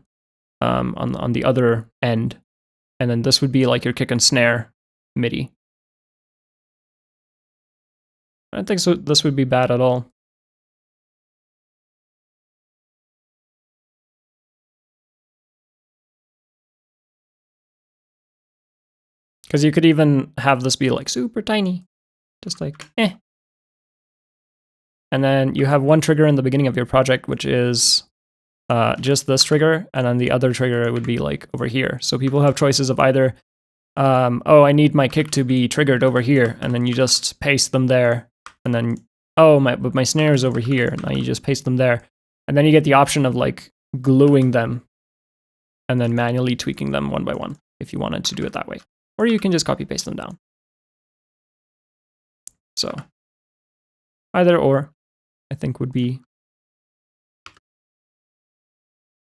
on the other end, and then this would be like your kick and snare MIDI. I don't think so. This would be bad at all. Because you could even have this be like super tiny, just like eh. And then you have one trigger in the beginning of your project, which is just this trigger, and then the other trigger would be like over here. So people have choices of either, oh, I need my kick to be triggered over here, and then you just paste them there, and then, oh, but my snare is over here, and now you just paste them there. And then you get the option of like gluing them and then manually tweaking them one by one if you wanted to do it that way. Or you can just copy paste them down. So either or, I think would be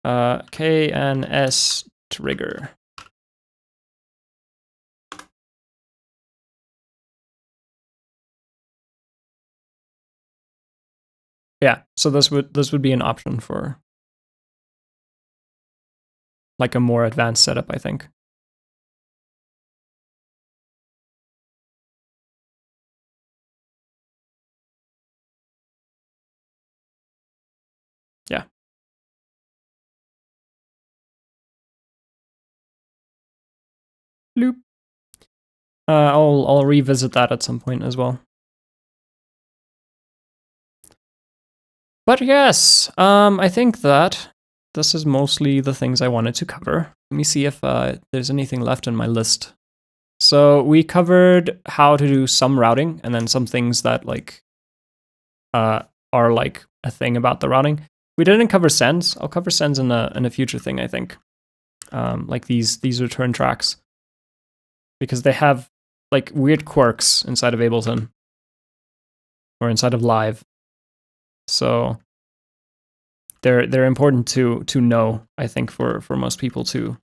K and S trigger. Yeah, so this would be an option for like a more advanced setup, I think. Yeah. Loop. I'll revisit that at some point as well. But yes, I think that this is mostly the things I wanted to cover. Let me see if there's anything left in my list. So we covered how to do some routing and then some things that like are like a thing about the routing. We didn't cover sends. I'll cover sends in a future thing, I think. Like these return tracks, because they have like weird quirks inside of Ableton or inside of Live. So they're important to know, I think, for most people to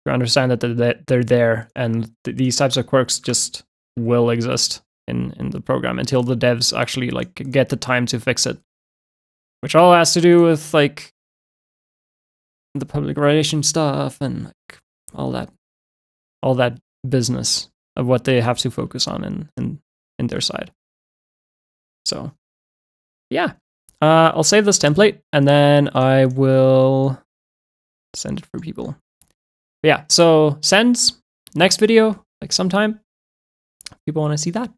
understand that they're there, and these types of quirks just will exist in the program until the devs actually like get the time to fix it, which all has to do with like the public relations stuff and like all that business of what they have to focus on in their side. So yeah, I'll save this template and then I will send it for people. But yeah, so sends next video, like sometime. People want to see that.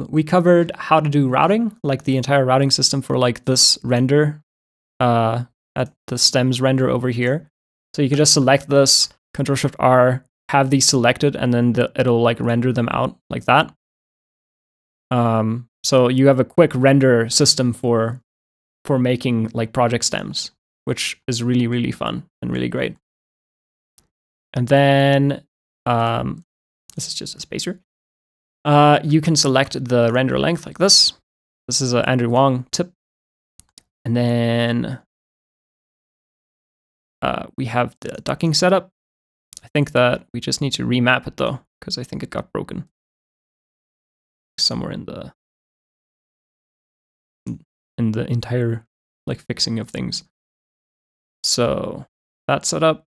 We covered how to do routing, like the entire routing system for like this render at the stems render over here. So you can just select this, Ctrl-Shift-R, have these selected, and then it'll like render them out like that. So you have a quick render system for making like project stems, which is really, really fun and really great. And then this is just a spacer. You can select the render length like this. This is an Andrew Wong tip. And then we have the ducking setup. I think that we just need to remap it though, because I think it got broken somewhere in the entire like fixing of things. So that's set up.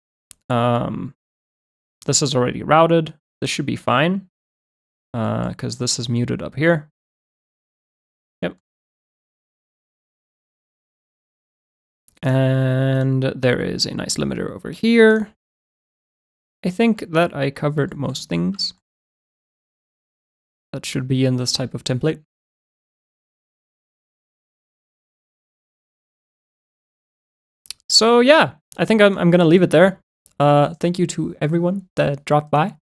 This is already routed. This should be fine because this is muted up here. Yep. And there is a nice limiter over here. I think that I covered most things that should be in this type of template. So yeah, I think I'm gonna leave it there. Thank you to everyone that dropped by.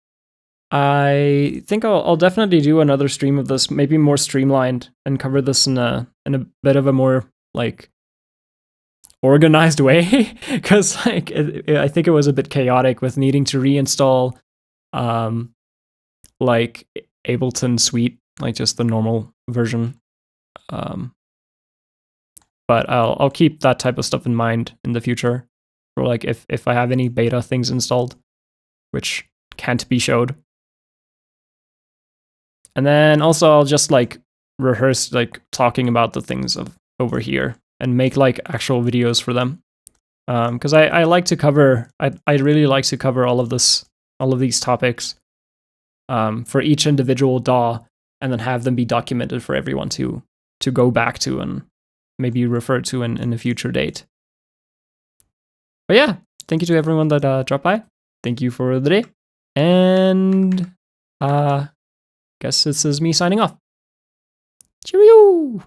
I think I'll definitely do another stream of this, maybe more streamlined, and cover this in a bit of a more like organized way, because like I think it was a bit chaotic with needing to reinstall like Ableton Suite, like just the normal version. But I'll keep that type of stuff in mind in the future, for like if I have any beta things installed, which can't be showed. And then also I'll just like rehearse like talking about the things of over here and make like actual videos for them. Because I like to cover, I really like to cover all of these topics for each individual DAW, and then have them be documented for everyone to go back to and maybe refer to in a future date. But yeah, thank you to everyone that dropped by. Thank you for the day. And guess this is me signing off. Cheerio!